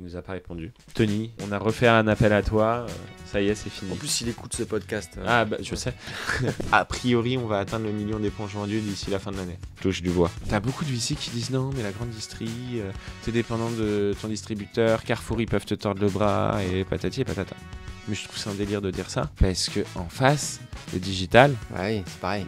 nous a pas répondu. Tony, on a refait un appel à toi. Ça y est, c'est fini. En plus, il écoute ce podcast. Ah bah je sais. A priori, on va atteindre le million d'éponges vendues d'ici la fin de l'année. Touche du bois. T'as beaucoup de VC qui disent non, mais la grande distrie, t'es dépendant de ton distributeur, Carrefour ils peuvent te tordre le bras et patati et patata. Mais je trouve c'est un délire de dire ça parce que en face, le digital, Ouais, c'est pareil.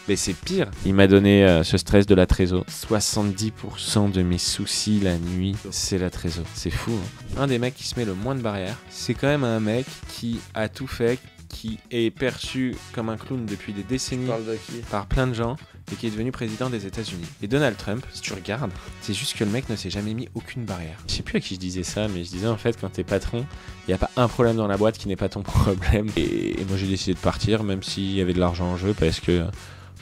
mais c'est pire. Il m'a donné ce stress de la trésor. 70% de mes soucis la nuit, c'est la trésor. C'est fou. Hein. Un des mecs qui se met le moins de barrières, c'est quand même un mec qui a tout fait, qui est perçu comme un clown depuis des décennies Parle de qui? par plein de gens et qui est devenu président des États-Unis. Et Donald Trump, si tu regardes, c'est juste que le mec ne s'est jamais mis aucune barrière. Je sais plus à qui je disais ça, mais je disais en fait quand t'es patron, il n'y a pas un problème dans la boîte qui n'est pas ton problème. Et moi j'ai décidé de partir, même s'il y avait de l'argent en jeu, parce que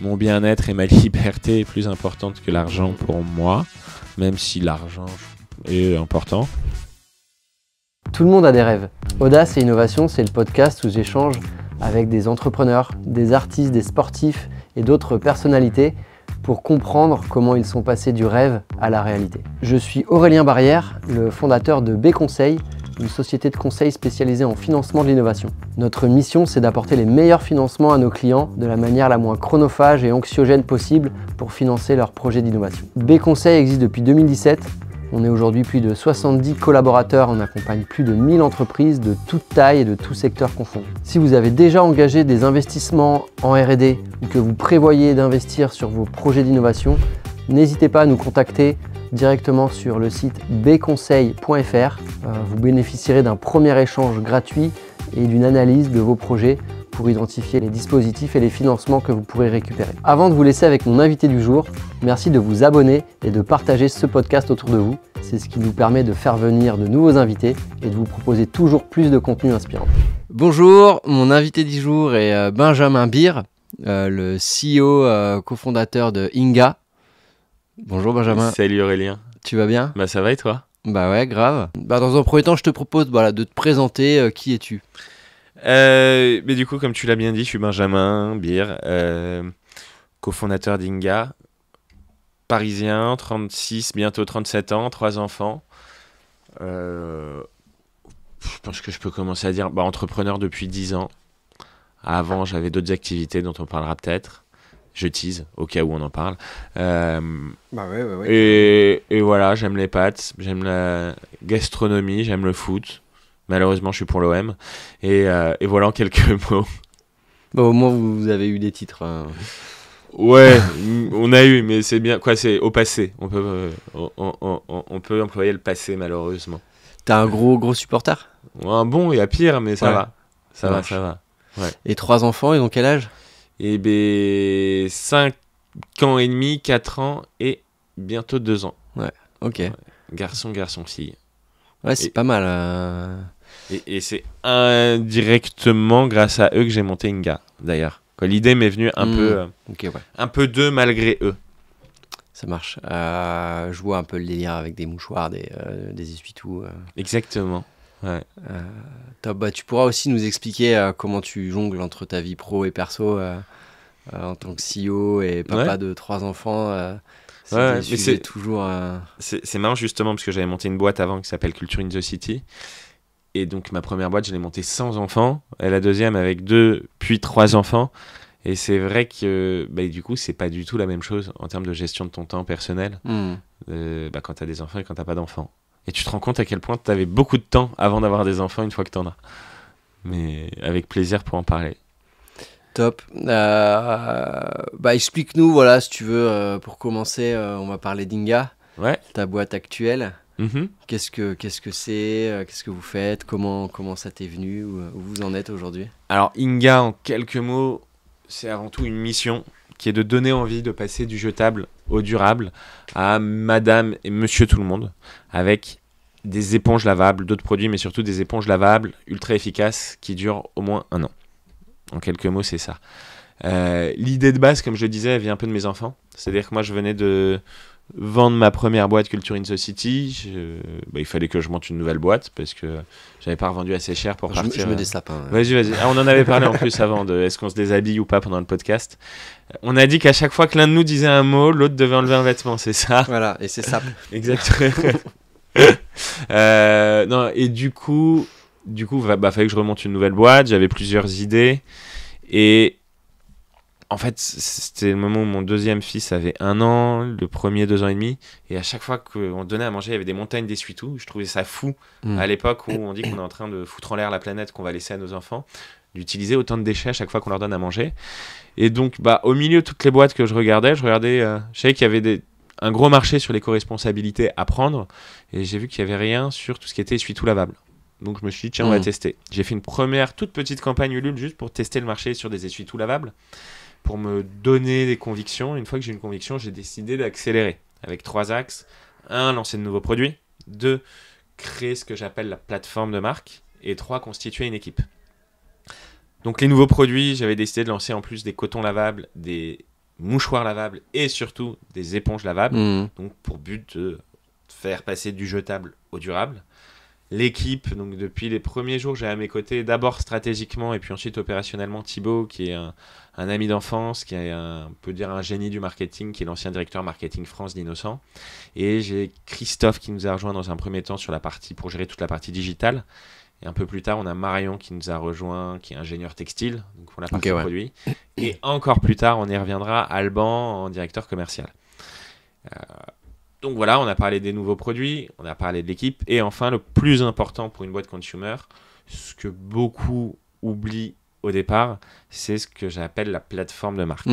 mon bien-être et ma liberté est plus importante que l'argent pour moi, même si l'argent est important. Tout le monde a des rêves. Audace et Innovation, c'est le podcast où j'échange avec des entrepreneurs, des artistes, des sportifs et d'autres personnalités pour comprendre comment ils sont passés du rêve à la réalité. Je suis Aurélien Barrière, le fondateur de B-Conseil, une société de conseil spécialisée en financement de l'innovation. Notre mission, c'est d'apporter les meilleurs financements à nos clients de la manière la moins chronophage et anxiogène possible pour financer leurs projets d'innovation. B-Conseil existe depuis 2017. On est aujourd'hui plus de 70 collaborateurs, on accompagne plus de 1000 entreprises de toute taille et de tout secteur confondus. Si vous avez déjà engagé des investissements en R&D ou que vous prévoyez d'investir sur vos projets d'innovation, n'hésitez pas à nous contacter directement sur le site bconseil.fr. Vous bénéficierez d'un premier échange gratuit et d'une analyse de vos projets pour identifier les dispositifs et les financements que vous pourrez récupérer. Avant de vous laisser avec mon invité du jour, merci de vous abonner et de partager ce podcast autour de vous. C'est ce qui nous permet de faire venir de nouveaux invités et de vous proposer toujours plus de contenu inspirant. Bonjour, mon invité du jour est Benjamin Beer, le CEO cofondateur de Inga. Bonjour Benjamin. Salut Aurélien. Tu vas bien ? Bah ça va et toi ? Bah ouais, grave. Dans un premier temps, je te propose de te présenter. Qui es-tu ? Mais du coup, comme tu l'as bien dit, je suis Benjamin Beer, cofondateur d'Inga, parisien, 36, bientôt 37 ans, 3 enfants. Je pense que je peux commencer à dire entrepreneur depuis 10 ans. Avant, j'avais d'autres activités dont on parlera peut-être. Je tease, au cas où on en parle. Ouais. Et voilà, j'aime les pâtes, j'aime la gastronomie, j'aime le foot. Malheureusement, je suis pour l'OM. Et voilà en quelques mots. Au moins, vous avez eu des titres. Ouais, on a eu, mais c'est bien. Quoi, c'est au passé. On peut employer le passé, malheureusement. T'as un gros supporter ? Un bon, il y a pire, mais ça va. Ça va. Ouais. Et 3 enfants, ils ont quel âge ? 5 ans et demi, 4 ans et bientôt 2 ans. Ouais, ok. Ouais. Garçon, fille. Ouais, c'est pas mal. Et c'est indirectement grâce à eux que j'ai monté Inga, d'ailleurs. L'idée m'est venue un peu d'eux malgré eux. Ça marche. Je vois un peu le délire avec des mouchoirs, des essuie-tout. Exactement. Ouais. Top. Tu pourras aussi nous expliquer comment tu jongles entre ta vie pro et perso en tant que CEO et papa de 3 enfants. C'est toujours... C'est marrant justement parce que j'avais monté une boîte avant qui s'appelle Culture in the City. Et donc ma première boîte, je l'ai montée sans enfants. Et la deuxième avec 2 puis 3 enfants. Et c'est vrai que du coup, c'est pas du tout la même chose en termes de gestion de ton temps personnel quand t'as des enfants et quand t'as pas d'enfants. Et tu te rends compte à quel point t'avais beaucoup de temps avant d'avoir des enfants une fois que t'en as. Mais avec plaisir pour en parler. Top. Explique-nous, si tu veux, pour commencer, on va parler d'Inga, ta boîte actuelle. Mm-hmm. Qu'est-ce que c'est ? Qu'est-ce que vous faites ? Comment ça t'est venu ? Où vous en êtes aujourd'hui ? Alors, Inga, en quelques mots, c'est avant tout une mission qui est de donner envie de passer du jetable au durable à madame et monsieur tout le monde, avec des éponges lavables, d'autres produits, mais surtout des éponges lavables ultra efficaces qui durent au moins 1 an. En quelques mots, c'est ça. L'idée de base, comme je le disais, elle vient un peu de mes enfants. C'est-à-dire que moi, je venais de vendre ma première boîte Culture in the City. Il fallait que je monte une nouvelle boîte parce que j'avais pas revendu assez cher pour partir. Je me dessape. Vas-y. On en avait parlé en plus avant de est-ce qu'on se déshabille ou pas pendant le podcast. On a dit qu'à chaque fois que l'un de nous disait un mot, l'autre devait enlever un vêtement, c'est ça ? Voilà, et c'est ça. Exactement. Non, et du coup, fallait que je remonte une nouvelle boîte. J'avais plusieurs idées. Et en fait, c'était le moment où mon deuxième fils avait 1 an, le premier 2 ans et demi. Et à chaque fois qu'on donnait à manger, il y avait des montagnes d'essuie-tout. Je trouvais ça fou à l'époque où on dit qu'on est en train de foutre en l'air la planète qu'on va laisser à nos enfants, d'utiliser autant de déchets à chaque fois qu'on leur donne à manger. Et donc, au milieu de toutes les boîtes que je regardais, je savais qu'il y avait un gros marché sur l'éco-responsabilité à prendre. Et j'ai vu qu'il n'y avait rien sur tout ce qui était essuie-tout lavable. Donc je me suis dit, tiens, on va tester. J'ai fait une première toute petite campagne Ulule juste pour tester le marché sur des essuie-tout lavables, pour me donner des convictions. Une fois que j'ai une conviction, j'ai décidé d'accélérer avec 3 axes. 1, lancer de nouveaux produits. 2, créer ce que j'appelle la plateforme de marque. Et 3, constituer une équipe. Donc les nouveaux produits, j'avais décidé de lancer en plus des cotons lavables, des mouchoirs lavables et surtout des éponges lavables. Donc pour but de faire passer du jetable au durable. L'équipe, donc depuis les premiers jours, j'ai à mes côtés, d'abord stratégiquement et puis ensuite opérationnellement, Thibaut, qui est un ami d'enfance, qui est on peut dire un génie du marketing, qui est l'ancien directeur marketing France d'Innocent. Et j'ai Christophe qui nous a rejoint dans un premier temps pour gérer toute la partie digitale. Et un peu plus tard, on a Marion qui nous a rejoint, qui est ingénieur textile, donc pour la partie produit. Et encore plus tard, on y reviendra, Alban en directeur commercial. Donc voilà, on a parlé des nouveaux produits, on a parlé de l'équipe, et enfin, le plus important pour une boîte consumer, ce que beaucoup oublient au départ, c'est ce que j'appelle la plateforme de marque.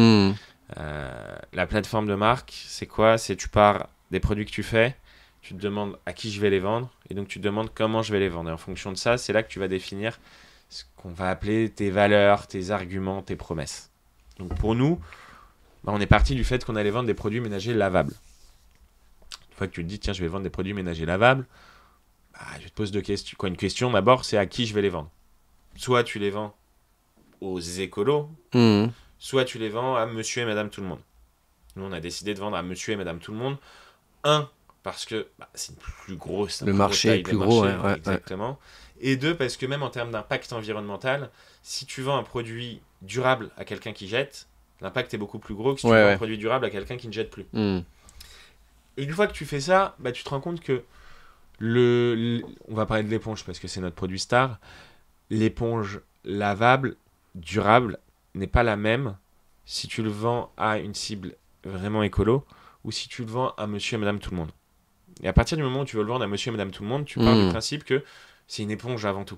La plateforme de marque, c'est quoi ? C'est tu pars des produits que tu fais, tu te demandes à qui je vais les vendre, et donc tu te demandes comment je vais les vendre. Et en fonction de ça, c'est là que tu vas définir ce qu'on va appeler tes valeurs, tes arguments, tes promesses. Donc pour nous, on est parti du fait qu'on allait vendre des produits ménagers lavables. Une fois que tu te dis, tiens, je vais vendre des produits ménagers lavables, je te pose une question d'abord, c'est à qui je vais les vendre. Soit tu les vends aux écolos, soit tu les vends à monsieur et madame tout le monde. Nous, on a décidé de vendre à monsieur et madame tout le monde. Parce que c'est une plus grosse. Le marché est plus gros, exactement. Et 2, parce que même en termes d'impact environnemental, si tu vends un produit durable à quelqu'un qui jette, l'impact est beaucoup plus gros que si tu vends un produit durable à quelqu'un qui ne jette plus. Et une fois que tu fais ça, tu te rends compte que on va parler de l'éponge parce que c'est notre produit star. L'éponge lavable, durable, n'est pas la même si tu le vends à une cible vraiment écolo ou si tu le vends à monsieur et madame tout le monde. Et à partir du moment où tu veux le vendre à monsieur et madame tout le monde, tu pars du principe que c'est une éponge avant tout.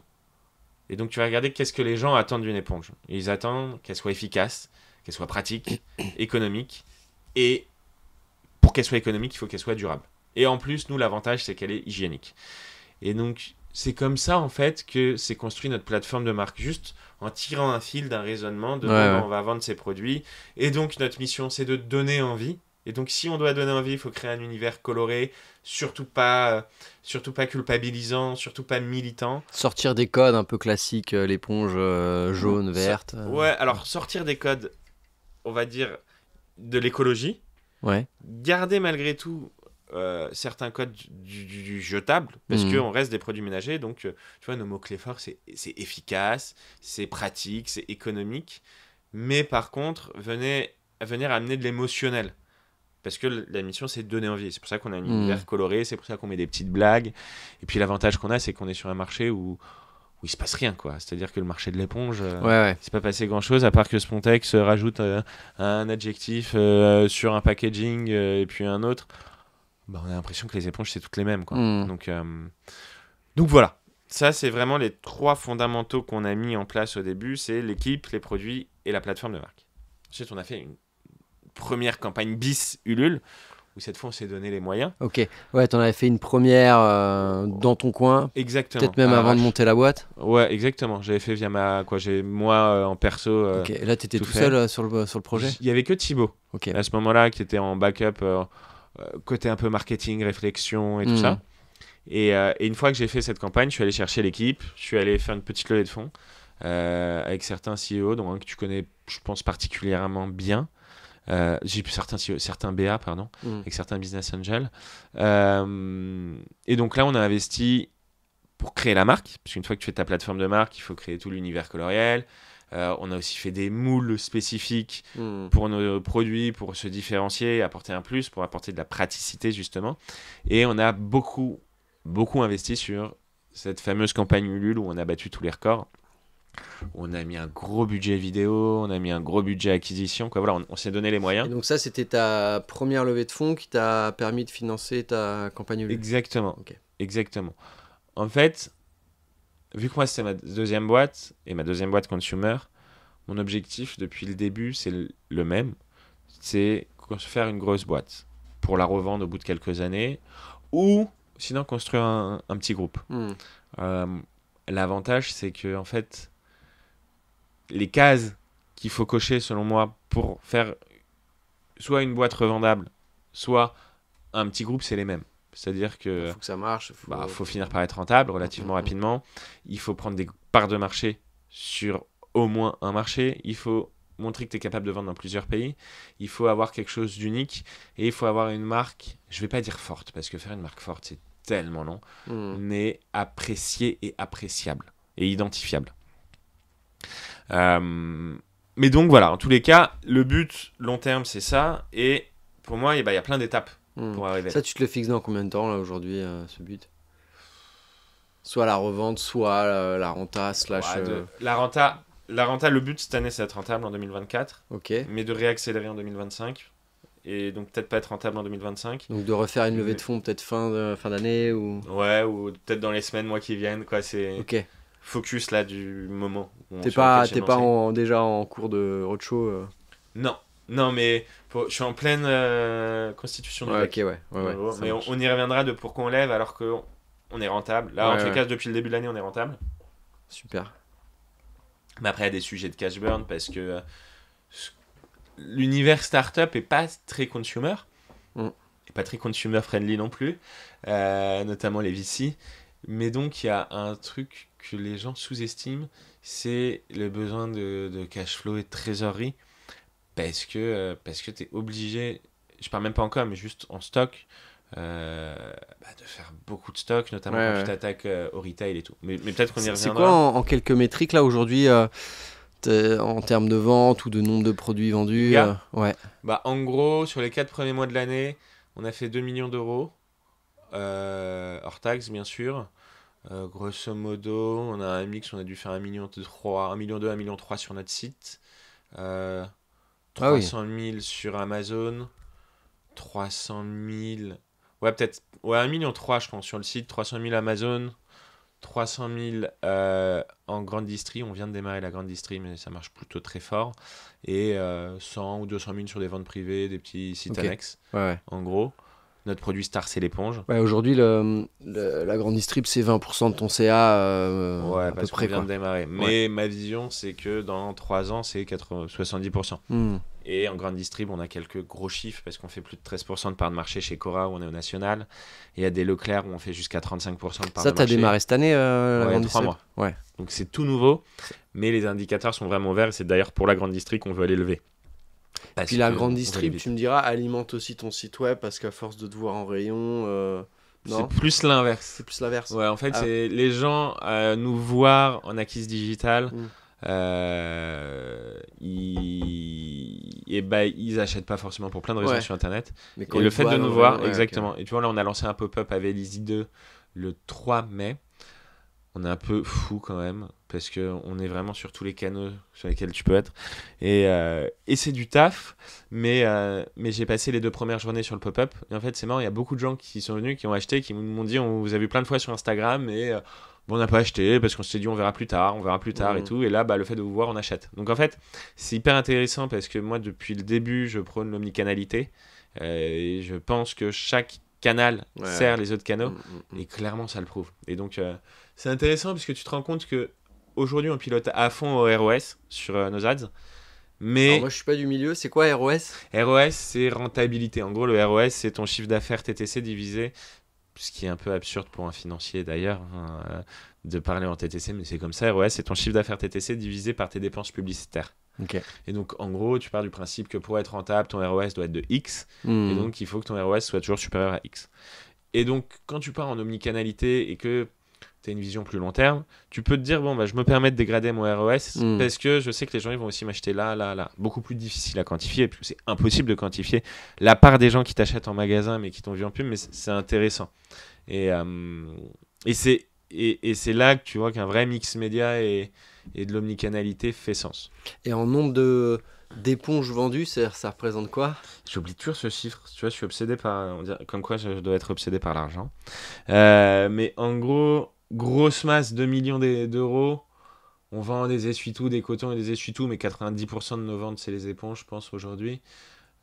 Et donc tu vas regarder qu'est-ce que les gens attendent d'une éponge. Et ils attendent qu'elle soit efficace, qu'elle soit pratique, économique. Et pour qu'elle soit économique, il faut qu'elle soit durable. Et en plus, nous, l'avantage, c'est qu'elle est hygiénique. Et donc, c'est comme ça, en fait, que s'est construit notre plateforme de marque. Juste en tirant un fil d'un raisonnement de on va vendre ces produits. Et donc, notre mission, c'est de donner envie. Et donc, si on doit donner envie, il faut créer un univers coloré, surtout pas culpabilisant, surtout pas militant. Sortir des codes un peu classiques, l'éponge jaune, verte. Alors sortir des codes, on va dire, de l'écologie. Garder malgré tout certains codes du jetable, parce qu'on reste des produits ménagers. Donc, tu vois, nos mots-clés forts, c'est efficace, c'est pratique, c'est économique. Mais par contre, venir amener de l'émotionnel. Parce que la mission, c'est de donner envie. C'est pour ça qu'on a un univers coloré, c'est pour ça qu'on met des petites blagues. Et puis l'avantage qu'on a, c'est qu'on est sur un marché où il se passe rien, quoi. C'est-à-dire que le marché de l'éponge, il s'est pas passé grand-chose, à part que Spontex rajoute un adjectif sur un packaging et puis un autre. On a l'impression que les éponges, c'est toutes les mêmes, quoi. Donc voilà. Ça, c'est vraiment les 3 fondamentaux qu'on a mis en place au début. C'est l'équipe, les produits et la plateforme de marque. Ensuite, on a fait une première campagne bis Ulule, où cette fois on s'est donné les moyens. Ok, t'en avais fait une première dans ton coin. Exactement. Peut-être même avant de monter la boîte. Ouais, exactement. J'avais fait via moi en perso. Ok, et là t'étais tout seul sur le projet. Il y avait que Thibaut. Okay. À ce moment-là, qui était en backup, côté un peu marketing, réflexion et tout ça. Et une fois que j'ai fait cette campagne, je suis allé chercher l'équipe, je suis allé faire une petite levée de fonds avec certains CEO, dont un que tu connais, je pense, particulièrement bien. J'ai pu certains BA, avec certains business angels. Et donc là, on a investi pour créer la marque, parce qu'une fois que tu fais ta plateforme de marque, il faut créer tout l'univers coloriel. On a aussi fait des moules spécifiques pour nos produits, pour se différencier, apporter un plus, pour apporter de la praticité, justement. Et on a beaucoup beaucoup investi sur cette fameuse campagne Ulule où on a battu tous les records. On a mis un gros budget vidéo, on a mis un gros budget acquisition, quoi. Voilà, on s'est donné les moyens. Et donc ça, c'était ta première levée de fonds qui t'a permis de financer ta campagne Ulule. Exactement. Ok. Exactement. En fait, vu que moi c'était ma deuxième boîte et ma deuxième boîte consumer, mon objectif depuis le début c'est le même, c'est faire une grosse boîte pour la revendre au bout de quelques années ou sinon construire un petit groupe. L'avantage c'est que en fait les cases qu'il faut cocher selon moi pour faire soit une boîte revendable, soit un petit groupe, c'est les mêmes. C'est-à-dire que faut que ça marche. faut finir par être rentable relativement rapidement. Il faut prendre des parts de marché sur au moins un marché. Il faut montrer que tu es capable de vendre dans plusieurs pays. Il faut avoir quelque chose d'unique. Et il faut avoir une marque, je ne vais pas dire forte, parce que faire une marque forte, c'est tellement long, mais appréciée et appréciable et identifiable. Mais donc voilà, en tous les cas, le but long terme, c'est ça. Et pour moi, il y a plein d'étapes pour arriver. Ça, tu te le fixes dans combien de temps là aujourd'hui, ce but? Soit la revente, soit la renta la renta, le but cette année, c'est d'être rentable en 2024. Ok. Mais de réaccélérer en 2025. Et donc peut-être pas être rentable en 2025. Donc de refaire une levée de fonds peut-être fin d'année ou... Ouais, ou peut-être dans les semaines, mois qui viennent. Quoi, c'est... Ok. Focus là du moment. T'es pas déjà en cours de roadshow Non, mais je suis en pleine constitution du deck. Ouais, mais on y reviendra de pourquoi on lève alors qu'on est rentable. Là, en tout cas, depuis le début de l'année, on est rentable. Super. Mais après, il y a des sujets de cash burn parce que l'univers startup est pas très consumer. Et pas très consumer friendly non plus. Notamment les VC. Mais donc, il y a un truc que les gens sous-estiment, c'est le besoin de cash flow et de trésorerie. Parce que tu es obligé, je parle même pas encore, mais juste en stock, de faire beaucoup de stock, notamment quand tu t'attaques au retail et tout. Mais peut-être qu'on y reviendra. C'est quoi en quelques métriques là aujourd'hui en termes de vente ou de nombre de produits vendus En gros, sur les 4 premiers mois de l'année, on a fait 2 millions d'euros, hors taxes bien sûr. Grosso modo, on a un mix, on a dû faire 1,2 million, 1,3 million sur notre site. 300 000 sur Amazon, 300 000... Ouais, peut-être... Ouais, 1,3 million, je pense, sur le site. 300 000 Amazon, 300 000 en grande distri. On vient de démarrer la grande distri, mais ça marche plutôt très fort. Et 100 ou 200 000 sur des ventes privées, des petits sites annexes. En gros, notre produit star, c'est l'éponge. Ouais, aujourd'hui, la grande distrib, c'est 20% de ton CA à peu près. Vient de démarrer. Mais ma vision, c'est que dans 3 ans, c'est 70%. Et en grande distrib, on a quelques gros chiffres parce qu'on fait plus de 13% de part de marché chez Cora où on est au national. Et il y a des Leclerc où on fait jusqu'à 35% de part de marché. Ça, t'as démarré cette année la grande 3 mois. Ouais. Donc c'est tout nouveau, mais les indicateurs sont vraiment verts. Et c'est d'ailleurs pour la grande distrib qu'on veut aller lever. Puis la grande distrib, tu me diras, alimente aussi ton site web parce qu'à force de te voir en rayon... c'est plus l'inverse. C'est plus l'inverse. Ouais, en fait, c'est les gens nous voir en acquise digitale. Ils achètent pas forcément pour plein de raisons sur internet. Mais et le fait de nous voir, exactement. Et tu vois, là, on a lancé un pop-up à Vélizy 2 le 3 mai. On est un peu fou quand même parce qu'on est vraiment sur tous les canaux sur lesquels tu peux être. Et c'est du taf, mais j'ai passé les 2 premières journées sur le pop-up. Et en fait, c'est marrant, il y a beaucoup de gens qui sont venus, qui ont acheté, qui m'ont dit on vous a vu plein de fois sur Instagram, et on n'a pas acheté parce qu'on s'est dit on verra plus tard et tout. Et là, le fait de vous voir, on achète. Donc en fait, c'est hyper intéressant parce que moi, depuis le début, je prône l'omnicanalité. Et je pense que chaque canal sert les autres canaux. Et clairement, ça le prouve. Et donc, c'est intéressant parce que tu te rends compte que aujourd'hui, on pilote à fond au ROS sur nos ads. Mais alors moi, je suis pas du milieu. C'est quoi ROS ? ROS, c'est rentabilité. En gros, le ROS, c'est ton chiffre d'affaires TTC divisé, ce qui est un peu absurde pour un financier d'ailleurs, de parler en TTC, mais c'est comme ça. ROS, c'est ton chiffre d'affaires TTC divisé par tes dépenses publicitaires. Et donc, en gros, tu pars du principe que pour être rentable, ton ROS doit être de X. Et donc, il faut que ton ROS soit toujours supérieur à X. Et donc, quand tu pars en omnicanalité et que tu as une vision plus long terme, tu peux te dire, je me permets de dégrader mon ROS parce que je sais que les gens ils vont aussi m'acheter là. Beaucoup plus difficile à quantifier, parce que c'est impossible de quantifier la part des gens qui t'achètent en magasin mais qui t'ont vu en pub, mais c'est intéressant. Et c'est là que tu vois qu'un vrai mix média et de l'omnicanalité fait sens. Et en nombre d'éponges vendues, ça représente quoi? J'oublie toujours ce chiffre. Tu vois, je suis obsédé par... On dirait, comme quoi je dois être obsédé par l'argent. Mais en gros, grosse masse, 2 millions d'euros. On vend des essuie-tout, des cotons et des essuie-tout, mais 90% de nos ventes, c'est les éponges, je pense, aujourd'hui.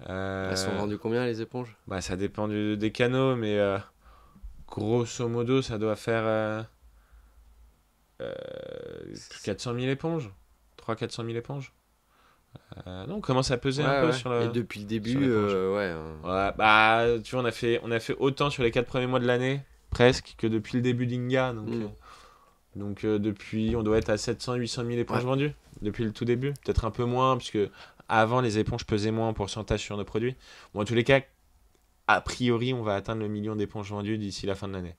Elles sont vendues combien, les éponges? Bah, ça dépend des canaux, mais grosso modo, ça doit faire 400 000 éponges. 300 000-400 000 éponges. Non, on commence à peser un peu sur le. Et depuis le début, ouais, bah, tu vois, on a fait autant sur les 4 premiers mois de l'année, presque, que depuis le début d'Inga. Donc, depuis, on doit être à 700-800 000 éponges vendues, depuis le tout début. Peut-être un peu moins, puisque avant, les éponges pesaient moins en pourcentage sur nos produits. Bon, en tous les cas, a priori, on va atteindre le million d'éponges vendues d'ici la fin de l'année.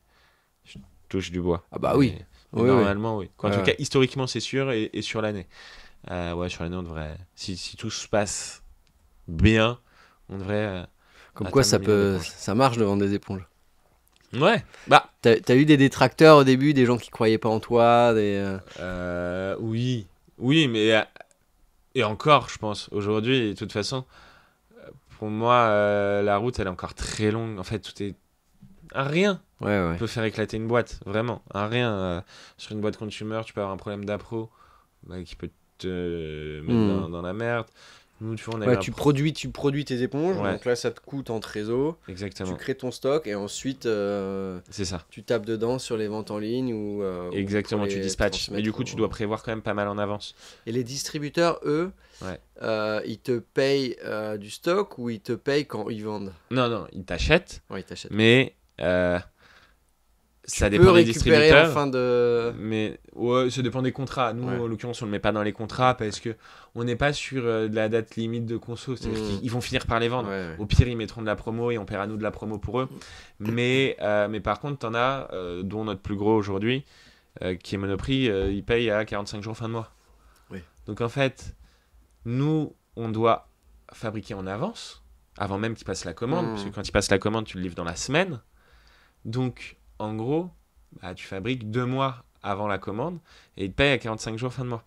Je touche du bois. Ah bah oui. Mais normalement, oui. En tout cas, historiquement, c'est sûr, et sur l'année. Sur l'année, on devrait... Si tout se passe bien, on devrait... Comme quoi, ça marche de vendre des éponges. Ouais. Bah. T'as eu des détracteurs au début, des gens qui croyaient pas en toi, Oui, mais et encore, je pense aujourd'hui, de toute façon, pour moi, la route, elle est encore très longue. En fait, tout est un rien. Ouais. Peut faire éclater une boîte, vraiment, un rien. Sur une boîte consumer, tu peux avoir un problème d'appro qui peut te mettre dans la merde. Nous, tu vois, tu produis tes éponges, donc là ça te coûte en trésor. Exactement. Tu crées ton stock et ensuite c'est ça. Tu tapes dedans sur les ventes en ligne ou exactement, tu dispatches. Mais du coup, tu dois prévoir quand même pas mal en avance. Et les distributeurs, eux, ils te payent du stock ou ils te payent quand ils vendent? Non, ils t'achètent. Ouais, ils t'achètent. Mais ça dépend des distributeurs. En fin de... Mais ça dépend des contrats. Nous, en l'occurrence, on le met pas dans les contrats parce que on n'est pas sur de la date limite de conso. C'est-à-dire qu'ils vont finir par les vendre. Au pire, ils mettront de la promo et on paiera nous de la promo pour eux. Mais par contre, t'en as, dont notre plus gros aujourd'hui, qui est Monoprix, il paye à 45 jours fin de mois. Oui. Donc en fait, nous, on doit fabriquer en avance, avant même qu'ils passent la commande, parce que quand ils passent la commande, tu le livres dans la semaine. Donc, en gros, tu fabriques 2 mois avant la commande et ils te payent à 45 jours fin de mois.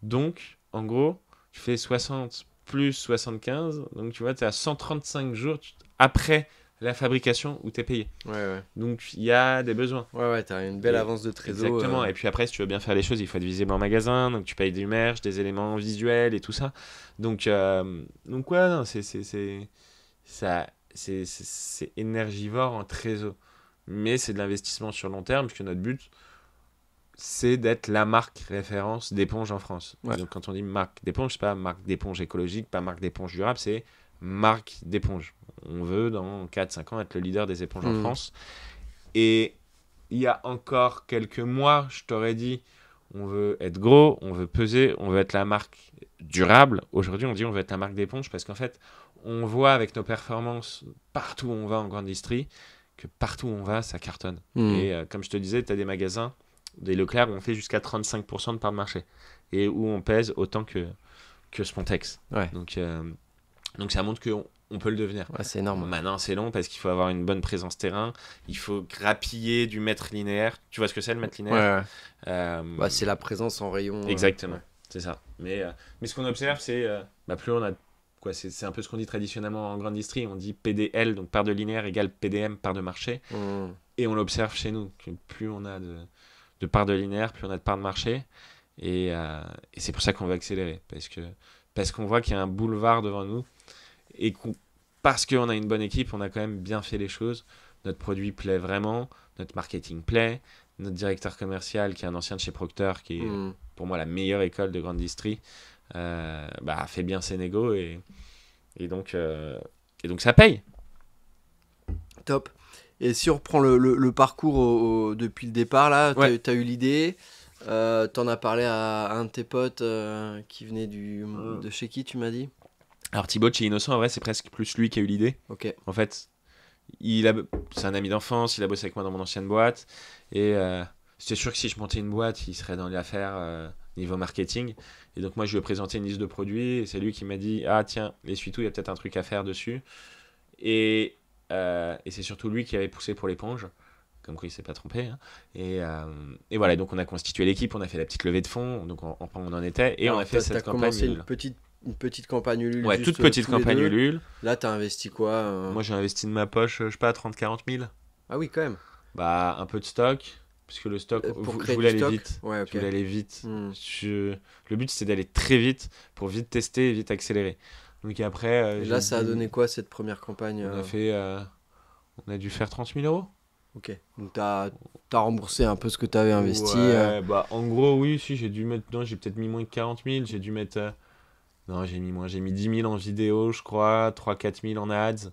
Donc, en gros, tu fais 60 plus 75, donc tu vois, tu es à 135 jours après la fabrication où tu es payé. Ouais. Donc, il y a des besoins. Ouais, tu as une belle avance de trésor. Exactement, et puis après, si tu veux bien faire les choses, il faut être visible en magasin, donc tu payes du merch, des éléments visuels et tout ça. Donc non, c'est énergivore en trésor. Mais c'est de l'investissement sur long terme, puisque notre but, c'est d'être la marque référence d'éponge en France. Ouais. Donc quand on dit marque d'éponge, c'est pas marque d'éponge écologique, pas marque d'éponge durable, c'est marque d'éponge. On veut, dans 4-5 ans, être le leader des éponges en France. Et il y a encore quelques mois, je t'aurais dit, on veut être gros, on veut peser, on veut être la marque durable. Aujourd'hui, on dit on veut être la marque d'éponge, parce qu'en fait, on voit avec nos performances, partout où on va en grande industrie, que partout où on va, ça cartonne. Et comme je te disais, tu as des magasins, des Leclerc, où on fait jusqu'à 35% de part de marché. Et où on pèse autant que Spontex. Ouais. Donc ça montre qu'on peut le devenir. Ouais, c'est énorme. Maintenant, c'est long parce qu'il faut avoir une bonne présence terrain. Il faut grappiller du mètre linéaire. Tu vois ce que c'est, le mètre linéaire? C'est la présence en rayon. Exactement, c'est ça. Mais ce qu'on observe, c'est plus on a... C'est un peu ce qu'on dit traditionnellement en grande industrie, on dit PDL, donc part de linéaire égale PDM, part de marché. Et on l'observe chez nous, que plus on a de part de linéaire, plus on a de part de marché. Et c'est pour ça qu'on va accélérer, parce qu'on voit qu'il y a un boulevard devant nous, et parce qu'on a une bonne équipe, on a quand même bien fait les choses. Notre produit plaît vraiment, notre marketing plaît, notre directeur commercial, qui est un ancien de chez Procter, qui est pour moi la meilleure école de grande industrie, fait bien ses négos et donc ça paye. Top. Et si on reprend le parcours depuis le départ là, t'as eu l'idée, t'en as parlé à un de tes potes qui venait de chez qui, tu m'as dit? Alors Thibaut de chez Innocent, en vrai c'est presque plus lui qui a eu l'idée. Ok. En fait, c'est un ami d'enfance, il a bossé avec moi dans mon ancienne boîte et c'était sûr que si je montais une boîte, il serait dans l'affaire niveau marketing. Et donc moi je lui ai présenté une liste de produits et c'est lui qui m'a dit « Ah tiens, l'essuie-tout, il y a peut-être un truc à faire dessus ». Et c'est surtout lui qui avait poussé pour l'éponge. Comme quoi, il s'est pas trompé. Hein. Et voilà, donc on a constitué l'équipe, on a fait la petite levée de fonds, donc on en était, et Alors, on a fait cette campagne Ulule. Une petite campagne Ulule. Ouais, toute petite campagne Ulule. Là, t'as investi quoi Moi, j'ai investi de ma poche, je sais pas, 30-40 000. Ah oui, quand même. Bah, un peu de stock, parce que le stock, je voulais aller vite. Ouais, okay. Je voulais aller vite. Le but, c'était d'aller très vite pour vite tester et vite accélérer. Donc après... et là, ça a donné quoi, cette première campagne On a dû faire 30 000 euros. Ok, donc t'as remboursé un peu ce que t'avais investi. Ouais, bah en gros, oui, si, j'ai dû mettre... Non, j'ai peut-être mis moins de 40 000, j'ai dû mettre... Non, j'ai mis moins, j'ai mis 10 000 en vidéo, je crois, 3-4 000 en ads.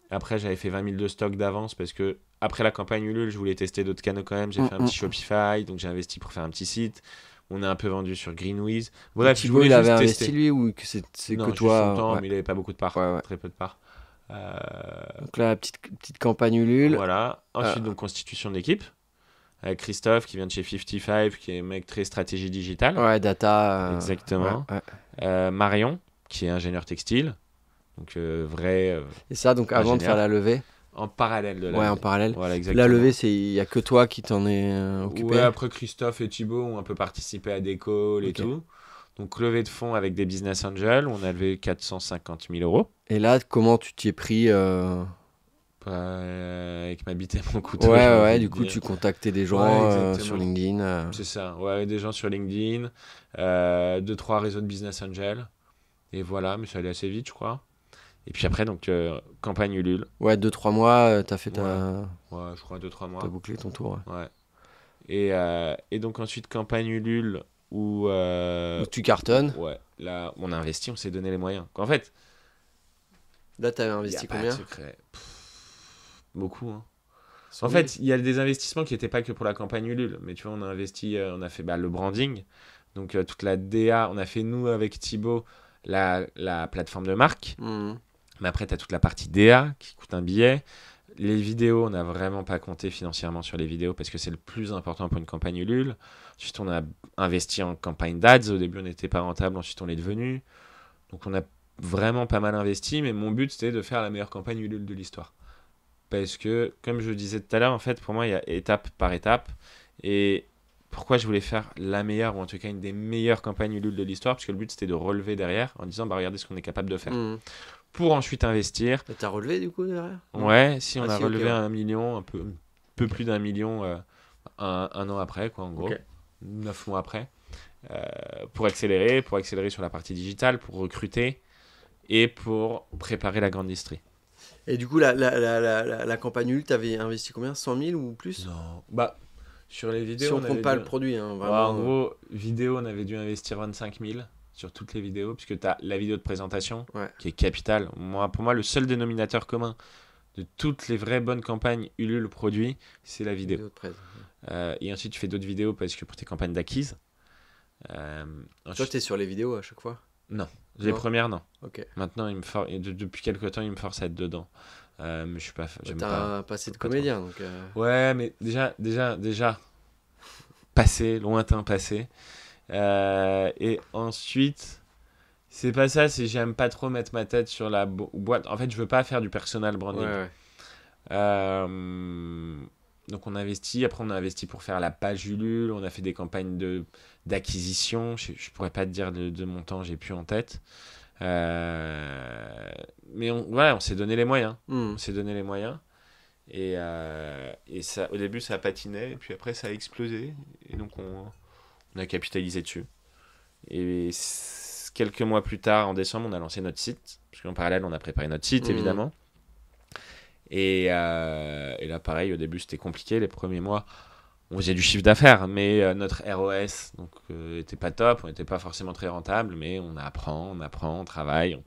Après, j'avais fait 20 000 de stock d'avance parce que après la campagne Ulule, je voulais tester d'autres canaux quand même. J'ai fait un petit Shopify, donc j'ai investi pour faire un petit site. On a un peu vendu sur Greenwiz. Voilà, Thibaut, il avait investi lui ou que c'est non, que toi son temps, mais il avait pas beaucoup de parts, très peu de parts. Donc là, la petite campagne Ulule. Voilà. Ensuite, donc constitution de l'équipe. Avec Christophe qui vient de chez 55, qui est un mec très stratégie digitale. Ouais, data. Exactement. Marion, qui est ingénieur textile. Donc vrai. Et ça, donc avant de faire la levée. En parallèle de la levée. En parallèle. Voilà, exactement. La levée, il n'y a que toi qui t'en es occupé. Ouais, après Christophe et Thibaut ont un peu participé à des calls et tout. Donc levée de fonds avec des business angels, on a levé 450 000 euros. Et là, comment tu t'y es pris avec ma bite et mon couteau. Ouais, du coup, tu contactais des gens sur LinkedIn. C'est ça, ouais, des gens sur LinkedIn, 2-3 réseaux de business angels. Et voilà, mais ça allait assez vite, je crois. Et puis après, donc, campagne Ulule. Ouais, 2-3 mois, t'as fait Ouais, je crois 2-3 mois. T'as bouclé ton tour. Ouais. Et donc ensuite, campagne Ulule où tu cartonnes. Ouais, là, on a investi, on s'est donné les moyens. En fait... Là, t'avais investi combien ? Pas de secret. Beaucoup, hein. En fait, il y a des investissements qui n'étaient pas que pour la campagne Ulule. Mais tu vois, on a investi, on a fait le branding. Donc, toute la DA, on a fait, nous, avec Thibaut, la plateforme de marque. Mais après, tu as toute la partie DA qui coûte un billet. Les vidéos, on n'a vraiment pas compté financièrement sur les vidéos parce que c'est le plus important pour une campagne Ulule. Ensuite, on a investi en campagne d'ads. Au début, on n'était pas rentable. Ensuite, on l'est devenu. Donc, on a vraiment pas mal investi. Mais mon but, c'était de faire la meilleure campagne Ulule de l'histoire. Parce que, comme je le disais tout à l'heure, en fait, pour moi, il y a étape par étape. Et pourquoi je voulais faire la meilleure, ou en tout cas une des meilleures campagnes Ulule de l'histoire, parce que le but, c'était de relever derrière, en disant, regardez ce qu'on est capable de faire. Pour ensuite investir. Et t'as relevé, du coup, derrière ? Ouais, si, on a relevé 1 million, un peu plus d'1 million, un an après, quoi, en gros. 9 mois après. Pour accélérer sur la partie digitale, pour recruter, et pour préparer la grande distrie. Et du coup, la campagne Ulule, t'avais investi combien ? 100 000 ou plus ? Non. Bah, sur les vidéos. Si on compte pas le produit, hein, vraiment. En gros, vidéo, on avait dû investir 25 000 sur toutes les vidéos, puisque tu as la vidéo de présentation, qui est capitale. Pour moi, le seul dénominateur commun de toutes les vraies bonnes campagnes Ulule produits, c'est la vidéo. Et ensuite, tu fais d'autres vidéos parce que pour tes campagnes d'acquise. Toi, t'es sur les vidéos à chaque fois ? Non. Les premières, non. Okay. Maintenant, depuis quelques temps, il me force à être dedans. Mais je suis pas. T'as un passé de comédien, donc. Ouais, mais déjà, passé, lointain passé. Et ensuite, c'est pas ça, c'est j'aime pas trop mettre ma tête sur la boîte. En fait, je veux pas faire du personal branding. Donc on investit, après on a investi pour faire la page Ulule, on a fait des campagnes d'acquisition, je pourrais pas te dire de montant, j'ai plus en tête. Mais on s'est donné les moyens. On s'est donné les moyens. Et ça, au début ça a patiné, et puis après ça a explosé. Et donc on a capitalisé dessus. Et quelques mois plus tard, en décembre, on a lancé notre site. Parce qu'en parallèle, on a préparé notre site, évidemment. Et là, pareil, au début, c'était compliqué. Les premiers mois, on faisait du chiffre d'affaires, mais notre ROS était pas top. On n'était pas forcément très rentable, mais on apprend, on travaille.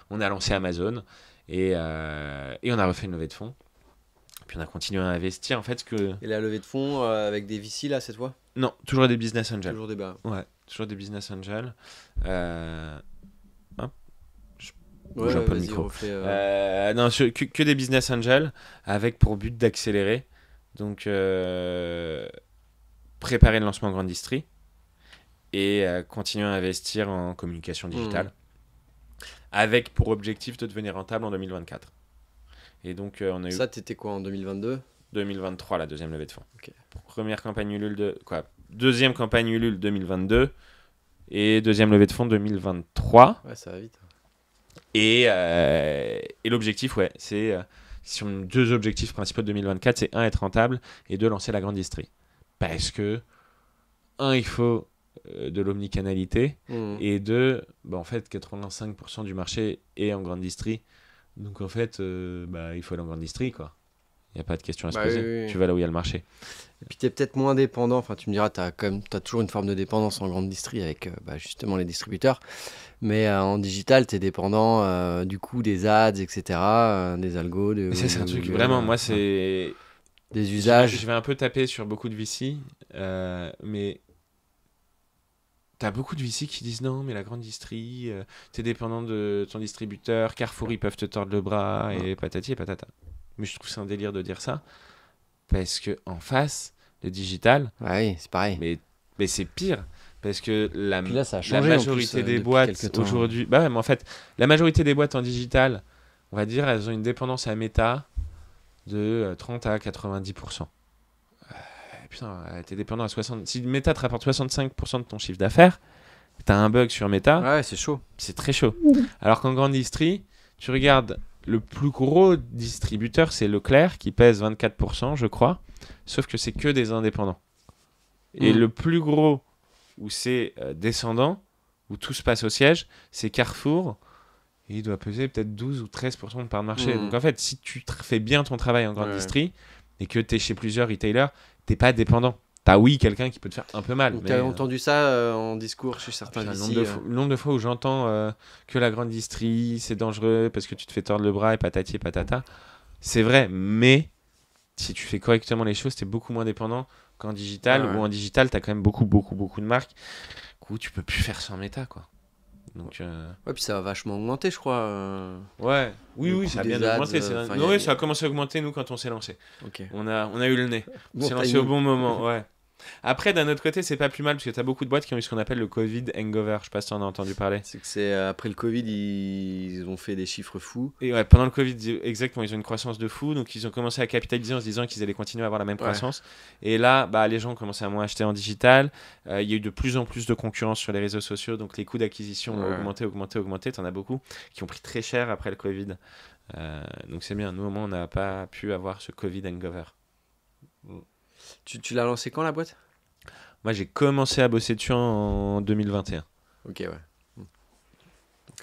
On a lancé Amazon et on a refait une levée de fonds. Puis on a continué à investir. En fait, Et la levée de fonds avec des VC, là, cette fois ? Non, toujours des business angels. Toujours des bas. Ouais, toujours des business angels. Ouais, un peu le micro. Non, que des business angels avec pour but d'accélérer. Donc, préparer le lancement grande distrie et continuer à investir en communication digitale avec pour objectif de devenir rentable en 2024. Et donc, on a eu... Ça, t'étais quoi en 2022 ? 2023, la deuxième levée de fonds. Ok. Première campagne Ulule deuxième campagne Ulule 2022 et deuxième levée de fonds 2023. Ouais, ça va vite. Et l'objectif, c'est sur 2 objectifs principaux de 2024, c'est 1, être rentable, et 2, lancer la grande distrie. Parce que 1, il faut de l'omnicanalité, et 2, en fait, 85% du marché est en grande distrie. Donc en fait, il faut aller en grande distrie, quoi. Il n'y a pas de question à se poser. Oui. Tu vas là où il y a le marché. Et puis tu es peut-être moins dépendant. Enfin, tu me diras, tu as toujours une forme de dépendance en grande distrie avec justement les distributeurs. Mais en digital, tu es dépendant du coup des ads, etc. Des algos. Mais ça, c'est un truc, vraiment, moi, c'est... Des usages. Je vais un peu taper sur beaucoup de VC, mais t'as beaucoup de VC qui disent non, mais la grande distrie, t'es dépendant de ton distributeur, Carrefour, ils peuvent te tordre le bras, et patati et patata. Mais je trouve que c'est un délire de dire ça, parce que en face, le digital, Oui, c'est pareil. mais c'est pire, parce que la Puis là, ça a changé, majorité des boîtes aujourd'hui, mais en fait, la majorité des boîtes en digital, on va dire, elles ont une dépendance à Meta de 30 à 90%. Putain, t'es dépendant à 60. Si Meta te rapporte 65% de ton chiffre d'affaires, t'as un bug sur Meta. Ouais, c'est chaud. C'est très chaud. Alors qu'en grande distrie, tu regardes le plus gros distributeur, c'est Leclerc, qui pèse 24%, je crois. Sauf que c'est que des indépendants. Et le plus gros, où c'est descendant, où tout se passe au siège, c'est Carrefour. Et il doit peser peut-être 12 ou 13% de part de marché. Donc en fait, si tu fais bien ton travail en grande distrie, et que t'es chez plusieurs retailers, t'es pas dépendant. T'as quelqu'un qui peut te faire un peu mal. Donc t'as entendu ça en discours chez certains VC. Le nombre de fois où j'entends que la grande distrie, c'est dangereux parce que tu te fais tordre le bras et patati et patata. C'est vrai, mais si tu fais correctement les choses, t'es beaucoup moins dépendant qu'en digital. Ou en digital, t'as quand même beaucoup de marques où tu peux plus faire sans Meta, quoi. Donc, ouais, puis ça va vachement augmenter, je crois. Ouais, oui, ça a bien augmenté. Ça a commencé à augmenter, nous, quand on s'est lancé. Okay. On a eu le nez. On s'est lancé au bon moment, ouais. Après, d'un autre côté, c'est pas plus mal parce que t'as beaucoup de boîtes qui ont eu ce qu'on appelle le Covid hangover. Je sais pas si t'en as entendu parler. C'est que après le Covid, ils ont fait des chiffres fous. Et ouais, pendant le Covid, exactement, ils ont une croissance de fou. Donc, ils ont commencé à capitaliser en se disant qu'ils allaient continuer à avoir la même croissance. Et là, les gens ont commencé à moins acheter en digital. Il y a eu de plus en plus de concurrence sur les réseaux sociaux. Donc, les coûts d'acquisition ont augmenté. T'en as beaucoup qui ont pris très cher après le Covid. Donc, c'est bien. Nous, au moins, on n'a pas pu avoir ce Covid hangover. Tu l'as lancé quand, la boîte ? Moi, j'ai commencé à bosser dessus en 2021. Ok, ouais. Donc,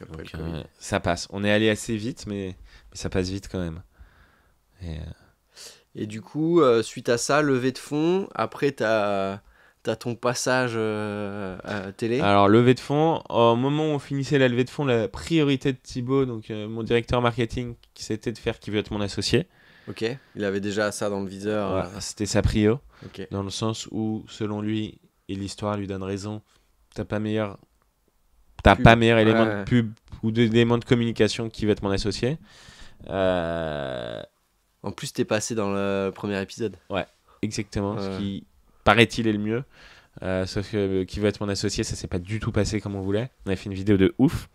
après le Covid. Ça passe. On est allé assez vite, mais ça passe vite quand même. Et du coup, suite à ça, levée de fonds, après, t'as ton passage à télé. Alors, levée de fonds, au moment où on finissait la levée de fonds, la priorité de Thibaut, donc mon directeur marketing, c'était de faire qui veut être mon associé. Ok, il avait déjà ça dans le viseur. Ouais, c'était sa prio, okay. Dans le sens où, selon lui, et l'histoire lui donne raison, t'as pas meilleur élément de pub ou d'élément de communication qui va être mon associé. En plus, t'es passé dans le premier épisode. Ouais, exactement, ce qui, paraît-il, est le mieux. Sauf que qui va être mon associé, ça s'est pas du tout passé comme on voulait. On a fait une vidéo de ouf.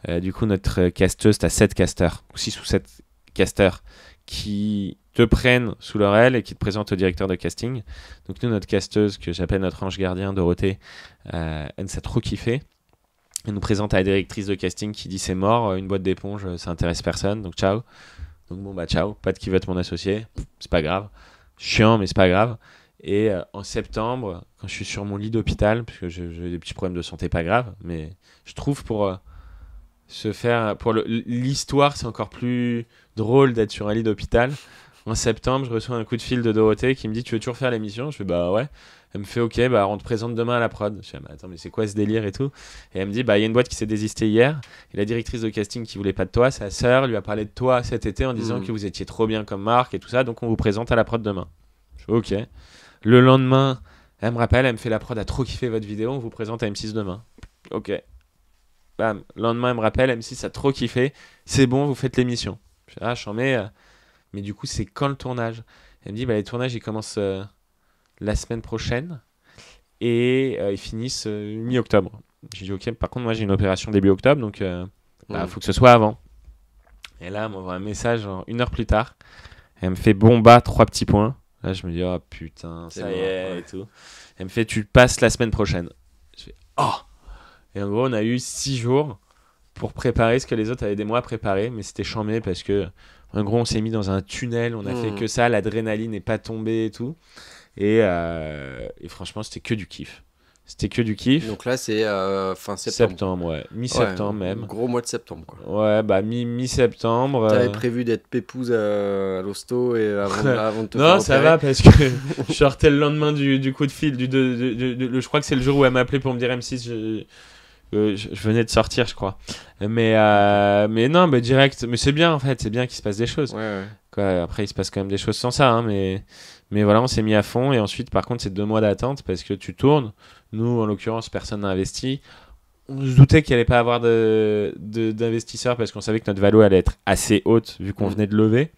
Du coup, notre casteuse, t'as 7 casteurs, 6 ou 7 casteurs, qui te prennent sous leur aile et qui te présentent au directeur de casting. Donc nous, notre casteuse, que j'appelle notre ange gardien, Dorothée, elle s'est trop kiffé. Elle nous présente à la directrice de casting qui dit c'est mort, une boîte d'éponge, ça intéresse personne, donc ciao. Donc bon, ciao, pas de qui veut être mon associé, c'est pas grave. Chiant, mais c'est pas grave. Et en septembre, quand je suis sur mon lit d'hôpital, parce que j'ai des petits problèmes de santé pas graves, mais je trouve pour l'histoire, c'est encore plus drôle d'être sur un lit d'hôpital. En septembre, je reçois un coup de fil de Dorothée qui me dit tu veux toujours faire l'émission ? Je fais bah ouais. Elle me fait ok, on te présente demain à la prod. Je fais attends, mais c'est quoi ce délire et tout ? Et elle me dit il y a une boîte qui s'est désistée hier et la directrice de casting qui voulait pas de toi, sa sœur lui a parlé de toi cet été en disant que vous étiez trop bien comme marque et tout ça, donc on vous présente à la prod demain. Je fais ok. Le lendemain, elle me rappelle, elle me fait la prod a trop kiffé votre vidéo, on vous présente à M6 demain. Ok. Bam. Le lendemain, elle me rappelle, M6 a trop kiffé, c'est bon, vous faites l'émission. Je fais j'en mets. Mais du coup, c'est quand le tournage ? Elle me dit les tournages, ils commencent la semaine prochaine et ils finissent mi-octobre. J'ai dit ok, par contre, moi j'ai une opération début octobre, donc faut que ce soit avant. Et là, elle m'envoie un message 1 heure plus tard. Elle me fait bon bas, 3 petits points. Là, je me dis, oh putain, C'est ça bon, y est, ouais. et tout. Elle me fait, tu passes la semaine prochaine. Je fais, oh. Et en gros, on a eu 6 jours pour préparer ce que les autres avaient des mois à préparer, mais c'était chambé parce que, en gros, on s'est mis dans un tunnel, on a fait que ça, l'adrénaline n'est pas tombée et tout. Et franchement, c'était que du kiff. C'était que du kiff. Donc là, c'est fin septembre. Septembre, ouais. Mi-septembre même. Gros mois de septembre, quoi. Ouais, bah mi-septembre. T'avais prévu d'être pépouze à l'hosto et avant de te faire Non, opérer. ça va parce que je sortais le lendemain du coup de fil. Je crois que c'est le jour où elle m'a appelé pour me dire M6. Je venais de sortir, je crois. Mais non, bah, direct. Mais c'est bien en fait. C'est bien qu'il se passe des choses. Ouais. Quoi, après, il se passe quand même des choses sans ça. Hein, mais voilà, on s'est mis à fond. Et ensuite, par contre, c'est 2 mois d'attente parce que tu tournes. Nous, en l'occurrence, personne n'a investi. On se doutait qu'il n'y allait pas avoir d'investisseurs parce qu'on savait que notre valo allait être assez haute vu qu'on venait de lever.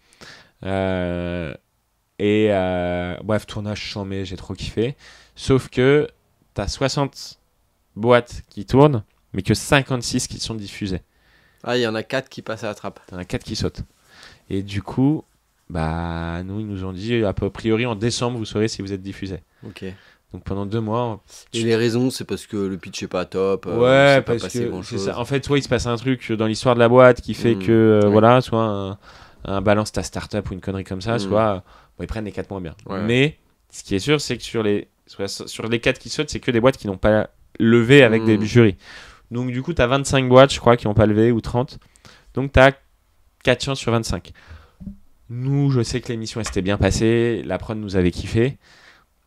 Bref, tournage chambé, j'ai trop kiffé. Sauf que t'as 60 boîtes qui tournent, mais que 56 qui sont diffusées. Ah, il y en a 4 qui passent à la trappe. T'en as 4 qui sautent. Et du coup, bah, nous, ils nous ont dit, a priori, en décembre, vous saurez si vous êtes diffusé. Ok. Donc pendant 2 mois. Et les raisons, c'est parce que le pitch est pas top. Ouais, c'est pas parce passé que c'est grand-chose. ça. En fait, soit il se passe un truc dans l'histoire de la boîte qui fait que, oui. voilà, soit un balance ta startup ou une connerie comme ça, soit ils prennent les 4 mois bien. Ouais. Mais ce qui est sûr, c'est que sur les 4 qui sautent, c'est que des boîtes qui n'ont pas levé avec des jurys. Donc du coup, tu as 25 boîtes, je crois, qui n'ont pas levé, ou 30. Donc tu as 4 chances sur 25. Nous, je sais que l'émission elle s'était bien passée, la prod nous avait kiffé.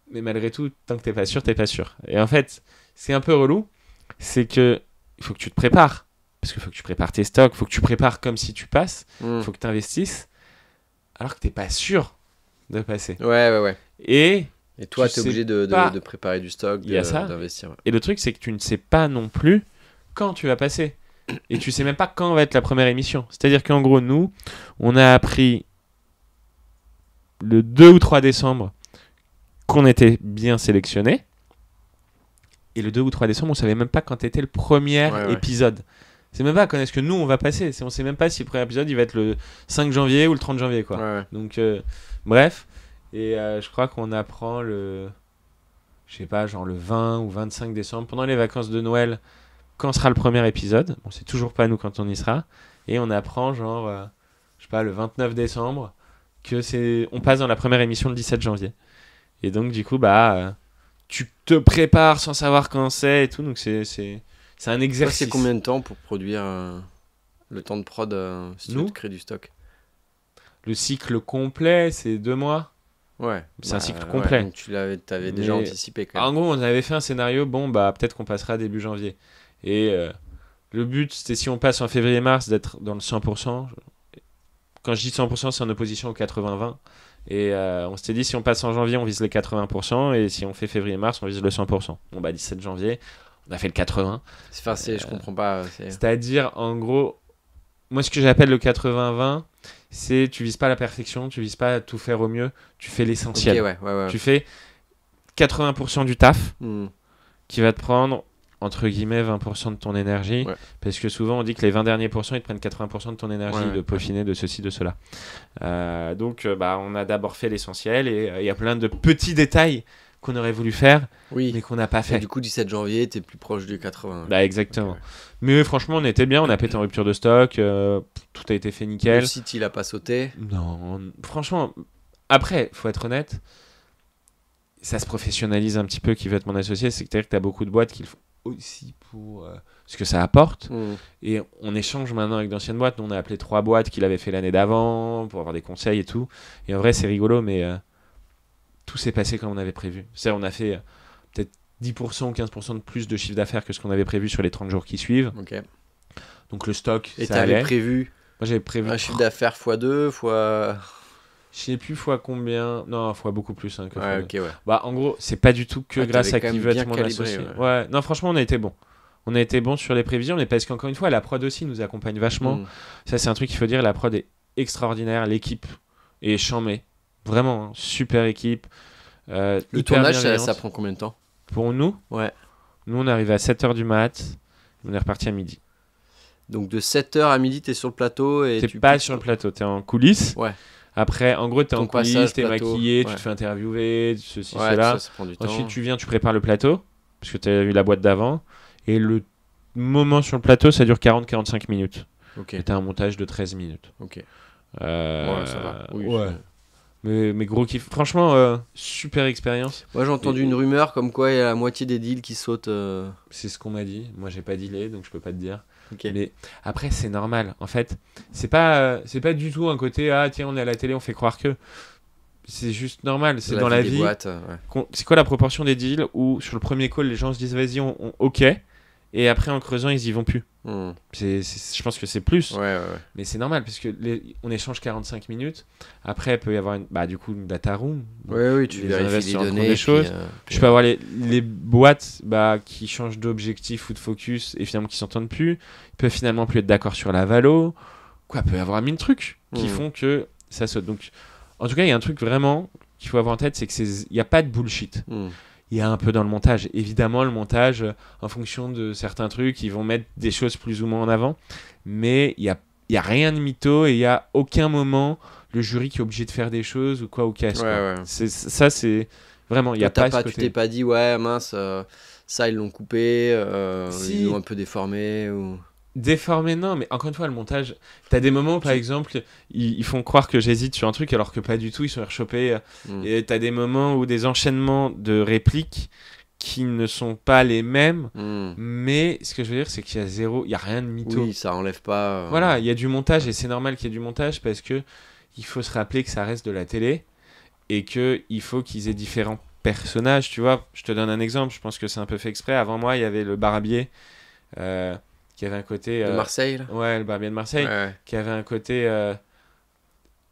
Mais malgré tout, tant que t'es pas sûr, t'es pas sûr. Et en fait, c'est un peu relou, c'est que il faut que tu te prépares. Parce qu'il faut que tu prépares tes stocks, il faut que tu prépares comme si tu passes, il faut que tu investisses, alors que t'es pas sûr de passer. Ouais. Et toi, tu t'es obligé sais pas. de préparer du stock, Il y a ça. d'investir. Ouais. Et le truc, c'est que tu ne sais pas non plus quand tu vas passer. Et tu sais même pas quand va être la première émission. C'est-à-dire qu'en gros, nous, on a appris le 2 ou 3 décembre qu'on était bien sélectionné. Et le 2 ou 3 décembre, on savait même pas quand était le premier épisode. C'est même pas quand est-ce que nous on va passer. On sait même pas si le premier épisode il va être le 5 janvier ou le 30 janvier. Quoi. Ouais. Donc, bref. Et je crois qu'on apprend je sais pas, genre le 20 ou 25 décembre, pendant les vacances de Noël, quand sera le premier épisode. Bon, c'est toujours pas nous quand on y sera. Et on apprend genre, je sais pas, le 29 décembre, on passe dans la première émission le 17 janvier. Et donc, du coup, tu te prépares sans savoir quand c'est et tout. Donc, c'est un exercice. C'est combien de temps pour produire le temps de prod si tu veux te créer du stock? Le cycle complet, c'est 2 mois. Ouais. C'est un cycle complet. Donc, t'avais déjà anticipé quand même. En gros, on avait fait un scénario. Bon, peut-être qu'on passera début janvier. Et le but, c'était si on passe en février-mars, d'être dans le 100%. Quand je dis 100%, c'est en opposition au 80-20. Et on s'était dit, si on passe en janvier, on vise les 80%. Et si on fait février-mars, on vise le 100%. Bon, 17 janvier, on a fait le 80%. Je comprends pas. C'est-à-dire, en gros, moi, ce que j'appelle le 80-20, c'est tu vises pas la perfection, tu vises pas à tout faire au mieux, tu fais l'essentiel. Okay, ouais. Tu fais 80% du taf qui va te prendre entre guillemets 20% de ton énergie, parce que souvent on dit que les 20 derniers pourcents ils te prennent 80% de ton énergie de peaufiner, de ceci, de cela. Donc on a d'abord fait l'essentiel et il y a plein de petits détails qu'on aurait voulu faire, mais qu'on n'a pas fait. Et du coup, 17 janvier, t'es plus proche du 80. Exactement. Okay. Mais franchement, on était bien, on a pété en rupture de stock, tout a été fait nickel. Le site, il a pas sauté. Non, franchement, après, faut être honnête, ça se professionnalise un petit peu qui veut être mon associé, c'est-à-dire que t'as beaucoup de boîtes qui le font aussi pour ce que ça apporte. Et on échange maintenant avec d'anciennes boîtes. Nous, on a appelé 3 boîtes qui l'avaient fait l'année d'avant pour avoir des conseils et tout. Et en vrai, c'est rigolo, mais tout s'est passé comme on avait prévu. C'est-à-dire, on a fait peut-être 10% ou 15% de plus de chiffre d'affaires que ce qu'on avait prévu sur les 30 jours qui suivent. Okay. Donc le stock, et ça allait. Moi, j'avais prévu un chiffre d'affaires x2, je sais plus fois combien. Non, fois beaucoup plus que fois okay, en gros, c'est pas du tout que grâce à qui veut être mon associé. Ouais. Non, franchement, on a été bon. On a été bon sur les prévisions, mais parce qu'encore une fois, la prod aussi nous accompagne vachement. Ça, c'est un truc qu'il faut dire. La prod est extraordinaire. L'équipe est chambée. Vraiment, super équipe. Le tournage, ça prend combien de temps? Pour nous, nous, on arrive à 7h du mat. On est reparti à midi. Donc de 7h à midi, t'es sur le plateau et t'es pas sur le plateau, t'es en coulisses. Après, en gros, t'es Ton en coulisses, passage t'es plateau, maquillé, tu ouais. te fais interviewer, ceci, Ouais, cela. tout ça prend du temps. Ensuite, tu viens, tu prépares le plateau, parce que t'as eu la boîte d'avant. Et le moment sur le plateau, ça dure 40-45 minutes. Ok, Et t'as un montage de 13 minutes. ok. Euh, Ouais, ça va. Oui, ouais. c'est- Mais gros kiff. Franchement, super expérience. Moi, j'ai entendu Et- une rumeur comme quoi il y a la moitié des deals qui sautent. C'est ce qu'on m'a dit. Moi, j'ai pas dealé, donc je peux pas te dire. Ok. Mais après, c'est normal. En fait, c'est pas du tout un côté, ah tiens, on est à la télé, on fait croire que. C'est juste normal. C'est dans la des vie. boîtes, ouais. C'est quoi la proportion des deals où sur le premier call, les gens se disent, vas-y, ok. Et après, en creusant, ils y vont plus. Hmm. Je pense que c'est plus. Ouais, ouais, ouais. Mais c'est normal, parce que on échange 45 minutes. Après, il peut y avoir du coup, une data room. Donc, Ouais, oui, tu les vérifies investisseurs les trouvent données. des puis, choses. puis, Je peux avoir les boîtes qui changent d'objectif ou de focus et finalement qui s'entendent plus. Ils peuvent finalement plus être d'accord sur la valo. Quoi, il peut y avoir 1000 trucs qui font que ça saute. Donc, en tout cas, il y a un truc vraiment qu'il faut avoir en tête, c'est qu'il n'y a pas de bullshit. Hmm. Il y a un peu dans le montage. Évidemment, le montage, en fonction de certains trucs, ils vont mettre des choses plus ou moins en avant. Mais il y a rien de mytho et il n'y a aucun moment le jury qui est obligé de faire des choses ou quoi ou qu'est-ce. Ouais, ouais. Ça, c'est vraiment, il y a Toi, pas ce tu côté. t'es pas dit, ouais, mince, ça, ils l'ont coupé, Si. ils l'ont un peu déformé. Ou... Déformé, non, mais encore une fois, le montage, t'as des moments où, par exemple, ils font croire que j'hésite sur un truc alors que pas du tout, ils sont rechopés. Hmm. Et t'as des moments où des enchaînements de répliques qui ne sont pas les mêmes, Hmm. mais ce que je veux dire, c'est qu'il y a il y a rien de mytho. Oui, ça enlève pas. Voilà, il y a du montage et c'est normal qu'il y ait du montage parce que il faut se rappeler que ça reste de la télé et que il faut qu'ils aient différents personnages, tu vois. Je te donne un exemple, je pense que c'est un peu fait exprès. Avant moi, il y avait le barbier qui avait un côté... De Marseille, là. Ouais, le barbier de Marseille, Ouais. qui avait un côté...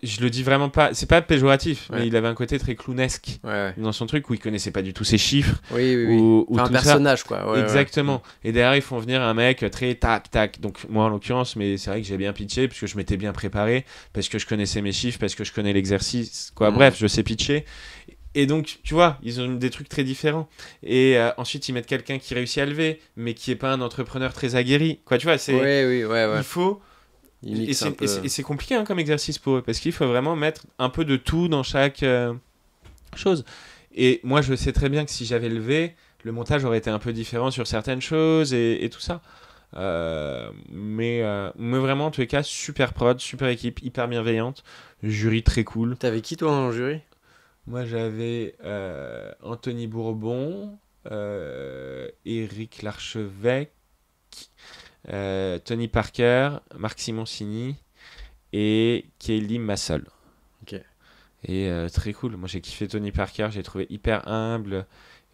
je le dis vraiment pas, c'est pas péjoratif, Ouais. mais il avait un côté très clownesque Ouais. dans son truc où il connaissait pas du tout ses chiffres Oui, oui, oui. ou Enfin, un tout ça. personnage, quoi. Ouais, Exactement. Et derrière, ils font venir un mec très tac, tac. Donc, moi, en l'occurrence, mais c'est vrai que j'ai bien pitché, parce que je m'étais bien préparé, parce que je connaissais mes chiffres, parce que je connais l'exercice. Quoi. Bref, je sais pitcher. Et donc, tu vois, ils ont des trucs très différents. Et ensuite, ils mettent quelqu'un qui réussit à lever, mais qui est pas un entrepreneur très aguerri. Quoi, tu vois, c'est. Ouais. Oui, oui, ouais, ouais. Il faut. Il Et mixe un peu. c'est compliqué hein, comme exercice pour eux, parce qu'il faut vraiment mettre un peu de tout dans chaque chose. Et moi, je sais très bien que si j'avais levé, le montage aurait été un peu différent sur certaines choses et tout ça. Mais vraiment, en tous les cas, super prod, super équipe, hyper bienveillante, jury très cool. T'avais qui, toi, en jury? Moi, j'avais Anthony Bourbon, Éric Larchevêque, Tony Parker, Marc Simoncini et Kelly Massol. Ok. Et très cool. Moi, j'ai kiffé Tony Parker, j'ai trouvé hyper humble,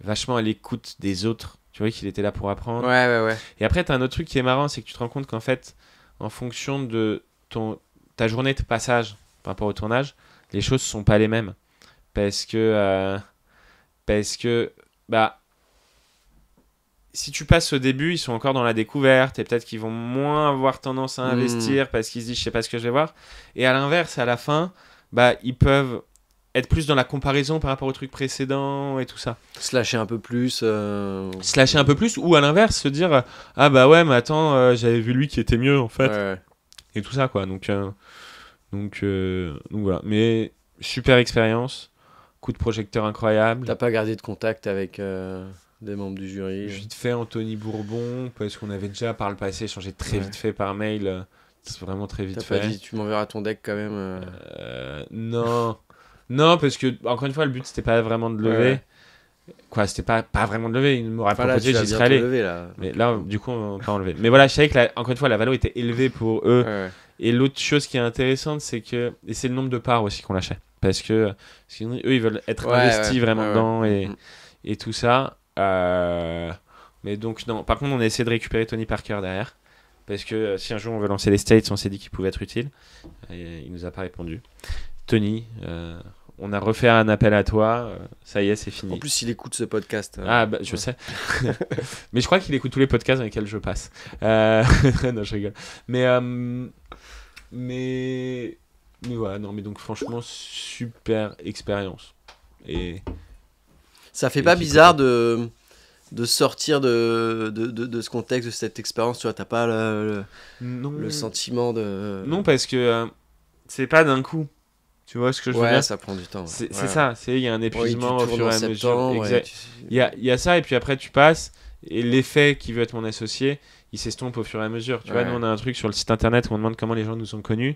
vachement à l'écoute des autres. Tu vois qu'il était là pour apprendre. Ouais, ouais, ouais. Et après, t'as un autre truc qui est marrant, c'est que tu te rends compte qu'en fait, en fonction de ta journée de passage par rapport au tournage, les choses sont pas les mêmes. Parce que si tu passes au début, ils sont encore dans la découverte et peut-être qu'ils vont moins avoir tendance à investir parce qu'ils se disent je sais pas ce que je vais voir. Et à l'inverse, à la fin, ils peuvent être plus dans la comparaison par rapport au truc précédent et tout ça. Se lâcher un peu plus. Se lâcher un peu plus ou à l'inverse, se dire ah bah ouais, mais attends, j'avais vu lui qui était mieux en fait. Ouais. Et tout ça quoi. Donc voilà. Mais super expérience. Coup de projecteur incroyable. T'as pas gardé de contact avec des membres du jury? Vite fait Anthony Bourbon, parce qu'on avait déjà par le passé échangé très vite fait par mail. C'est vraiment très vite T'as fait. pas dit tu m'enverras ton deck quand même? Non. Non, parce que, encore une fois, le but c'était pas vraiment de lever. Ouais. Quoi, c'était pas vraiment de lever. Il m'aurait Enfin, là, proposé, tu vas j'y serais bientôt allé. lever, là. Mais là, du coup, on va pas enlever. Mais voilà, je savais que, encore une fois, la valo était élevée pour eux. Ouais. Et l'autre chose qui est intéressante, c'est que. Et c'est le nombre de parts aussi qu'on lâchait. Parce que eux, ils veulent être investis vraiment dedans et tout ça. Mais donc, non. Par contre, on a essayé de récupérer Tony Parker derrière. Parce que si un jour on veut lancer les States, on s'est dit qu'il pouvait être utile. Et il nous a pas répondu. Tony, on a refait un appel à toi. Ça y est, c'est fini. En plus, il écoute ce podcast. Ah, bah, je sais. Mais je crois qu'il écoute tous les podcasts dans lesquels je passe. Non, je rigole. Mais voilà, non, mais donc franchement, super expérience. Et ça fait pas bizarre de sortir de ce contexte, de cette expérience, tu vois, t'as pas le sentiment de... Non, parce que c'est pas d'un coup. Tu vois ce que je veux Ouais, dire? ça prend du temps. C'est Ouais. ça, il y a un Oui, épuisement tu au tournes fur et en à mesure. septembre. Exact. Il y a ça, et puis après tu passes, et l'effet qui veut être mon associé, il s'estompe au fur et à mesure. Tu vois, nous on a un truc sur le site internet où on demande comment les gens nous ont connus.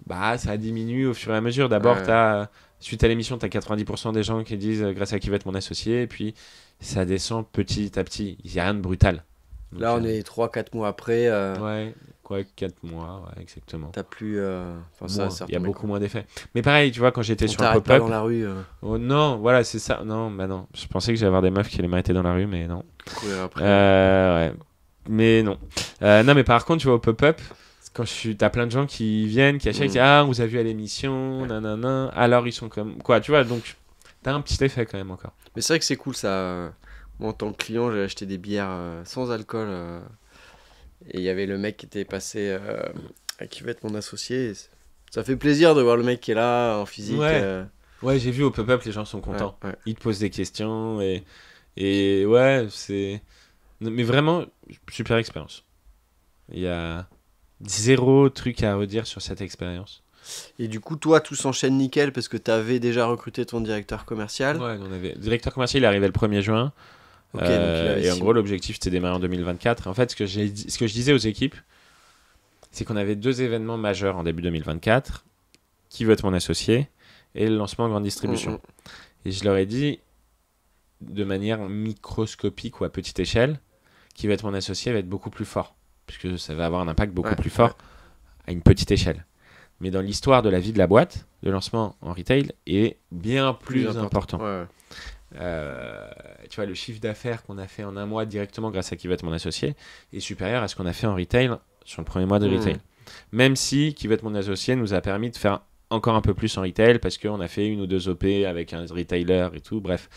Bah, ça diminue au fur et à mesure. D'abord, Ouais. suite à l'émission, tu as 90% des gens qui disent grâce à qui va être mon associé, et puis ça descend petit à petit. Il n'y a rien de brutal. Donc, Là, on est 3-4 mois après. ouais, quoi, 4 mois, ouais, exactement. T'as plus. Enfin, ça, Moins, ça il y a retombe, beaucoup quoi. moins d'effets. Mais pareil, tu vois, quand j'étais On sur le t'arrête pas pop-up. dans la rue. Oh non, voilà, c'est ça. Non, bah non. Je pensais que j'allais avoir des meufs qui allaient m'arrêter dans la rue, mais non. Courir après. Ouais. Mais non. Non, mais par contre, tu vois, au pop-up, quand t'as plein de gens qui viennent, qui achètent, qui disent, ah, on vous a vu à l'émission, nanana. Alors, ils sont comme. Quoi, tu vois, donc, t'as un petit effet quand même encore. Mais c'est vrai que c'est cool ça. Moi, en tant que client, j'ai acheté des bières sans alcool. Et il y avait le mec qui était passé. Qui va être mon associé. Ça fait plaisir de voir le mec qui est là en physique. Ouais. Ouais, j'ai vu au pop-up, les gens sont contents. Ouais. Ils te posent des questions et ouais, c'est. Mais vraiment, super expérience. Il y a zéro truc à redire sur cette expérience. Et du coup, toi, tout s'enchaîne nickel parce que t'avais déjà recruté ton directeur commercial. Ouais, le directeur commercial, il est arrivé le 1er juin. Ok, donc il avait Et en 6 gros, mois. l'objectif, c'était de démarrer en 2024. En fait, ce que je disais aux équipes, c'est qu'on avait 2 événements majeurs en début 2024. Qui veut être mon associé et le lancement en grande distribution. Et je leur ai dit, de manière microscopique ou à petite échelle, qui va être mon associé va être beaucoup plus fort. Puisque ça va avoir un impact beaucoup plus fort à une petite échelle. Mais dans l'histoire de la vie de la boîte, le lancement en retail est bien plus important. Ouais. Tu vois, le chiffre d'affaires qu'on a fait en un mois directement grâce à qui va être mon associé est supérieur à ce qu'on a fait en retail sur le premier mois de retail. Même si qui va être mon associé nous a permis de faire encore un peu plus en retail parce qu'on a fait 1 ou 2 OP avec un retailer et tout, bref.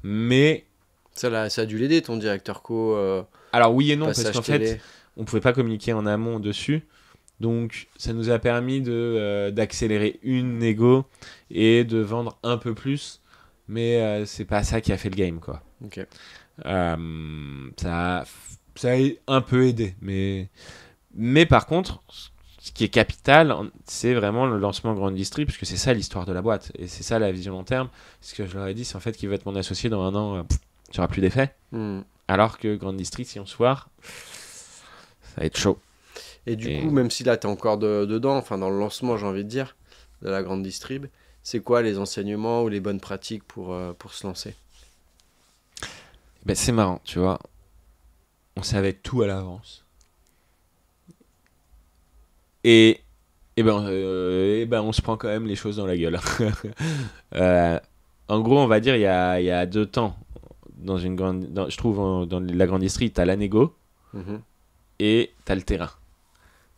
Mais ça a dû l'aider, ton directeur co. Alors oui et non, parce passage qu'en télé. fait, on pouvait pas communiquer en amont dessus. Donc ça nous a permis d'accélérer une négo et de vendre un peu plus. Mais c'est pas ça qui a fait le game, quoi. Ok. Ça a un peu aidé. Mais par contre, ce qui est capital, c'est vraiment le lancement grande distri, parce que c'est ça l'histoire de la boîte. Et c'est ça la vision long terme. Ce que je leur ai dit, c'est en fait qu'il va être mon associé dans 1 an, tu n'auras plus d'effet. Alors que grande distri, si on se foire, ça va être chaud. Et du coup, même si là, tu es encore dedans, enfin dans le lancement, j'ai envie de dire, de la grande distrib, c'est quoi les enseignements ou les bonnes pratiques pour se lancer? Ben, c'est marrant, tu vois. On savait tout à l'avance. Et on se prend quand même les choses dans la gueule. En gros, on va dire, il y a 2 temps. Je trouve dans la grande distri, tu as la négo et tu as le terrain.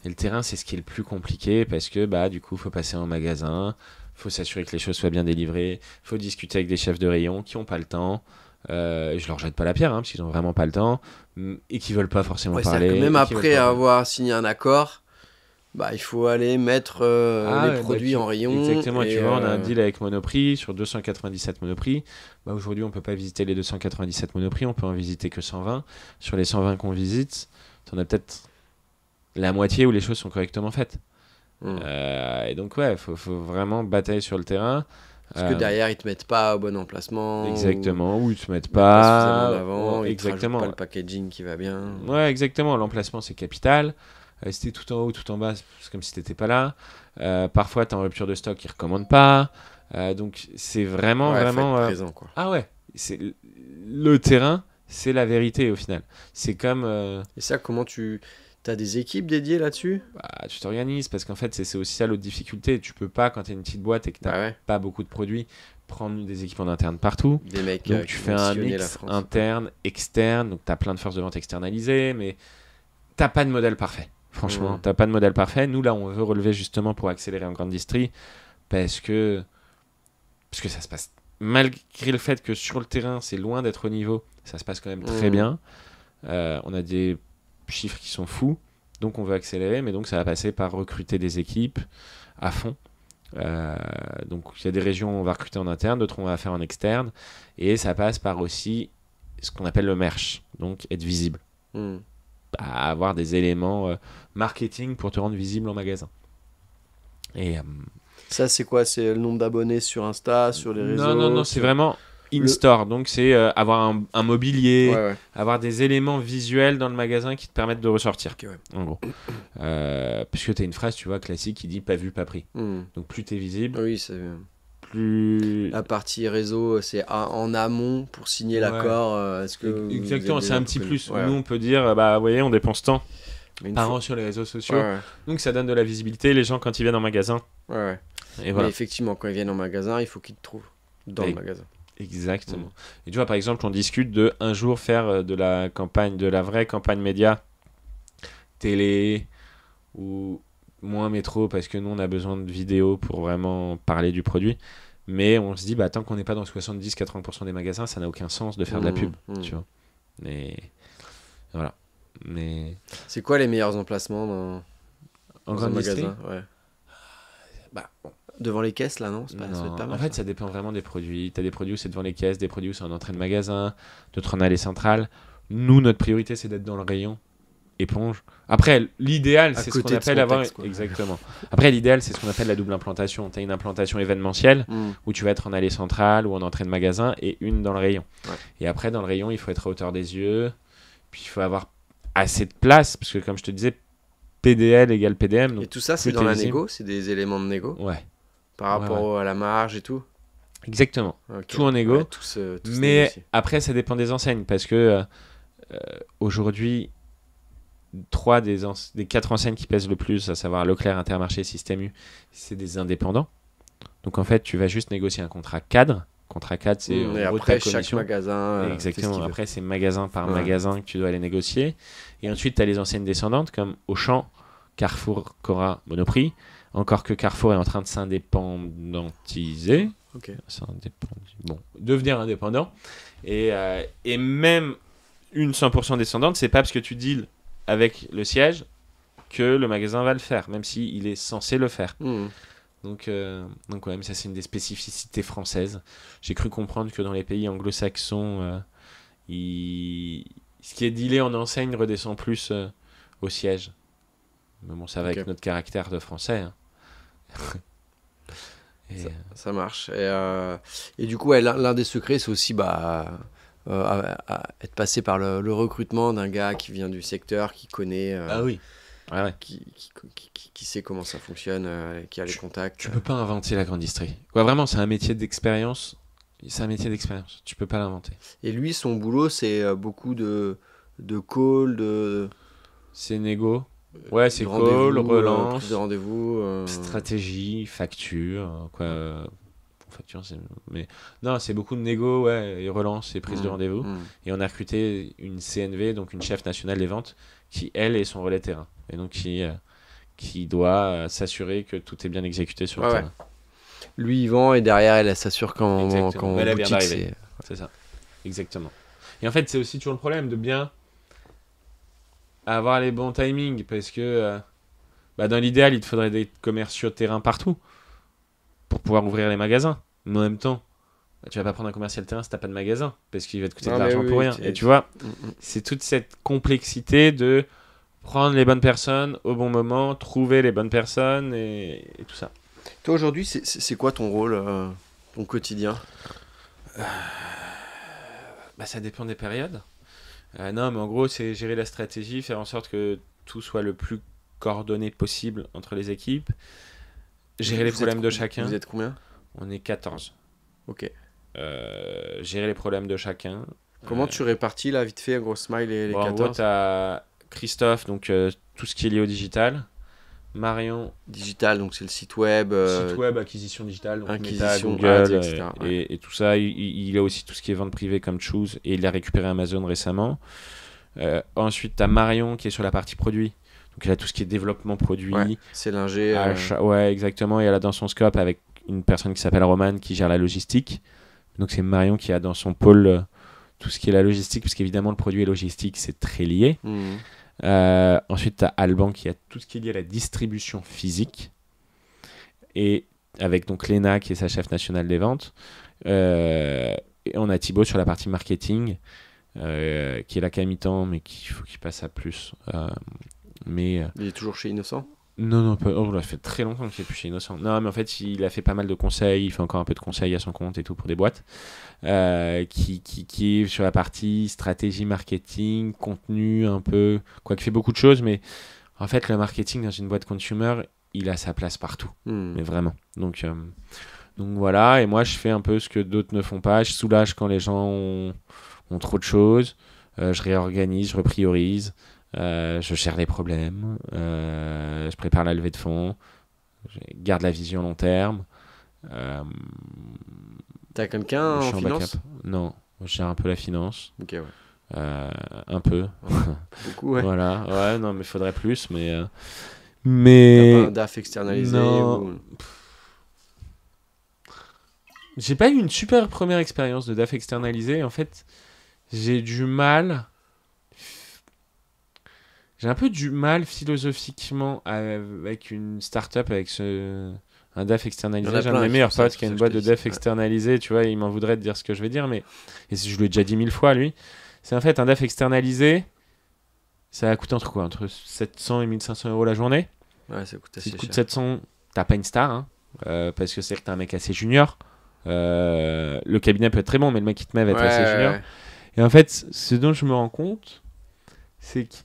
Et le terrain, c'est ce qui est le plus compliqué parce que du coup, il faut passer en magasin, il faut s'assurer que les choses soient bien délivrées, il faut discuter avec des chefs de rayon qui n'ont pas le temps. Je leur jette pas la pierre parce qu'ils n'ont vraiment pas le temps et qui veulent pas forcément parler. Que même après avoir signé un accord, il faut aller mettre les produits en rayon. Exactement, tu vois, on a un deal avec Monoprix sur 297 Monoprix. Aujourd'hui, on peut pas visiter les 297 Monoprix, on peut en visiter que 120. Sur les 120 qu'on visite, t'en as peut-être la moitié où les choses sont correctement faites. Et donc, ouais, faut vraiment batailler sur le terrain. Parce que derrière, ils te mettent pas au bon emplacement. Exactement, ou ils te mettent pas. Avant, exactement. Ils te rajoutent pas le packaging qui va bien. Ouais, exactement. L'emplacement, c'est capital. Si t'es tout en haut, tout en bas, c'est comme si t'étais pas là. Parfois, t'es en rupture de stock, ils recommandent pas. Donc, c'est vraiment. Faut être présent, quoi. Ah ouais, le terrain, c'est la vérité au final. C'est comme. Et ça, comment t'as des équipes dédiées là-dessus? Tu t'organises parce qu'en fait, c'est aussi ça l'autre difficulté. Tu peux pas, quand t'es une petite boîte et que t'as pas beaucoup de produits, prendre des équipes en interne partout. Des mecs donc, tu fais un mix interne, externe. Donc, t'as plein de forces de vente externalisées, mais t'as pas de modèle parfait. Franchement, t'as pas de modèle parfait. Nous, là, on veut relever justement pour accélérer en grande distri parce que ça se passe. Malgré le fait que sur le terrain, c'est loin d'être au niveau, ça se passe quand même très bien. On a des chiffres qui sont fous, donc on veut accélérer, mais donc ça va passer par recruter des équipes à fond. Donc il y a des régions où on va recruter en interne, d'autres on va faire en externe, et ça passe par aussi ce qu'on appelle le merch, donc être visible. Avoir des éléments marketing pour te rendre visible en magasin. Et Ça, c'est quoi? C'est le nombre d'abonnés sur Insta, sur les réseaux? Non, c'est vraiment in-store. Donc, c'est avoir un mobilier, Ouais. avoir des éléments visuels dans le magasin qui te permettent de ressortir, Ok, ouais. en gros. Puisque tu as une phrase, tu vois, classique qui dit pas vu, pas pris. Donc, plus tu es visible, Oui, c'est... plus. La partie réseau, c'est en amont pour signer Ouais. l'accord. Est-ce que Exactement, c'est un petit plus. Ouais. Nous, on peut dire, bah, vous voyez, on dépense tant Mais une par fois- an sur les réseaux sociaux. Ouais, Donc, ça donne de la visibilité. Les gens, quand ils viennent en magasin, ouais. et Mais voilà. effectivement, quand ils viennent en magasin, il faut qu'ils te trouvent dans Et- le magasin. Exactement. Et tu vois, par exemple, on discute de un jour faire de la campagne, de la vraie campagne média, télé ou moins métro, parce que nous, on a besoin de vidéos pour vraiment parler du produit. Mais on se dit, bah, tant qu'on n'est pas dans 70-80% des magasins, ça n'a aucun sens de faire de la pub. Tu vois. Et voilà. Mais C'est quoi les meilleurs emplacements dans en un grande industrie, magasin? Ouais. bah, bon, Devant les caisses, là, non? Ça doit non. être pas mal, En fait, ça dépend vraiment des produits. Tu as des produits où c'est devant les caisses, des produits où c'est en entrée de magasin, d'autres en allée centrale. Nous, notre priorité, c'est d'être dans le rayon éponge. Après, l'idéal, À c'est ce côté qu'on de appelle son avoir... texte, quoi. Exactement. Après, l'idéal, c'est ce qu'on appelle la double implantation. Tu as une implantation événementielle où tu vas être en allée centrale ou en entrée de magasin et une dans le rayon. Ouais. Et après, dans le rayon, il faut être à hauteur des yeux. Puis, il faut avoir assez de place parce que, comme je te disais, PDL égale PDM. Donc, Et tout ça, c'est plus dans t'es la visible. négo? C'est des éléments de négo? Ouais, Par rapport à la marge et tout? exactement. Ok. Tout en négo. Ouais, tout se Mais négocie. après, ça dépend des enseignes parce que aujourd'hui, 3 des 4 enseignes qui pèsent le plus, à savoir Leclerc, Intermarché, Système U, c'est des indépendants. Donc en fait, tu vas juste négocier un contrat cadre. Contrat cadre, c'est en Et gros après, ta chaque commission. magasin. fait ce Exactement. qu'il veut. Après, c'est magasin par Ouais. magasin que tu dois aller négocier. Et ensuite, tu as les enseignes descendantes comme Auchan, Carrefour, Cora, Monoprix. Encore que Carrefour est en train de s'indépendantiser. Ok. Bon, devenir indépendant. Et même une 100% descendante, c'est pas parce que tu deals avec le siège que le magasin va le faire, même s'il est censé le faire. Donc ouais, mais ça c'est une des spécificités françaises. J'ai cru comprendre que dans les pays anglo-saxons, ce qui est dealé en enseigne redescend plus au siège. Mais bon, ça va Ok. avec notre caractère de français. Hein. Et, Ça marche. Et du coup, ouais, l'un des secrets, c'est aussi être passé par le recrutement d'un gars qui vient du secteur, qui connaît, Ah oui. Ouais. qui sait comment ça fonctionne, qui a les contacts. Tu peux pas inventer la grande distrie. Ouais, vraiment, c'est un métier d'expérience. C'est un métier d'expérience. Tu peux pas l'inventer. Et lui, son boulot, c'est beaucoup de calls, C'est négo. Ouais, c'est de call, rendez-vous, relance, prise de rendez-vous. stratégie, facture, quoi. Facture, mais non, c'est beaucoup de négo, ouais, et relance et prise de rendez-vous. Et on a recruté une CNV, donc une chef nationale des ventes, qui elle est son relais terrain et donc qui doit s'assurer que tout est bien exécuté sur le Ouais, terrain. Lui, il vend et derrière, elle s'assure quand Exactement. Elle vient boutique, d'arriver. C'est ça, exactement. Et en fait, c'est aussi toujours le problème de bien avoir les bons timings parce que dans l'idéal, il te faudrait des commerciaux de terrain partout pour pouvoir ouvrir les magasins. Mais en même temps, tu vas pas prendre un commercial de terrain si t'as pas de magasin parce qu'il va te coûter Non, de mais l'argent oui, pour oui, rien. Et tu vois, c'est toute cette complexité de prendre les bonnes personnes au bon moment, trouver les bonnes personnes et tout ça. Toi, aujourd'hui, c'est quoi ton rôle, ton quotidien? Ça dépend des périodes. Non, mais en gros, c'est gérer la stratégie, faire en sorte que tout soit le plus coordonné possible entre les équipes, gérer les problèmes de chacun. Vous êtes combien? On est 14. Ok. Gérer les problèmes de chacun. Comment tu répartis, là, vite fait, un gros smile et les En gros, 14? tu as Christophe, donc tout ce qui est lié au digital. Marion, Digital, donc c'est le site web. site web, acquisition digitale, donc acquisition, Meta, Google, ads, etc., et tout ça. Il a aussi tout ce qui est vente privée comme Choose, et il a récupéré Amazon récemment. Ensuite, tu as Marion qui est sur la partie produit. Donc, elle a tout ce qui est développement produit, Ouais, c'est l'ingé. achat. Ouais, exactement. Et elle a dans son scope avec une personne qui s'appelle Roman qui gère la logistique. Donc, c'est Marion qui a dans son pôle tout ce qui est la logistique, parce qu'évidemment, le produit et logistique, c'est très lié. Ensuite, tu as Alban qui a tout ce qui est lié à la distribution physique. Et avec donc Léna qui est sa chef nationale des ventes. Et on a Thibaut sur la partie marketing, qui est là qu'à mi-temps, mais qu'il faut qu'il passe à plus. Il est toujours chez Innocent? Non, ça fait très longtemps qu'il est plus chez Innocent. Non, mais en fait, il a fait pas mal de conseils, il fait encore un peu de conseils à son compte et tout pour des boîtes, qui est sur la partie stratégie marketing, contenu un peu, quoi, qui fait beaucoup de choses, mais en fait, le marketing dans une boîte consumer, il a sa place partout, mais vraiment. Donc voilà, et moi, je fais un peu ce que d'autres ne font pas, je soulage quand les gens ont trop de choses, je réorganise, je repriorise. Je gère les problèmes, je prépare la levée de fonds, je garde la vision long terme. T'as quelqu'un Je en suis finance? backup. Non, je gère un peu la finance. Ok, ouais. Un peu. Beaucoup, ouais. Voilà, ouais, non, mais faudrait plus, mais. T'as Mais. pas un DAF externalisé Non. ou... J'ai pas eu une super première expérience de DAF externalisé. En fait, j'ai du mal. J'ai un peu du mal philosophiquement avec une start-up, avec un DAF externalisé. Il y en a J'ai un plein de mes qui meilleurs font ça, potes c'est qui a pour une ça que boîte je de te dis DAF ça. Ouais. externalisé, tu vois, il m'en voudrait de dire ce que je vais dire, mais et je lui ai déjà dit 1000 fois, lui. C'est en fait un DAF externalisé, ça va coûter entre 700 et 1500 euros la journée. Ouais, ça coûte Si assez tu coûte cher. 700, t'as pas une star, hein, parce que c'est que t'es un mec assez junior. Le cabinet peut être très bon, mais le mec qui te met va être assez junior. Et en fait, ce dont je me rends compte, c'est que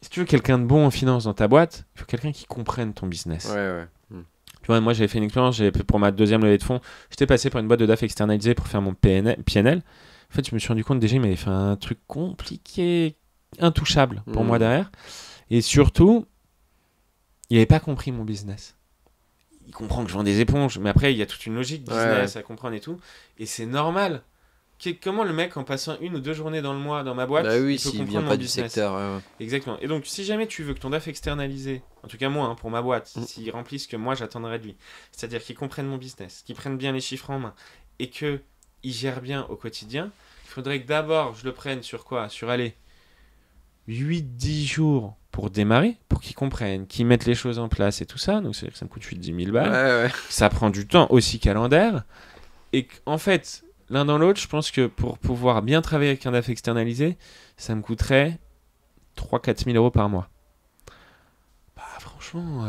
si tu veux quelqu'un de bon en finance dans ta boîte, il faut quelqu'un qui comprenne ton business. Ouais. Tu vois, moi j'avais fait une expérience, pour ma deuxième levée de fonds, j'étais passé par une boîte de DAF externalisée pour faire mon PNL. En fait, je me suis rendu compte déjà, il m'avait fait un truc compliqué, intouchable pour moi derrière. Et surtout, il n'avait pas compris mon business. Il comprend que je vends des éponges, mais après, il y a toute une logique business à comprendre et tout. Et c'est normal. Comment le mec, en passant 1 ou 2 journées dans le mois dans ma boîte, Bah oui, il peut s'il comprendre vient mon pas du business. secteur. Ouais. Exactement. Et donc, si jamais tu veux que ton DAF externalisé, en tout cas moi, hein, pour ma boîte, Mm. s'il remplisse ce que moi j'attendrais de lui, c'est-à-dire qu'il comprenne mon business, qu'il prenne bien les chiffres en main et qu'il gère bien au quotidien, il faudrait que d'abord je le prenne sur quoi? Sur aller 8-10 jours pour démarrer, pour qu'il comprenne, qu'il mette les choses en place et tout ça. Donc, c'est-à-dire que ça me coûte 8-10 000 balles. Ouais. Ça prend du temps aussi calendaire. Et qu'en fait, l'un dans l'autre, je pense que pour pouvoir bien travailler avec un DAF externalisé, ça me coûterait 3-4 000 euros par mois. Bah franchement,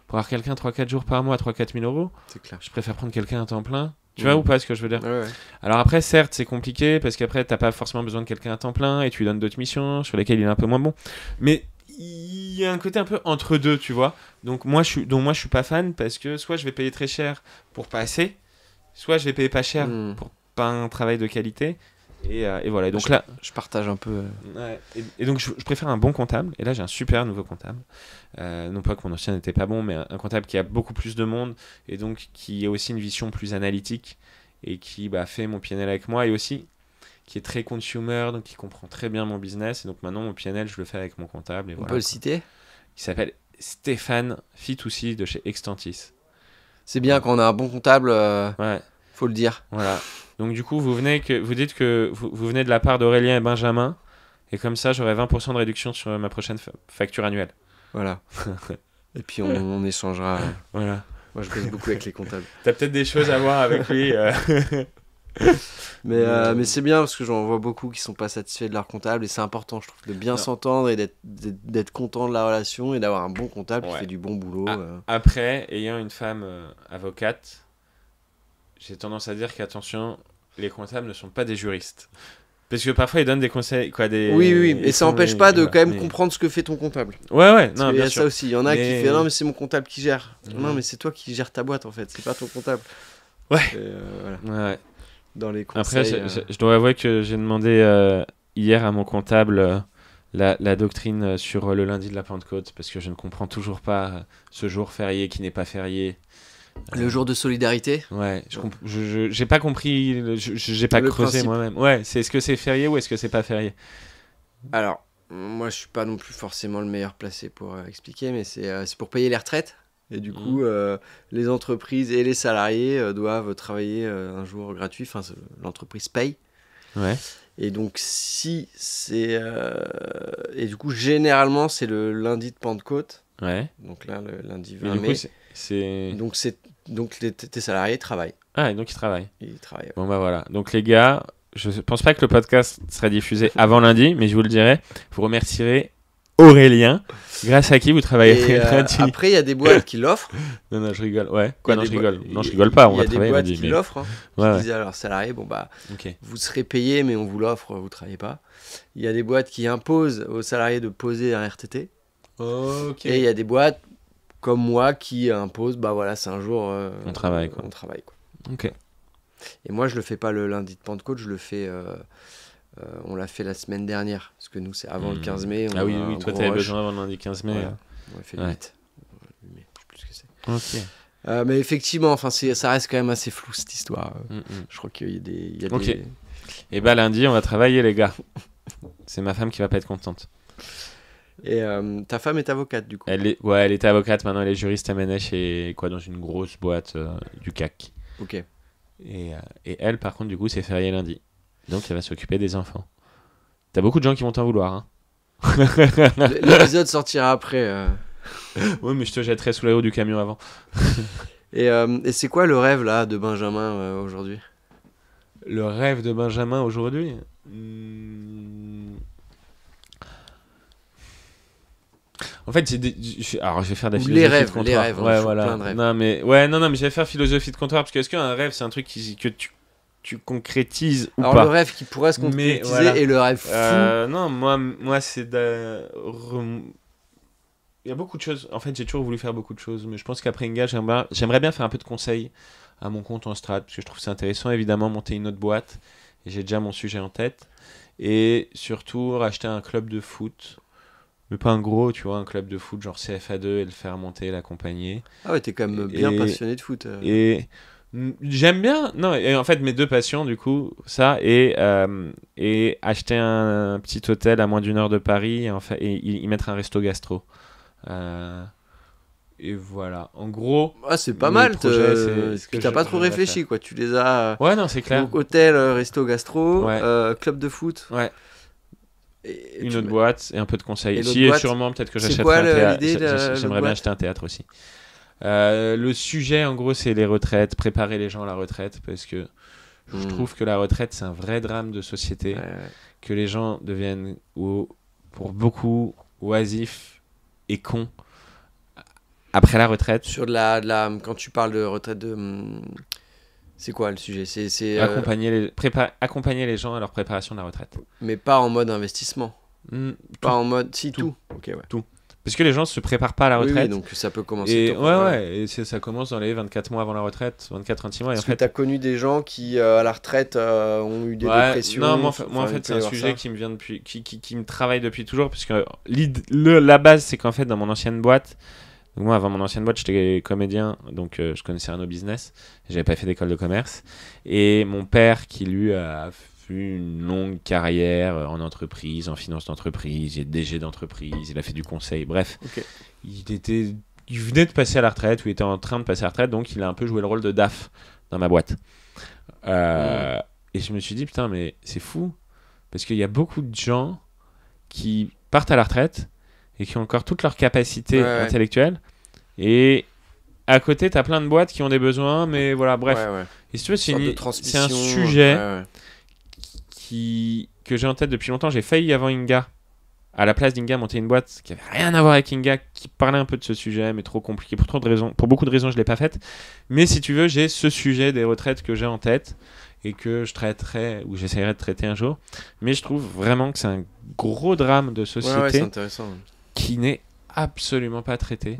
pour avoir quelqu'un 3-4 jours par mois, 3-4 000 euros, C'est clair. je préfère prendre quelqu'un à temps plein. Tu vois ou pas ce que je veux dire? Ouais. Alors après, certes, c'est compliqué parce qu'après, t'as pas forcément besoin de quelqu'un à temps plein et tu lui donnes d'autres missions sur lesquelles il est un peu moins bon. Mais il y a un côté un peu entre deux, tu vois. Donc moi, je suis pas fan parce que soit je vais payer très cher pour pas assez, soit je vais payer pas cher pour pas un travail de qualité. Et voilà. Et donc là, je partage un peu. ouais, et donc je préfère un bon comptable. Et là, j'ai un super nouveau comptable. Non pas que mon ancien n'était pas bon, mais un comptable qui a beaucoup plus de monde et donc qui a aussi une vision plus analytique et qui fait mon PNL avec moi et aussi qui est très consumer, donc qui comprend très bien mon business. Et donc maintenant, mon PNL, je le fais avec mon comptable. Et On voilà, peut le citer? Il s'appelle Stéphane Fitoussi de chez Extentis. C'est bien quand on a un bon comptable, Ouais. faut le dire. Voilà. Donc du coup, vous dites que vous venez de la part d'Aurélien et Benjamin, et comme ça, j'aurai 20% de réduction sur ma prochaine facture annuelle. Voilà. Et puis on échangera. Voilà. Moi, je bosse beaucoup avec les comptables. T'as peut-être des choses à voir avec lui. Mais c'est bien parce que j'en vois beaucoup qui sont pas satisfaits de leur comptable et c'est important, je trouve, de bien s'entendre et d'être content de la relation et d'avoir un bon comptable qui fait du bon boulot. Après, ayant une femme avocate, j'ai tendance à dire qu'attention, les comptables ne sont pas des juristes. Parce que parfois ils donnent des conseils, Oui, et ça n'empêche pas de quand même comprendre ce que fait ton comptable. Ouais, non, il y bien a sûr. ça aussi. Il y en a qui fait non, mais c'est mon comptable qui gère. Non, mais c'est toi qui gères ta boîte en fait, c'est pas ton comptable. Ouais. Voilà. Ouais. Dans les conseils. Après, je dois avouer que j'ai demandé hier à mon comptable la doctrine sur le lundi de la Pentecôte parce que je ne comprends toujours pas ce jour férié qui n'est pas férié. Le jour de solidarité. Ouais, j'ai pas compris, j'ai pas creusé principe. moi-même. Ouais, est-ce que c'est férié ou est-ce que c'est pas férié? Alors, moi je suis pas non plus forcément le meilleur placé pour expliquer, mais c'est pour payer les retraites. Et du coup, les entreprises et les salariés doivent travailler un jour gratuit. Enfin, l'entreprise paye. Ouais. Et donc, si c'est... Et du coup, généralement, c'est le lundi de Pentecôte. Ouais. Donc là, le lundi Mais 20 du mai. coup, Donc, tes salariés travaillent. Ah, et donc ils travaillent. Ils travaillent. Bon bah voilà. Donc les gars, je pense pas que le podcast serait diffusé avant lundi, mais je vous le dirai. Vous remercierez Aurélien, grâce à qui vous travaillez Et lundi. après, il y a des boîtes qui l'offrent. Non, je rigole. Ouais. Quoi, Il y a non, des je rigole. boîtes- Non, je rigole pas. On Il y va a des travailler boîtes lundi. qui Mais... l'offrent, hein, Ouais, qui ouais. disent à leurs salariés, bon bah, Ok. vous serez payé, mais on vous l'offre, vous travaillez pas. Il y a des boîtes qui imposent aux salariés de poser un RTT. Ok. Et il y a des boîtes comme moi qui imposent, bah voilà, c'est un jour. On travaille, quoi. On travaille, quoi. Ok. Et moi, je le fais pas le lundi de Pentecôte, je le fais. On l'a fait la semaine dernière, parce que nous, c'est avant le 15 mai. On Ah oui, a oui, un toi, gros t'avais rush. besoin avant le lundi 15 mai. Voilà. On l'a fait le Ouais. 8. Mais je sais plus ce que c'est. Ok. Mais effectivement, enfin, ça reste quand même assez flou cette histoire. Mm, mm. Je crois qu'il y a des. Il y a Ok. des... Et bah lundi, on va travailler, les gars. C'est ma femme qui va pas être contente. Et ta femme est avocate, du coup. Elle était avocate, maintenant elle est juriste à Ménèche et quoi, dans une grosse boîte du CAC. Ok. Et elle, par contre, du coup, c'est férié lundi. Donc elle va s'occuper des enfants. T'as beaucoup de gens qui vont t'en vouloir, hein. L'épisode sortira après. Oui, mais je te jetterai sous les roues du camion avant. Et c'est quoi le rêve là de Benjamin aujourd'hui? Le rêve de Benjamin aujourd'hui En fait, alors je vais faire de la Ou philosophie les rêves, de comptoir. les rêves, Ouais, je voilà. plein de rêves. Non, mais je vais faire philosophie de comptoir parce que est-ce qu'un rêve, c'est un truc que tu concrétises ou Alors pas? le rêve qui pourrait se Mais concrétiser voilà. et le rêve fou. Non, moi c'est il y a beaucoup de choses. En fait, j'ai toujours voulu faire beaucoup de choses, mais je pense qu'après Inga, j'aimerais bien faire un peu de conseils à mon compte en strat, parce que je trouve ça intéressant, évidemment, monter une autre boîte, et j'ai déjà mon sujet en tête, et surtout racheter un club de foot, mais pas un gros, tu vois, un club de foot genre CFA2, et le faire monter, l'accompagner. Ah ouais, t'es quand même bien Et- passionné de foot. Et j'aime bien, non, et en fait, mes deux passions, du coup, ça, et acheter un petit hôtel à moins d'1 heure de Paris, et y mettre un resto gastro. Et voilà, en gros. Ah, c'est pas mes mal. projets, c'est ce que Puis t'as pas trop j'aimerais réfléchi, faire. quoi. Tu les as. Ouais, non, c'est clair. Donc, hôtel, resto, gastro, Ouais. club de foot. Ouais, Et une tu autre mets- boîte et un peu de conseils. Et l'autre Si, et boîte, sûrement, peut-être que c'est j'achèterai quoi un théâtre. l'idée de l'autre J'aimerais bien boîte acheter un théâtre aussi. Le sujet, en gros, c'est les retraites, préparer les gens à la retraite, parce que je Hmm. trouve que la retraite, c'est un vrai drame de société, Ouais. que les gens deviennent, pour beaucoup, oisifs et cons après la retraite. Sur quand tu parles de retraite c'est quoi le sujet? C'est Accompagner les gens à leur préparation de la retraite. mais pas en mode investissement. Hmm, Pas tout. en mode. Si, Tout. tout. Ok, ouais. Parce que les gens se préparent pas à la Oui, retraite. oui, donc ça peut commencer. Et tôt, ouais, et ça commence dans les 24 mois avant la retraite, 24-26 mois. Et en Parce que fait, t'as connu des gens qui, à la retraite, ont eu des ouais, dépressions. non, moi, enfin, en il fait, peut c'est y un avoir sujet ça. qui me vient depuis, qui me travaille depuis toujours, puisque la base, c'est qu'en fait, dans mon ancienne boîte, donc moi, avant mon ancienne boîte, j'étais comédien, donc je connaissais Arnaud Business, j'avais pas fait d'école de commerce, et mon père, qui lui a eu une longue carrière en entreprise, en finance d'entreprise, il est DG d'entreprise, il a fait du conseil, bref, Ok. il venait de passer à la retraite, ou il était en train de passer à la retraite, donc il a un peu joué le rôle de DAF dans ma boîte. Et je me suis dit, putain, mais c'est fou, parce qu'il y a beaucoup de gens qui partent à la retraite et qui ont encore toutes leurs capacités Ouais. intellectuelles, et à côté, t'as plein de boîtes qui ont des besoins, mais voilà, bref. Ouais, ouais. Et si tu veux, Sorte de c'est un transmission, sujet ouais, ouais. que j'ai en tête depuis longtemps. J'ai failli, avant Inga, à la place d'Inga, monter une boîte qui avait rien à voir avec Inga, qui parlait un peu de ce sujet, mais trop compliqué pour trop de raisons. Pour beaucoup de raisons, je l'ai pas faite. Mais si tu veux, j'ai ce sujet des retraites que j'ai en tête et que je traiterai, ou j'essaierai de traiter un jour. Mais je trouve vraiment que c'est un gros drame de Ouais, société ouais, c'est intéressant. qui n'est absolument pas traité.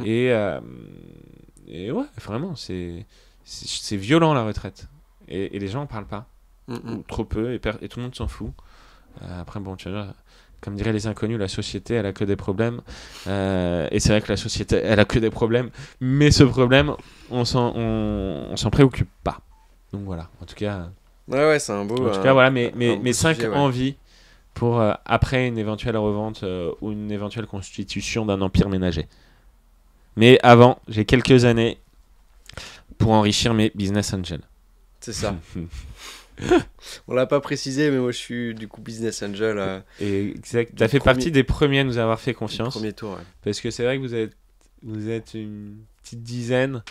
Et ouais, vraiment, c'est violent la retraite. Et les gens en parlent pas, ou trop peu, et tout le monde s'en fout. Après, bon, tu vois, comme diraient les inconnus, la société, elle a que des problèmes. Et c'est vrai que la société, elle a que des problèmes. Mais ce problème, on s'en préoccupe pas. Donc voilà, en tout cas, Ouais, c'est un beau. en tout cas voilà, un mes beau 5 sujet, ouais. envies pour après une éventuelle revente ou une éventuelle constitution d'un empire ménager. Mais avant, j'ai quelques années pour enrichir mes business angels. C'est ça. On l'a pas précisé, mais moi je suis du coup business angel. Et exact. T'as fait partie des premiers à nous avoir fait confiance. Premier tour, ouais. Parce que c'est vrai que vous êtes une petite dizaine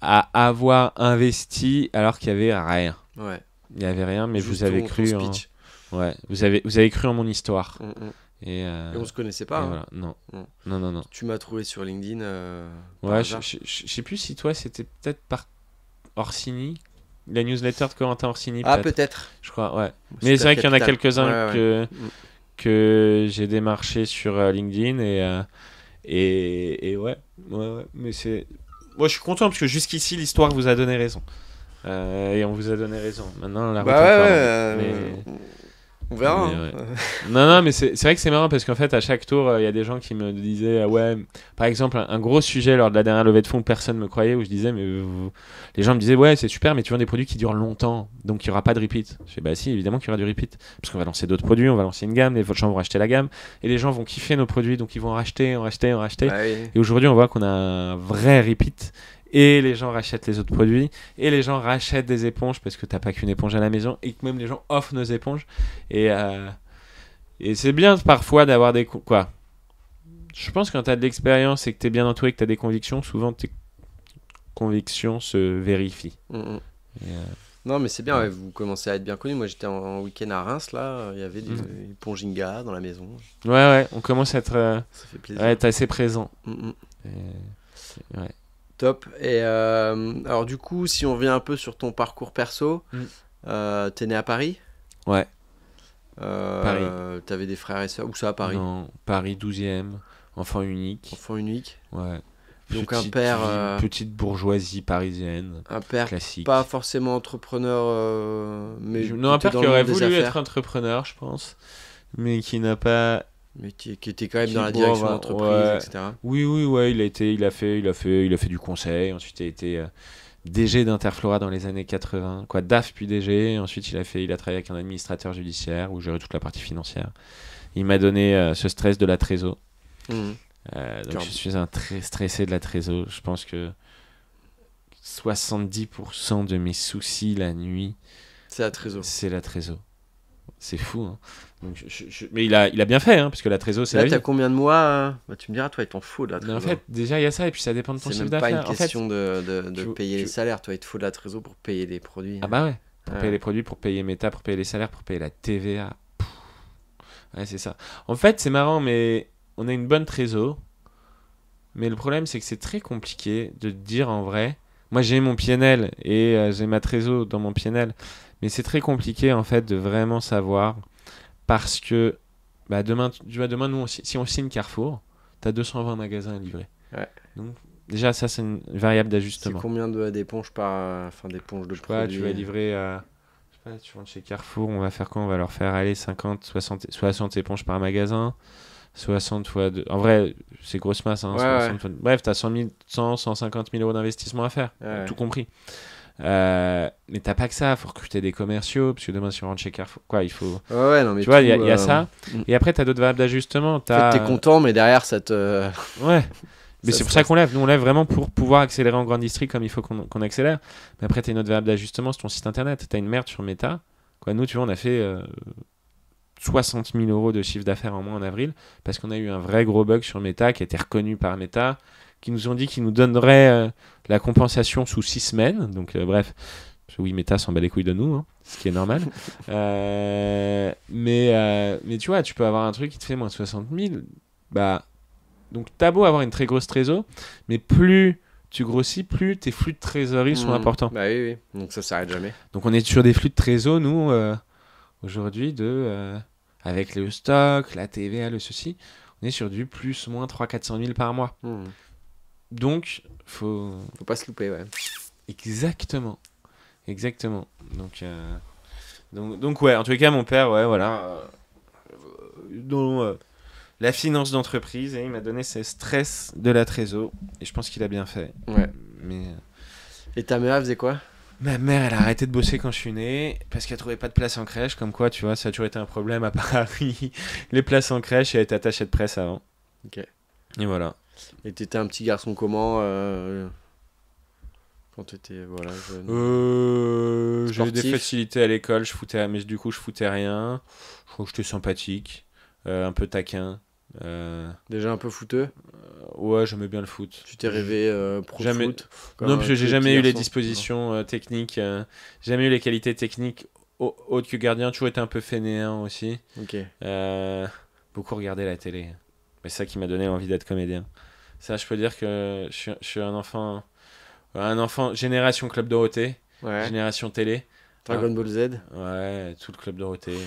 à avoir investi alors qu'il y avait rien. Ouais. Il y avait rien, mais Juste vous avez ton cru en... speech. Ouais, vous avez cru en mon histoire. Et, Et on se connaissait pas. Hein. voilà. Non. Non. Non. Tu m'as trouvé sur LinkedIn. Par Ouais, hasard. je sais plus si toi, c'était peut-être par Orsini, la newsletter de Corentin Orsini, Ah, peut-être. peut-être. Je crois, ouais. Mais c'est vrai qu'il y en a Capital. quelques-uns Ouais. que j'ai démarché sur LinkedIn et ouais. Mais c'est. Moi, je suis content parce que jusqu'ici, l'histoire vous a donné raison. Et on vous a donné raison. Maintenant, la route Bah est ouais, encore longue. Mais- on verra. mais Hein. ouais. Non, mais c'est vrai que c'est marrant parce qu'en fait, à chaque tour, il y a des gens qui me disaient, ouais, par exemple, un gros sujet lors de la dernière levée de fonds, personne ne me croyait, où je disais, les gens me disaient, ouais, c'est super, mais tu vends des produits qui durent longtemps, donc il n'y aura pas de repeat. Je fais, bah si, évidemment qu'il y aura du repeat, parce qu'on va lancer d'autres produits, on va lancer une gamme, les gens vont racheter la gamme, et les gens vont kiffer nos produits, donc ils vont en racheter. Bah oui. Et aujourd'hui, on voit qu'on a un vrai repeat. Et les gens rachètent les autres produits, et les gens rachètent des éponges parce que t'as pas qu'une éponge à la maison, et que même les gens offrent nos éponges. Et c'est bien parfois d'avoir des... Quoi. Je pense que quand tu as de l'expérience et que tu es bien entouré, que tu as des convictions, souvent tes convictions se vérifient. Et, Non, mais c'est bien, ouais. ouais, vous commencez à être bien connu. Moi, j'étais en week-end à Reims, là. Il y avait des éponges Inga dans la maison. Ouais, on commence à être, Ça fait plaisir. être assez présent. Ouais. Top. Et alors, du coup, si on revient un peu sur ton parcours perso, t'es né à Paris? Ouais. Paris. T'avais des frères et sœurs? Où ça, à Paris? Non, Paris 12e, enfant unique. Enfant unique. Ouais. Donc Petite un père, ville, petite bourgeoisie parisienne. un père Classique. pas forcément entrepreneur, mais Non, un qui était père dans qui le aurait monde des voulu affaires, être entrepreneur, je pense, mais qui n'a pas... mais qui était quand même qui, dans la bon, direction va- d'entreprise, ouais. etc. Oui, il a fait du conseil. Ensuite, il a été DG d'Interflora dans les années 80, quoi, DAF puis DG. Ensuite, il a travaillé avec un administrateur judiciaire où gérait toute la partie financière. Il m'a donné ce stress de la trésor. Mhm. Donc, Car- je suis un très stressé de la trésor. Je pense que 70% de mes soucis la nuit, C'est la trésor. c'est la trésor. C'est fou, hein. Donc, mais il a bien fait, hein, parce que la trésor, c'est Là, la vie. t'as combien de mois bah, tu me diras, toi, il t'en faut de la Mais trésor. en fait, déjà, il y a ça, et puis ça dépend de ton C'est chiffre même pas une d'affaires. En fait, question de tu- payer tu- les salaires. Toi, il te faut de la trésor pour payer les produits. ah bah ouais, pour Ouais. payer les produits, pour payer Meta, pour payer les salaires, pour payer la TVA. Pff. Ouais, c'est ça. En fait, c'est marrant, mais on a une bonne trésor. Mais le problème, c'est que c'est très compliqué de te dire en vrai. Moi, j'ai mon PNL et j'ai ma trésor dans mon PNL. Mais c'est très compliqué, en fait, de vraiment savoir. Parce que bah, demain, tu vois, demain, nous, si on signe Carrefour, tu as 220 magasins à livrer. Ouais. Donc, déjà, ça, c'est une variable C'est d'ajustement. combien d'éponges d'éponges de Je sais pas, produits tu vas livrer à... Je sais pas, tu rentres chez Carrefour, on va faire quoi? On va leur faire aller 50, 60 éponges par magasin. 60 fois 2. En vrai, c'est grosse masse. Hein, Ouais, 60 fois... Bref, tu as 150 000 euros d'investissement à faire, Ouais. tout compris. Mais t'as pas que ça, il faut recruter des commerciaux, parce que demain, si on rentre chez Carrefour, quoi, il faut... Ouais, non, mais Tu vois, il y a tout, ça. Et après, tu as d'autres variables d'ajustement. En fait, t'es content, mais derrière, ça te. Ouais. Mais Ça c'est pour stresse. ça qu'on lève. Nous, on lève vraiment pour pouvoir accélérer en grande distrie comme il faut qu'on accélère. Mais après, tu as une autre variable d'ajustement, c'est ton site internet. Tu as une merde sur Meta. Quoi, nous, tu vois, on a fait 60 000 euros de chiffre d'affaires en moins en avril parce qu'on a eu un vrai gros bug sur Meta qui a été reconnu par Meta, qui nous ont dit qu'ils nous donneraient la compensation sous 6 semaines. Donc, bref. Parce que oui, Meta s'en bat les couilles de nous, hein, ce qui est normal. Mais tu vois, tu peux avoir un truc qui te fait moins 60 000. Bah, donc, t'as beau avoir une très grosse trésor, mais plus tu grossis, plus tes flux de trésorerie sont importants. Bah oui. Donc ça s'arrête jamais. Donc, on est sur des flux de trésor, nous, aujourd'hui, avec le stock, la TVA, le ceci, on est sur du plus, moins 300-400 000 par mois. Donc, faut pas se louper, ouais. Exactement. Donc ouais, en tous les cas, mon père, ouais, voilà, dans la finance d'entreprise, et il m'a donné ce stress de la trésor, et je pense qu'il a bien fait. Ouais. Mais Et ta mère, elle faisait quoi? ma mère, elle a arrêté de bosser quand je suis né, parce qu'elle trouvait pas de place en crèche, comme quoi, tu vois, ça a toujours été un problème à Paris. Les places en crèche, elle était attachée de presse avant. Ok. Et voilà. Et t'étais un petit garçon comment quand t'étais jeune? J'ai eu des Sportif. facilités à l'école, mais du coup, je foutais rien. Je crois que j'étais sympathique, un peu taquin. Déjà un peu footeux? Ouais, j'aimais bien le foot. Tu t'es rêvé pro Jamais- foot? Non, parce que j'ai jamais eu les garçons. dispositions techniques, jamais eu les qualités techniques autres que gardien. Toujours été un peu fainéant aussi. Ok. beaucoup regardé la télé. C'est ça qui m'a donné envie d'être comédien. Ça, je peux dire que je suis un enfant génération Club Dorothée, Ouais. génération télé. Dragon Ball Z. Ouais, tout le Club Dorothée.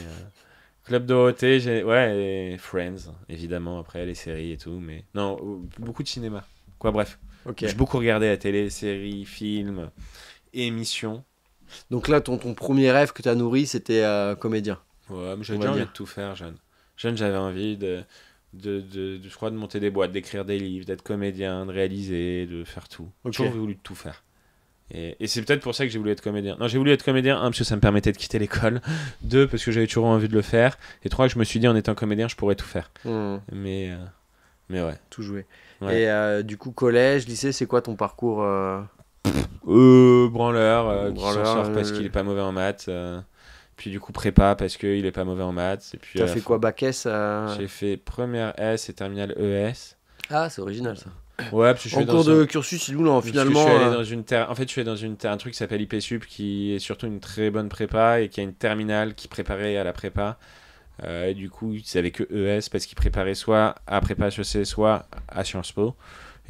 Club Dorothée, ouais, et Friends, évidemment, après les séries et tout, mais non, beaucoup de cinéma. Quoi, bref. Ok. J'ai beaucoup regardé la télé, séries, films, émissions. Donc là, ton premier rêve que tu as nourri, c'était comédien. Ouais, mais j'avais On va déjà envie dire. de tout faire, jeune. Jeune, j'avais envie je crois, de monter des boîtes, d'écrire des livres, d'être comédien, de réaliser, de faire tout. Ok. J'ai toujours voulu tout faire. Et c'est peut-être pour ça que j'ai voulu être comédien. Non, j'ai voulu être comédien, 1, parce que ça me permettait de quitter l'école. 2, parce que j'avais toujours envie de le faire. Et 3, je me suis dit, en étant comédien, je pourrais tout faire. Mais ouais. Tout joué. Ouais. Et du coup, collège, lycée, c'est quoi ton parcours Branleur, qui s'en Branleur, sort parce qu'il est pas mauvais en maths. Puis du coup, prépa parce qu'il est pas mauvais en maths. Et puis, T'as fait quoi, bac S J'ai fait première S et terminale ES. Ah, c'est original ça. Ouais, parce que je suis En cours de cursus, il là, finalement. Je suis allé dans une en fait, je suis allé dans un truc qui s'appelle IPSUP, qui est surtout une très bonne prépa et qui a une terminale qui préparait à la prépa. Et du coup, c'est avec ES parce qu'ils préparaient soit à prépa HEC, soit à Sciences Po.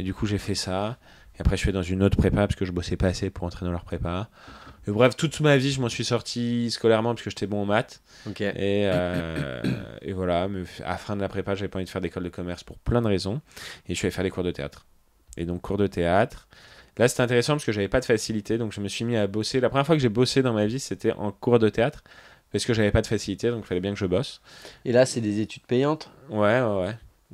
Et du coup, j'ai fait ça. Et après, je suis dans une autre prépa parce que je bossais pas assez pour entrer dans leur prépa. Et bref, toute ma vie, je m'en suis sorti scolairement parce que j'étais bon en maths. Ok. Et voilà, mais à la fin de la prépa, j'avais pas envie de faire d'école de commerce pour plein de raisons. Et je suis allé faire des cours de théâtre. Et donc, cours de théâtre. Là, c'était intéressant parce que j'avais pas de facilité. Donc, je me suis mis à bosser. La première fois que j'ai bossé dans ma vie, c'était en cours de théâtre. Parce que j'avais pas de facilité. Donc, il fallait bien que je bosse. Et là, c'est des études payantes. Ouais.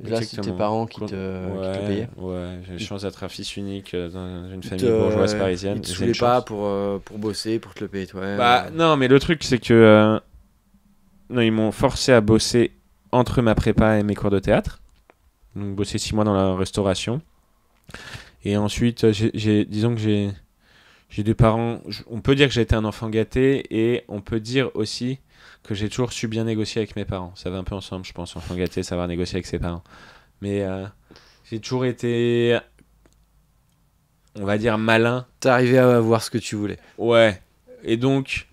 Là, c'est tes parents qui te payaient. Ouais, j'ai la chance d'être un fils unique dans une famille Te- bourgeoise parisienne. Ils te J'ai saoulaient une pas chance. pour bosser, pour te le payer toi. Bah, non, mais le truc, c'est que non, ils m'ont forcé à bosser entre ma prépa et mes cours de théâtre. Donc, bosser 6 mois dans la restauration. Et ensuite, disons que j'ai des parents. On peut dire que j'ai été un enfant gâté et on peut dire aussi que j'ai toujours su bien négocier avec mes parents. Ça va un peu ensemble, je pense. Enfant gâté, savoir négocier avec ses parents. Mais j'ai toujours été, on va dire, malin. T'es arrivé à voir ce que tu voulais. Ouais. Et donc,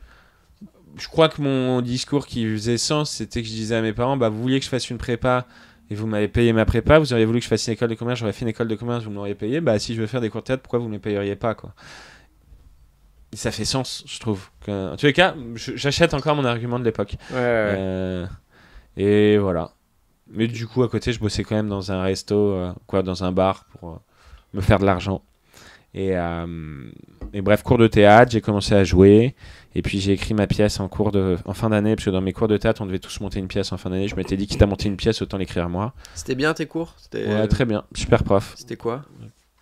je crois que mon discours qui faisait sens, c'était que je disais à mes parents, bah, vous vouliez que je fasse une prépa et vous m'avez payé ma prépa, vous auriez voulu que je fasse une école de commerce, j'aurais fait une école de commerce, vous m'auriez payé, bah si je veux faire des cours de théâtre, pourquoi vous ne me payeriez pas, quoi. Et ça fait sens, je trouve. En tous les cas, j'achète encore mon argument de l'époque. Ouais. Et voilà. Mais du coup, à côté, je bossais quand même dans un resto, dans un bar pour me faire de l'argent. Et bref, cours de théâtre, j'ai commencé à jouer. Et puis j'ai écrit ma pièce en fin d'année, parce que dans mes cours de théâtre, on devait tous monter une pièce en fin d'année. Je m'étais dit, quitte à monter une pièce, autant l'écrire moi. C'était bien tes cours? Ouais, très bien. Super prof. C'était quoi?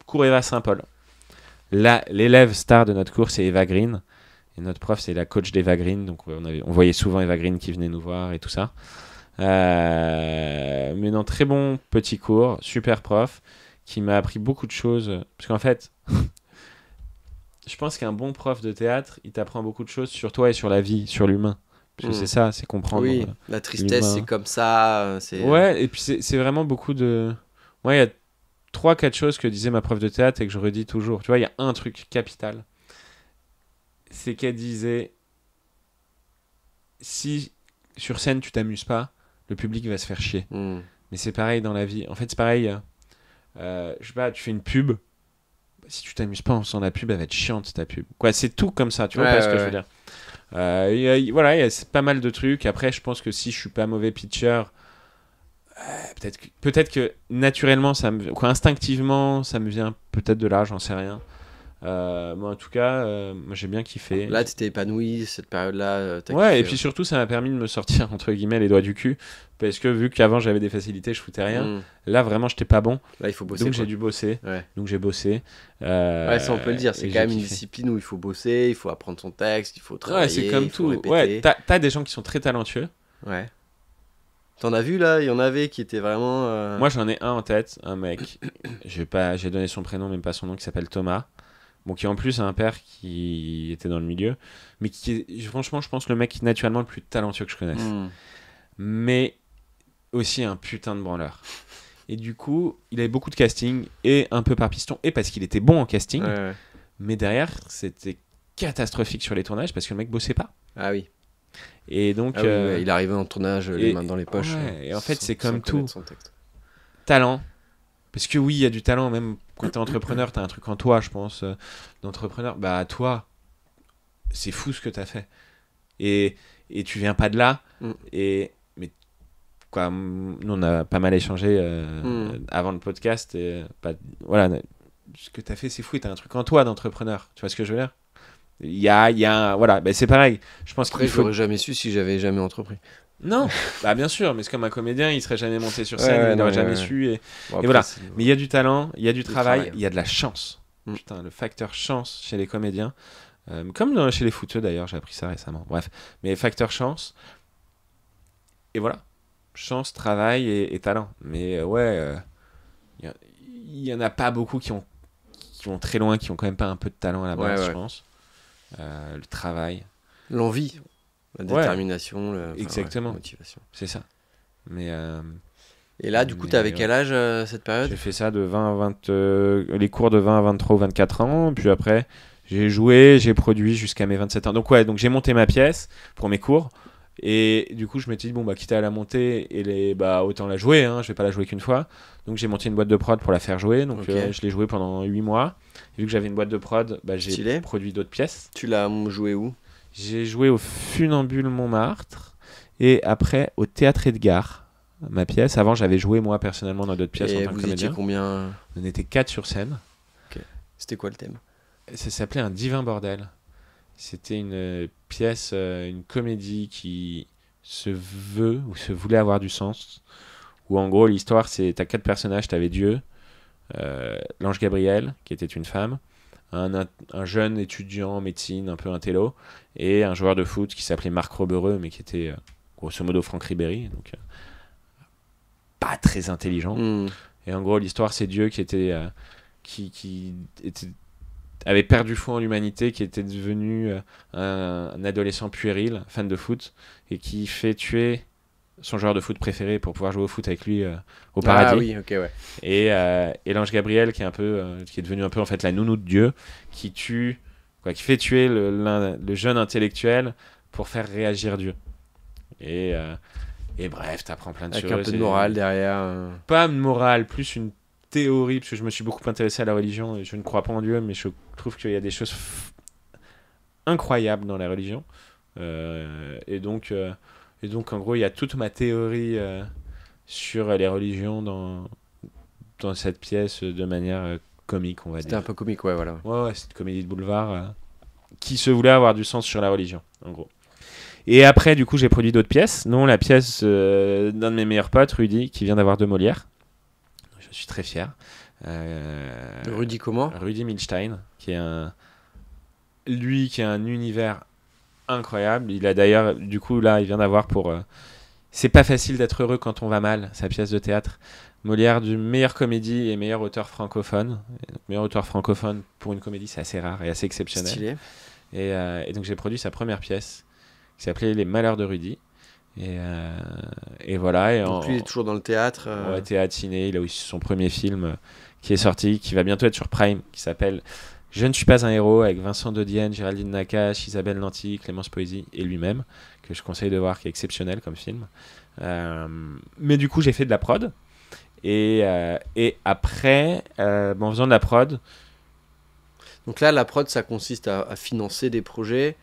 Cours Eva Saint-Paul. Là, l'élève star de notre cours, c'est Eva Green. Et notre prof, c'est la coach d'Eva Green. Donc on voyait souvent Eva Green qui venait nous voir et tout ça. Mais non, très bon petit cours, super prof, qui m'a appris beaucoup de choses. Parce qu'en fait, je pense qu'un bon prof de théâtre, il t'apprend beaucoup de choses sur toi et sur la vie, sur l'humain. Parce que c'est ça, c'est comprendre. Oui, la tristesse, l'humain. c'est comme ça. Ouais, et puis c'est vraiment beaucoup de... Ouais, il y a 3-4 choses que disait ma prof de théâtre et que je redis toujours. Tu vois, il y a un truc capital. C'est qu'elle disait, si sur scène tu t'amuses pas, le public va se faire chier. Mais c'est pareil dans la vie. En fait, c'est pareil. Je sais pas, tu fais une pub. Si tu t'amuses pas en faisant la pub, elle va être chiante ta pub. Quoi, c'est tout comme ça. Tu vois pas ce que je veux dire. Voilà, il y a pas mal de trucs. Après, je pense que si je suis pas mauvais pitcher, peut-être que naturellement, instinctivement, ça me vient peut-être de là, j'en sais rien. Moi, en tout cas, moi, j'ai bien kiffé. Là, tu t'es épanoui cette période-là. Ouais, kiffé, et puis surtout, ça m'a permis de me sortir, entre guillemets, les doigts du cul. Parce que vu qu'avant, j'avais des facilités, je foutais rien. Là, vraiment, j'étais pas bon. Là, il faut bosser. Donc, j'ai dû bosser. Ouais. Donc, j'ai bossé. Ouais, ça, on peut le dire. C'est quand même une discipline où il faut bosser, il faut apprendre son texte, il faut travailler. Ouais, c'est comme tout. Répéter. Ouais, t'as des gens qui sont très talentueux. Ouais. T'en as vu là? Il y en avait qui étaient vraiment. Moi, j'en ai un en tête, un mec. J'ai donné son prénom, même pas son nom, qui s'appelle Thomas. Bon, qui en plus a un père qui était dans le milieu, mais qui est, franchement, je pense, le mec naturellement le plus talentueux que je connaisse. Mais aussi un putain de branleur. Et du coup, il avait beaucoup de casting, et un peu par piston, et parce qu'il était bon en casting, mais derrière, c'était catastrophique sur les tournages, parce que le mec bossait pas. Ah oui. Et donc, Ah oui, ouais, il est arrivé en tournage, les mains dans les poches. Ouais, et en fait, c'est sans comme tout. connaître son texte. Talent. Parce que oui, il y a du talent, même quand t'es entrepreneur, t'as un truc en toi, je pense, d'entrepreneur. Bah, toi, c'est fou ce que t'as fait. Et tu viens pas de là. Mais quoi, nous, on a pas mal échangé avant le podcast. Voilà, ce que t'as fait, c'est fou. Et t'as un truc en toi d'entrepreneur. Tu vois ce que je veux dire? Il y a voilà, bah, c'est pareil. Je pense Après, qu'il faut... j'aurais jamais su si j'avais jamais entrepris. Non, bah bien sûr, mais c'est comme un comédien, il serait jamais monté sur scène, il n'aurait jamais su. Et Bon, voilà. c'est... Mais il y a du talent, il y a du travail, travail. il y a de la chance. Putain, le facteur chance chez les comédiens, comme chez les footeux d'ailleurs, j'ai appris ça récemment. Bref, mais facteur chance. Et voilà, chance, travail et talent. Mais il y en a pas beaucoup qui vont très loin, qui ont quand même pas un peu de talent à la base, je pense. Le travail. L'envie, la détermination, exactement. la motivation. C'est ça. Mais et là, du coup, t'avais quel âge cette période? J'ai fait ça de 20 à 20, les cours de 20 à 23 ou 24 ans. Puis après, j'ai joué, j'ai produit jusqu'à mes 27 ans. Donc j'ai monté ma pièce pour mes cours. Et du coup, je m'étais dit, bon, bah, quitte à la monter, autant la jouer, hein, je vais pas la jouer qu'une fois. Donc j'ai monté une boîte de prod pour la faire jouer. Donc je l'ai jouée pendant 8 mois. Et vu que j'avais une boîte de prod, j'ai produit d'autres pièces. Tu l'as joué où? J'ai joué au Funambule Montmartre et après au Théâtre Edgar, ma pièce. Avant, j'avais joué moi personnellement dans d'autres pièces en tant que comédien. Et vous étiez combien? On était 4 sur scène. Okay. C'était quoi le thème? Ça s'appelait Un divin bordel. C'était une pièce, une comédie qui se veut ou se voulait avoir du sens. Où en gros, l'histoire, c'est t'as 4 personnages. T'avais Dieu, l'ange Gabriel, qui était une femme, un jeune étudiant en médecine, un peu intello, et un joueur de foot qui s'appelait Marc Robereux, mais qui était grosso modo Franck Ribéry, donc pas très intelligent. Et en gros, l'histoire, c'est Dieu qui était avait perdu foi en l'humanité, qui était devenu un adolescent puéril, fan de foot, et qui fait tuer son joueur de foot préféré pour pouvoir jouer au foot avec lui au paradis. Ah oui, ok, ouais. Et l'ange Gabriel qui est devenu un peu en fait la nounou de Dieu, qui fait tuer le jeune intellectuel pour faire réagir Dieu. Et bref, t'apprends plein de choses. Avec un peu de morale derrière. Pas de morale, plus une théorie, parce que je me suis beaucoup intéressé à la religion et je ne crois pas en Dieu, mais je trouve qu'il y a des choses incroyables dans la religion. Et donc, en gros, il y a toute ma théorie sur les religions dans cette pièce de manière comique, on va dire. C'était un peu comique, ouais, voilà. Ouais, c'est une comédie de boulevard qui se voulait avoir du sens sur la religion, en gros. Et après, du coup, j'ai produit d'autres pièces, dont la pièce d'un de mes meilleurs potes, Rudy, qui vient d'avoir 2 Molières. Je suis très fier. Rudy comment? Rudy Milstein, qui est un univers incroyable. Il a d'ailleurs, du coup, là, il vient d'avoir c'est pas facile d'être heureux quand on va mal, sa pièce de théâtre. Molière du meilleure comédie et meilleur auteur francophone. Donc, meilleur auteur francophone pour une comédie, c'est assez rare et assez exceptionnel. Stylé. Et donc j'ai produit sa première pièce qui s'appelait Les Malheurs de Rudy. Et voilà. Et donc lui, il est toujours dans le théâtre. Ouais, théâtre, ciné. Il a aussi son premier film qui est sorti, qui va bientôt être sur Prime, qui s'appelle Je ne suis pas un héros, avec Vincent Dodienne, Géraldine Nakache, Isabelle Nanty, Clémence Poésy et lui-même, que je conseille de voir, qui est exceptionnel comme film. Mais du coup, j'ai fait de la prod. Et après, en faisant de la prod... Donc là, la prod, ça consiste à financer des projets.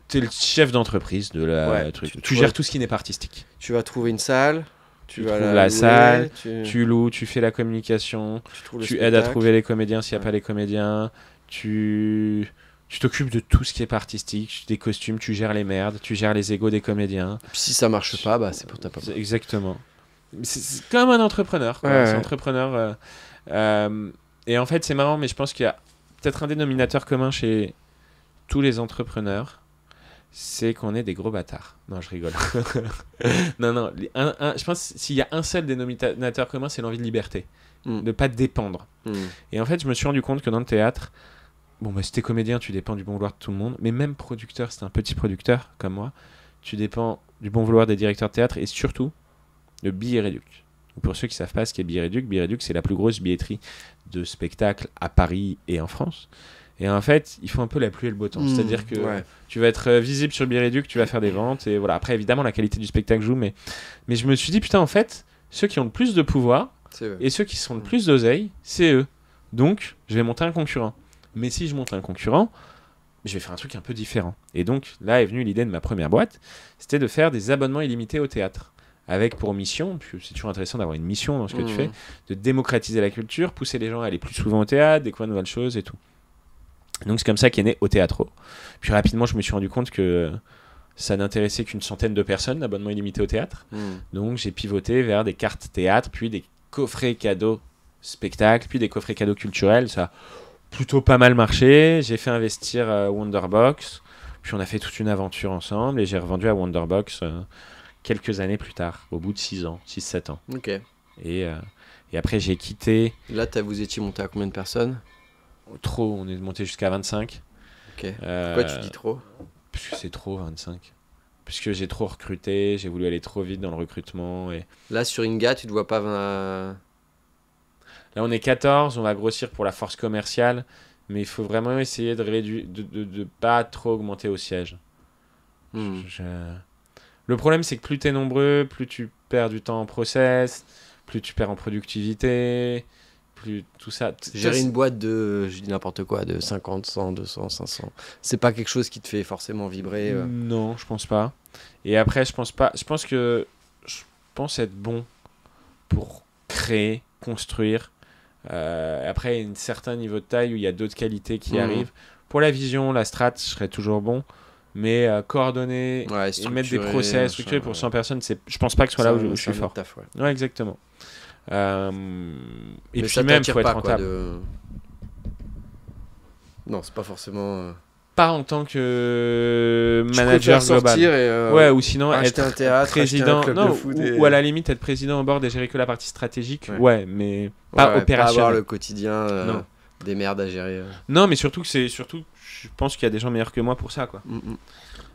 T'es le chef d'entreprise de la truc. Tu gères tout ce qui n'est pas artistique. Tu vas trouver une salle. Tu trouves la salle, tu loues, tu fais la communication, tu aides à trouver les comédiens s'il n'y a pas les comédiens, tu t'occupes de tout ce qui est pas artistique, des costumes, tu gères les merdes, tu gères les égos des comédiens. Et puis si ça marche pas, c'est pour ta part. Exactement. C'est comme un entrepreneur. Quoi. C'est entrepreneur. Et en fait, c'est marrant, mais je pense qu'il y a peut-être un dénominateur commun chez tous les entrepreneurs. C'est qu'on est des gros bâtards. Non, je rigole. non. Je pense s'il y a un seul dénominateur commun, c'est l'envie de liberté. De ne pas dépendre. Et en fait, je me suis rendu compte que dans le théâtre, si t'es comédien, tu dépends du bon vouloir de tout le monde. Mais même producteur, c'est un petit producteur comme moi, tu dépends du bon vouloir des directeurs de théâtre et surtout de Billets Réduc. Pour ceux qui ne savent pas ce qu'est Billets Réduc, c'est la plus grosse billetterie de spectacles à Paris et en France. Et en fait, il faut un peu la pluie et le beau temps. C'est-à-dire que tu vas être visible sur le Biréduc, tu vas faire des ventes. Et voilà. Après, évidemment, la qualité du spectacle joue. Mais je me suis dit, putain, en fait, ceux qui ont le plus de pouvoir et ceux qui sont le plus d'oseille, c'est eux. Donc, je vais monter un concurrent. Mais si je monte un concurrent, je vais faire un truc un peu différent. Et donc, là est venue l'idée de ma première boîte. C'était de faire des abonnements illimités au théâtre. Avec pour mission, puis c'est toujours intéressant d'avoir une mission dans ce que tu fais, de démocratiser la culture, pousser les gens à aller plus souvent au théâtre, découvrir de nouvelles choses et tout. Donc c'est comme ça qu'est né Au Théâtro. Puis rapidement, je me suis rendu compte que ça n'intéressait qu'une centaine de personnes, l'abonnement illimité au théâtre. Donc j'ai pivoté vers des cartes théâtre, puis des coffrets cadeaux spectacles, puis des coffrets cadeaux culturels. Ça a plutôt pas mal marché. J'ai fait investir Wonderbox, puis on a fait toute une aventure ensemble et j'ai revendu à Wonderbox quelques années plus tard, au bout de 6-7 ans. Ok. Et après, j'ai quitté. Là, vous étiez monté à combien de personnes ? Trop, on est monté jusqu'à 25. Ok. Pourquoi tu dis trop ? Parce que c'est trop, 25. Parce que j'ai trop recruté, j'ai voulu aller trop vite dans le recrutement. Et... Là, sur Inga, tu ne te vois pas... Là, on est 14, on va grossir pour la force commerciale, mais il faut vraiment essayer de pas trop augmenter au siège. Le problème, c'est que plus t'es nombreux, plus tu perds du temps en process, plus tu perds en productivité, plus tout ça. Gérer une boîte de, je dis n'importe quoi, de 50, 100, 200, 500, c'est pas quelque chose qui te fait forcément vibrer Non, je pense pas. Et après, je pense être bon pour créer, construire. Après, il y a un certain niveau de taille où il y a d'autres qualités qui arrivent. Pour la vision, la strat, je serais toujours bon. Mais coordonner et mettre des process structurés pour 100 personnes, je pense pas que ce soit là où je suis fort. Taf, ouais, exactement. Et mais puis ça même, faut être pas, rentable. Non, c'est pas forcément... Pas en tant que manager global. Et, ou sinon être un théâtre, président. un club Non, de foot ou à la limite être président au bord et gérer que la partie stratégique. Mais pas opérationnel. Pas avoir le quotidien des merdes à gérer. Non, mais surtout, je pense qu'il y a des gens meilleurs que moi pour ça, quoi.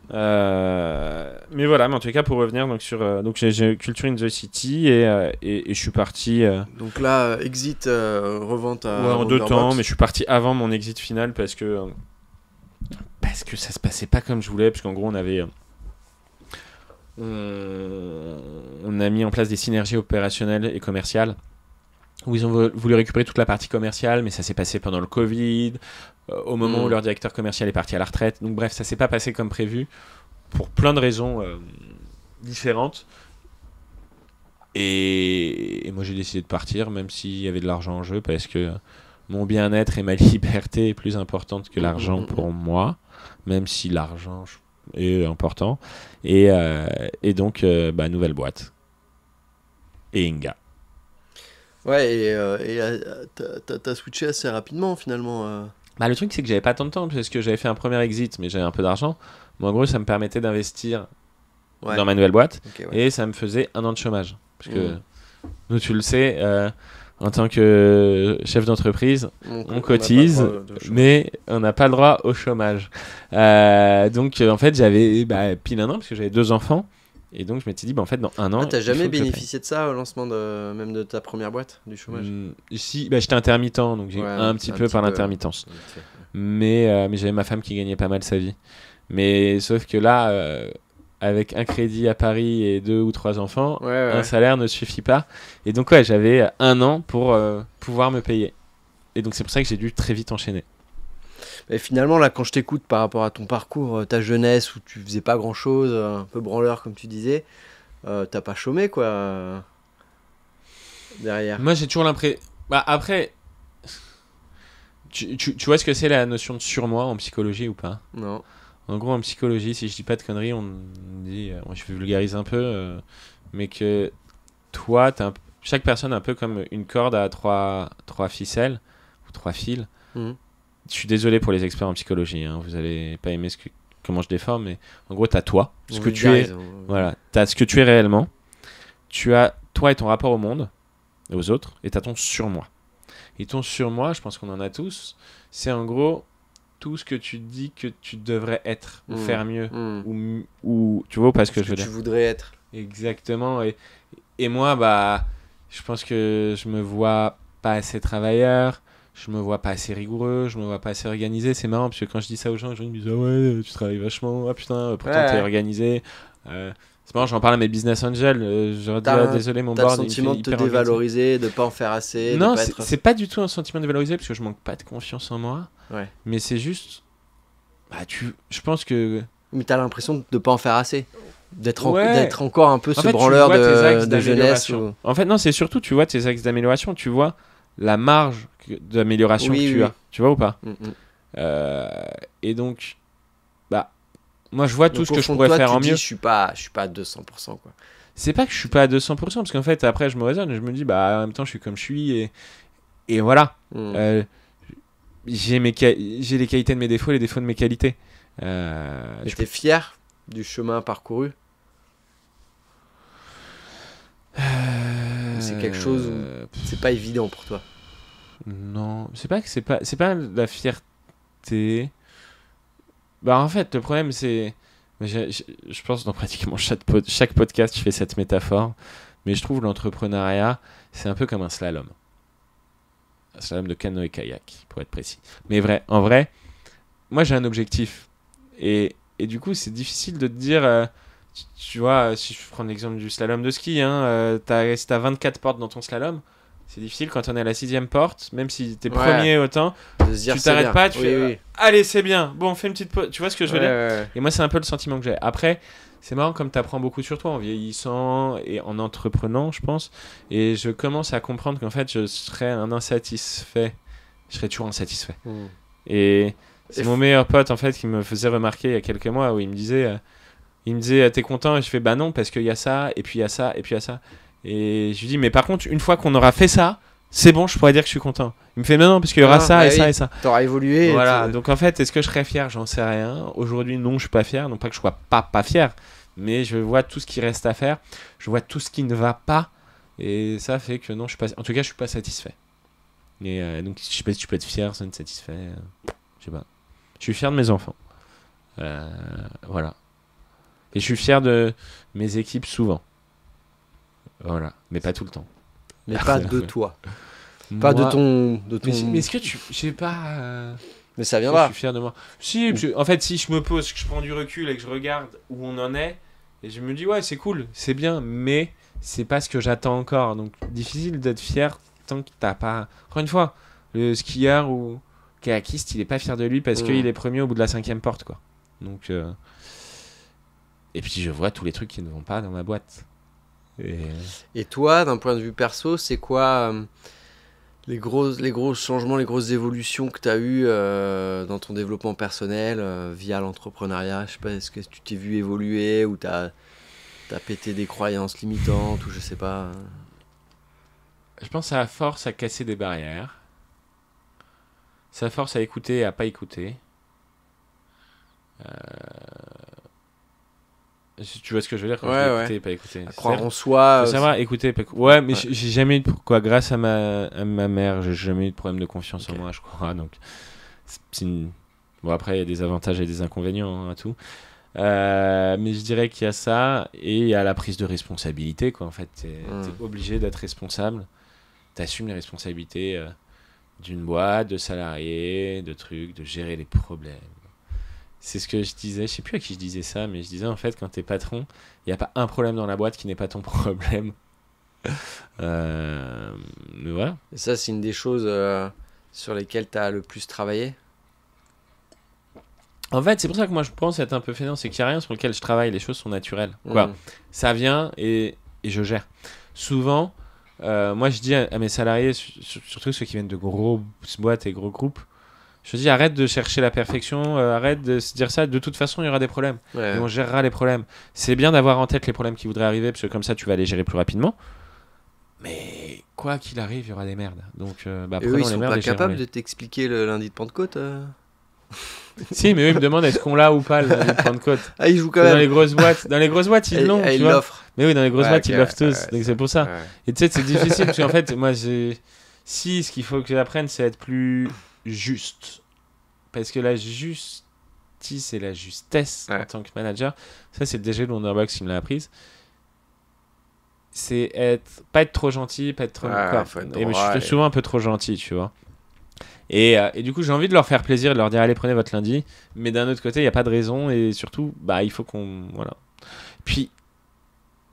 Mais voilà, mais en tout cas, pour revenir donc j'ai Culture in the City et je suis parti. Donc là, exit, revente à. En 2 temps, mais je suis parti avant mon exit final parce que ça se passait pas comme je voulais, parce qu'en gros, on a mis en place des synergies opérationnelles et commerciales où ils ont voulu récupérer toute la partie commerciale, mais ça s'est passé pendant le Covid, au moment où leur directeur commercial est parti à la retraite. Donc bref, ça s'est pas passé comme prévu, pour plein de raisons différentes. Et moi, j'ai décidé de partir, même s'il y avait de l'argent en jeu, parce que mon bien-être et ma liberté est plus importante que l'argent pour moi, même si l'argent est important. Et donc, nouvelle boîte. Et Inga. Ouais, et t'as switché assez rapidement finalement. Le truc, c'est que j'avais pas tant de temps, parce que j'avais fait un premier exit, mais j'avais un peu d'argent. Mais en gros, ça me permettait d'investir dans ma nouvelle boîte, et ça me faisait 1 an de chômage. Parce que nous, tu le sais, en tant que chef d'entreprise, on cotise, mais on n'a pas le droit au chômage. Donc, en fait, j'avais pile 1 an, parce que j'avais 2 enfants. Et donc, je m'étais dit, en fait, dans 1 an. T'as jamais bénéficié de ça au lancement même de ta première boîte, du chômage ? Si, j'étais intermittent, donc j'ai un petit peu par l'intermittence. Mais j'avais ma femme qui gagnait pas mal sa vie. Mais sauf que là, avec un crédit à Paris et 2 ou 3 enfants, un salaire ne suffit pas. Et donc, j'avais 1 an pour pouvoir me payer. Et donc, c'est pour ça que j'ai dû très vite enchaîner. Mais finalement, là, quand je t'écoute par rapport à ton parcours, ta jeunesse où tu faisais pas grand chose, un peu branleur comme tu disais, t'as pas chômé quoi derrière. Moi, j'ai toujours l'impression. Après, tu vois ce que c'est la notion de surmoi en psychologie ou pas ? Non. En gros, en psychologie, si je dis pas de conneries, on dit, je vulgarise un peu, mais que toi, chaque personne est un peu comme une corde à 3 ficelles ou 3 fils. Je suis désolé pour les experts en psychologie, vous allez pas aimer comment je déforme, mais en gros, t'as toi, ce que tu es. Voilà, t'as ce que tu es réellement. Tu as toi et ton rapport au monde, et aux autres, et t'as ton surmoi. Et ton surmoi, je pense qu'on en a tous, c'est en gros tout ce que tu dis que tu devrais être, ou faire mieux, ou tu vois pas ce que je veux dire. Tu voudrais être. Exactement. Et moi, je pense que je me vois pas assez travailleur. je me vois pas assez rigoureux, je me vois pas assez organisé. C'est marrant parce que quand je dis ça aux gens, les gens me disent ah ouais, tu travailles vachement, ah putain, pourtant t'es organisé. C'est marrant, j'en parle à mes business angels. Je leur dis désolé, mon T'as le board il me sentiment fait de te hyper organisé. dévaloriser, de pas en faire assez. Non, de pas être... c'est pas du tout un sentiment de dévaloriser parce que je manque pas de confiance en moi. Ouais. Mais c'est juste, je pense que. Mais t'as l'impression de pas en faire assez. D'être Ouais. encore un peu En ce fait, tu branleur vois tes axes de jeunesse. d'amélioration. En fait, non, c'est surtout, tu vois tes axes d'amélioration, tu vois la marge d'amélioration Oui, que tu oui. as. Tu vois ou pas? Et donc, moi, je vois tout Donc, ce au que je fond de pourrais toi, faire tu en dis, mieux. je suis pas à 200%, quoi. C'est pas que je suis pas à 200%, parce qu'en fait, après, je me raisonne, je me dis, en même temps, je suis comme je suis, et voilà. J'ai les qualités de mes défauts, les défauts de mes qualités. Mais t'es fier du chemin parcouru? C'est quelque chose où c'est pas évident pour toi? Non, c'est pas la fierté. En fait, le problème c'est, je pense dans pratiquement chaque podcast, je fais cette métaphore, mais je trouve l'entrepreneuriat, c'est un peu comme un slalom de canoë-kayak, pour être précis. Mais en vrai, moi j'ai un objectif, et du coup c'est difficile de te dire, tu vois, si je prends l'exemple du slalom de ski, si t'as 24 portes dans ton slalom, c'est difficile quand on est à la 6e porte, même si t'es premier au temps, tu t'arrêtes pas, tu fais allez, c'est bien, bon, on fait une petite pause. Tu vois ce que je veux dire? Et moi, c'est un peu le sentiment que j'ai. Après, c'est marrant comme t'apprends beaucoup sur toi en vieillissant et en entreprenant, je pense. Et je commence à comprendre qu'en fait, je serais un insatisfait. Je serais toujours insatisfait. Et c'est mon meilleur pote, en fait, qui me faisait remarquer il y a quelques mois où il me disait t'es content? Et je fais bah non, parce qu'il y a ça, et puis il y a ça, et puis il y a ça. Et je lui dis mais par contre, une fois qu'on aura fait ça, c'est bon, je pourrais dire que je suis content. Il me fait non, parce qu'il y aura ça et ça et ça. T'auras évolué. Voilà, donc en fait, est-ce que je serais fier? J'en sais rien. Aujourd'hui, non, je suis pas fier. Non pas que je sois pas fier, mais je vois tout ce qui reste à faire. Je vois tout ce qui ne va pas. Et ça fait que non, je suis pas... En tout cas, je suis pas satisfait. Et donc, je sais pas si tu peux être fier sans être satisfait. Je sais pas. Je suis fier de mes enfants. Voilà. Et je suis fier de mes équipes souvent. Voilà, mais pas tout le temps. Mais pas de toi. Pas de ton... Mais est-ce que tu... Je sais pas... Mais ça viendra. Je suis fier de moi. Si, en fait, si je me pose, que je prends du recul et que je regarde où on en est, et je me dis, ouais, c'est cool, c'est bien, mais c'est pas ce que j'attends encore. Donc, difficile d'être fier tant que t'as pas... Encore une fois, le skieur ou kayakiste, il est pas fier de lui parce qu'il est premier au bout de la 5e porte, quoi. Donc... Et puis, je vois tous les trucs qui ne vont pas dans ma boîte. Et toi, d'un point de vue perso, c'est quoi les gros changements, les grosses évolutions que tu as eues dans ton développement personnel via l'entrepreneuriat? Je sais pas, est-ce que tu t'es vu évoluer ou t'as pété des croyances limitantes ou je sais pas? Je pense à la force à casser des barrières. Sa force à écouter et à pas écouter. Tu vois ce que je veux dire quand je dis écouter et pas écouter. À croire en soi. Faut savoir écouter et pas écouter. Ouais, mais j'ai jamais eu de... Quoi, grâce à ma mère, j'ai jamais eu de problème de confiance en moi, je crois. Donc, bon, après, il y a des avantages et des inconvénients à tout. Mais je dirais qu'il y a ça et il y a la prise de responsabilité, quoi. En fait, t'es obligé d'être responsable. T'assumes les responsabilités d'une boîte, de salariés, de trucs, de gérer les problèmes. C'est ce que je disais, je sais plus à qui je disais ça, mais je disais en fait quand t'es patron, il n'y a pas un problème dans la boîte qui n'est pas ton problème. Mais voilà. Et ça, c'est une des choses sur lesquelles tu as le plus travaillé? En fait, c'est pour ça que moi je pense être un peu fainéant, c'est qu'il n'y a rien sur lequel je travaille, les choses sont naturelles. Quoi. Ça vient et je gère. Souvent, moi je dis à mes salariés, surtout ceux qui viennent de grosses boîtes et gros groupes, je dis arrête de chercher la perfection, arrête de se dire ça, de toute façon il y aura des problèmes, et on gérera les problèmes. C'est bien d'avoir en tête les problèmes qui voudraient arriver, parce que comme ça tu vas les gérer plus rapidement, mais quoi qu'il arrive il y aura des merdes. Donc et eux ils sont pas capables de t'expliquer le lundi de Pentecôte Si, mais eux ils me demandent est-ce qu'on l'a ou pas le lundi de Pentecôte. Ah, ils jouent quand même. Dans les grosses boîtes ils l'ont, ils tu vois. l'offrent. Mais oui, dans les grosses boîtes ils l'offrent tous, donc c'est pour ça. Et tu sais c'est difficile, parce qu'en fait moi ce qu'il faut que j'apprenne c'est être plus juste, parce que la justice et la justesse en tant que manager, ça c'est le DG de Wonderbox qui me l'a apprise, c'est pas être trop gentil, pas être trop et je suis souvent un peu trop gentil, tu vois, Et du coup, j'ai envie de leur faire plaisir et de leur dire allez, prenez votre lundi. Mais d'un autre côté, il n'y a pas de raison et surtout, il faut qu'on. Voilà. Puis,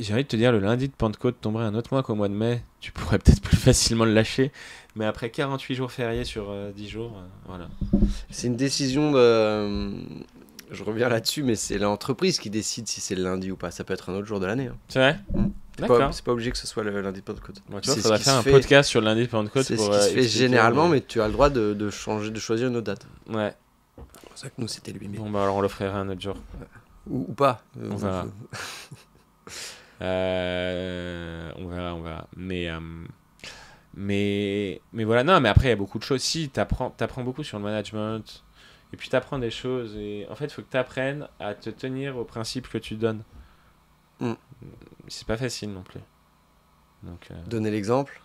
j'ai envie de te dire, le lundi de Pentecôte tomberait un autre mois qu'au mois de mai. Tu pourrais peut-être plus facilement le lâcher. Mais après 48 jours fériés sur 10 jours, voilà. C'est une décision de. Je reviens là-dessus, mais c'est l'entreprise qui décide si c'est le lundi ou pas. Ça peut être un autre jour de l'année. Hein. C'est vrai D'accord. C'est pas obligé que ce soit le lundi de Pentecôte. Bon, tu vois, il faudrait faire un podcast sur le lundi de Pentecôte. C'est ce qui se fait généralement, mais tu as le droit de changer, de choisir une autre date. Ouais. C'est pour ça que nous, c'était le 8 mai. Bon, alors on le ferait un autre jour. Ou pas. On verra. On verra. Mais voilà, non, mais après, il y a beaucoup de choses. Si, t'apprends beaucoup sur le management. Et puis t'apprends des choses. Et en fait, il faut que t'apprennes à te tenir aux principes que tu donnes. C'est pas facile non plus. Donc, donner l'exemple.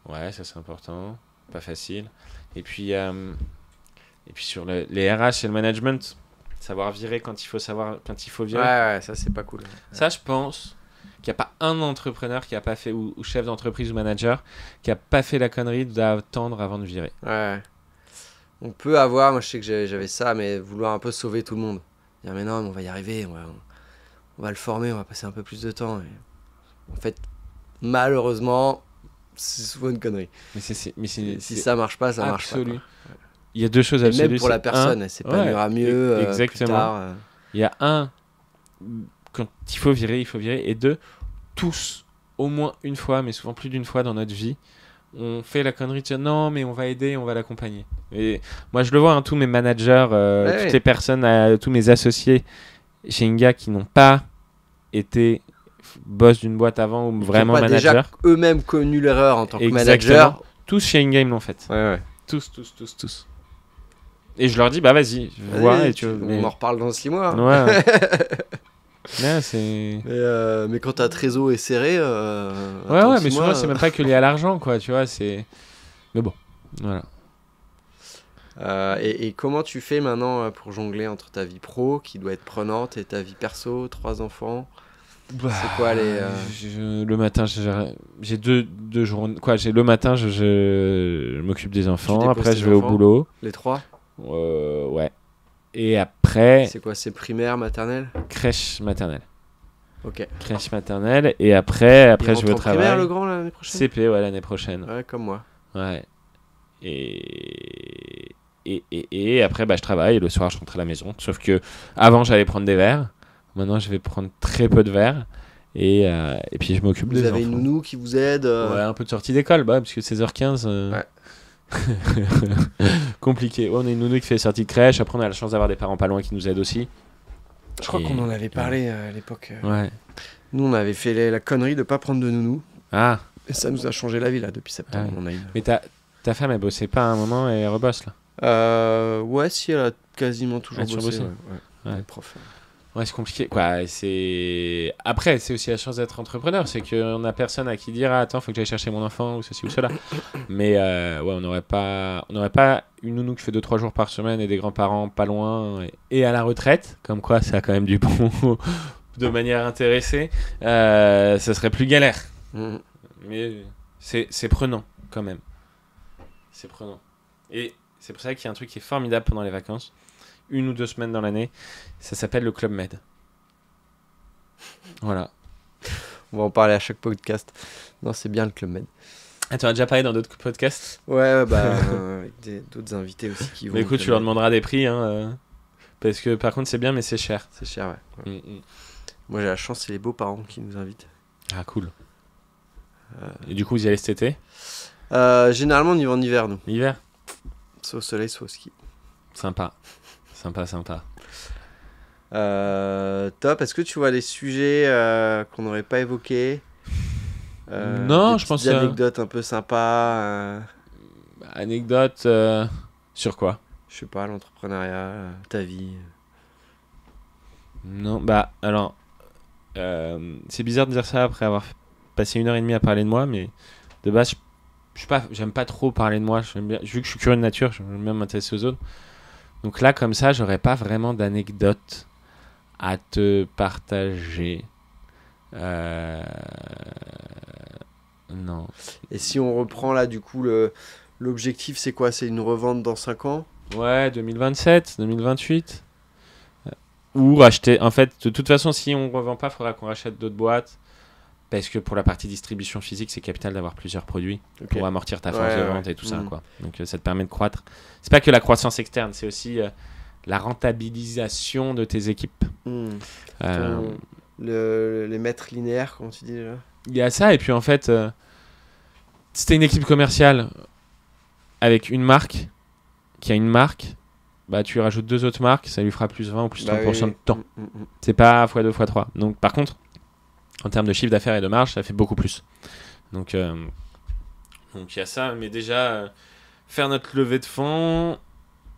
Ouais, ça c'est important. Pas facile. Et puis sur les RH et le management, savoir virer quand il faut virer. Ouais, ça c'est pas cool. Ouais. Ça, je pense qu'il n'y a pas un entrepreneur qui a pas fait, ou chef d'entreprise ou manager, qui a pas fait la connerie d'attendre avant de virer. Ouais. On peut avoir, moi je sais que j'avais ça, mais vouloir un peu sauver tout le monde. Dire mais non, mais on va y arriver, on va le former, on va passer un peu plus de temps. Et en fait, malheureusement, c'est souvent une connerie. Mais si ça marche pas, ça marche pas. Quoi. Il y a deux choses absolues. Même pour la personne, elle s'épanouira mieux exactement. Plus tard. Il y a un, quand il faut virer, et deux, tous, au moins une fois, mais souvent plus d'une fois dans notre vie, on fait la connerie de dire non, mais on va aider, on va l'accompagner. Et moi, je le vois, tous mes managers, toutes les personnes, tous mes associés chez Inga qui n'ont pas été boss d'une boîte avant ou vraiment manager. Déjà eux-mêmes connu l'erreur en tant que Exactement. manager. Tous chez Inga, ils me l'ont fait. Ouais. Tous. Et je leur dis, vas-y, vois. On en reparle dans 6 mois. Ouais. Là, c'est... mais quand ta trésor est serré... ouais, mais souvent, c'est même pas que lié à l'argent, quoi, tu vois, c'est... Mais bon, voilà. Et comment tu fais maintenant pour jongler entre ta vie pro, qui doit être prenante, et ta vie perso, 3 enfants c'est quoi les... Le matin, j'ai deux journées... Quoi, le matin, je m'occupe des enfants, après je vais au boulot. Les 3 ouais. Et après... C'est quoi, c'est primaire, maternelle? Crèche maternelle. Ok. Crèche maternelle, et après je vais au travail. Primaire, le grand, l'année prochaine? CP, ouais, l'année prochaine. Ouais, comme moi. Ouais. Et après, je travaille, et le soir, je rentre à la maison. Sauf que avant j'allais prendre des verres. Maintenant, je vais prendre très peu de verres. Et puis, je m'occupe des enfants. Vous avez une nounou qui vous aide Ouais, un peu de sortie d'école, parce que 16h15... Ouais. Compliqué. Ouais, on a une nounou qui fait sortie de crèche. Après, on a la chance d'avoir des parents pas loin qui nous aident aussi. Je crois qu'on en avait parlé à l'époque. Ouais. Nous, on avait fait la connerie de pas prendre de nounou. Ah. Et ça nous a changé la vie, là, depuis septembre. Ouais. On a une... Mais ta femme, elle bossait pas à un moment et elle rebosse, là? Ouais, si, elle a quasiment toujours bossé. Ouais. Ouais. Les profs. Ouais, c'est compliqué. Quoi. Après, c'est aussi la chance d'être entrepreneur. C'est qu'on a personne à qui dire attends, faut que j'aille chercher mon enfant ou ceci ou cela. Mais ouais, on n'aurait pas une nounou qui fait 2-3 jours par semaine et des grands-parents pas loin et à la retraite. Comme quoi, ça a quand même du bon de manière intéressée. Ça serait plus galère. Mais c'est prenant quand même. C'est prenant. Et c'est pour ça qu'il y a un truc qui est formidable pendant les vacances. 1 ou 2 semaines dans l'année, ça s'appelle le Club Med. Voilà. On va en parler à chaque podcast. Non, c'est bien le Club Med. Ah, tu en as déjà parlé dans d'autres podcasts? Ouais, avec d'autres invités aussi qui vont. Mais écoute, tu leur demanderas des prix, parce que par contre, c'est bien, mais c'est cher. C'est cher, ouais. Moi, j'ai la chance, c'est les beaux-parents qui nous invitent. Ah, cool. Et du coup, vous y allez cet été? Généralement, on y va en hiver, nous. L'hiver? Soit au soleil, soit au ski. Sympa. Top. Est-ce que tu vois les sujets qu'on n'aurait pas évoqués? Non, je pense des anecdotes un peu sympas. Anecdote sur quoi? Je sais pas, l'entrepreneuriat, ta vie. Non, alors c'est bizarre de dire ça après avoir passé 1h30 à parler de moi, mais de base, j'aime pas trop parler de moi. Vu que je suis curieux de nature, j'aime bien m'intéresser aux autres. Donc là, comme ça, j'aurais pas vraiment d'anecdote à te partager. Non. Et si on reprend là, du coup, le L'objectif, c'est quoi? C'est une revente dans 5 ans? Ouais, 2027, 2028. Ou racheter. En fait, de toute façon, si on revend pas, il faudra qu'on rachète d'autres boîtes. Parce que pour la partie distribution physique, c'est capital d'avoir plusieurs produits pour amortir ta force de vente et tout ça, quoi. Donc ça te permet de croître. C'est pas que la croissance externe, c'est aussi la rentabilisation de tes équipes. Les mètres linéaires, comment tu dis déjà? Il y a ça, et puis en fait, si t'es une équipe commerciale avec une marque, qui a une marque, bah tu rajoutes 2 autres marques, ça lui fera plus 20 ou plus 30% de temps. C'est pas x2, x3. Donc par contre, en termes de chiffre d'affaires et de marge, ça fait beaucoup plus. Donc il y a ça, mais déjà, faire notre levée de fonds,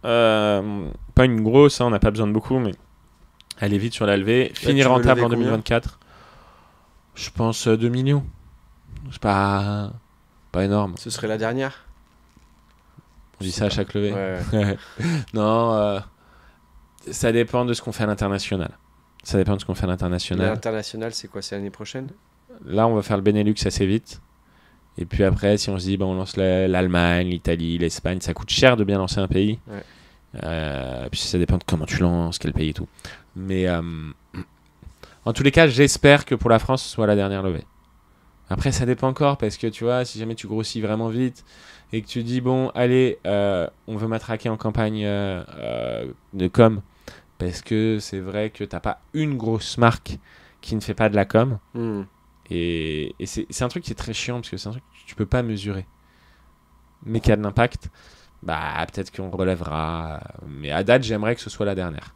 pas une grosse, hein, on n'a pas besoin de beaucoup, mais aller vite sur la levée, finir rentable en 2024. Je pense 2 millions. C'est pas énorme. Ce serait la dernière? On dit ça à chaque levée. Ouais. Non, ça dépend de ce qu'on fait à l'international. L'international, c'est quoi? C'est l'année prochaine? Là, on va faire le Benelux assez vite. Et puis après, si on se dit, on lance l'Allemagne, l'Italie, l'Espagne, ça coûte cher de bien lancer un pays. Ouais. Puis ça dépend de comment tu lances, quel pays et tout. Mais en tous les cas, j'espère que pour la France, ce soit la dernière levée. Après, ça dépend encore parce que tu vois, si jamais tu grossis vraiment vite et que tu dis, bon, allez, on veut matraquer en campagne de com, parce que c'est vrai que t'as pas une grosse marque qui ne fait pas de la com. Et c'est un truc qui est très chiant parce que c'est un truc que tu peux pas mesurer. Mais qui a de l'impact, bah peut-être qu'on relèvera. Mais à date, j'aimerais que ce soit la dernière.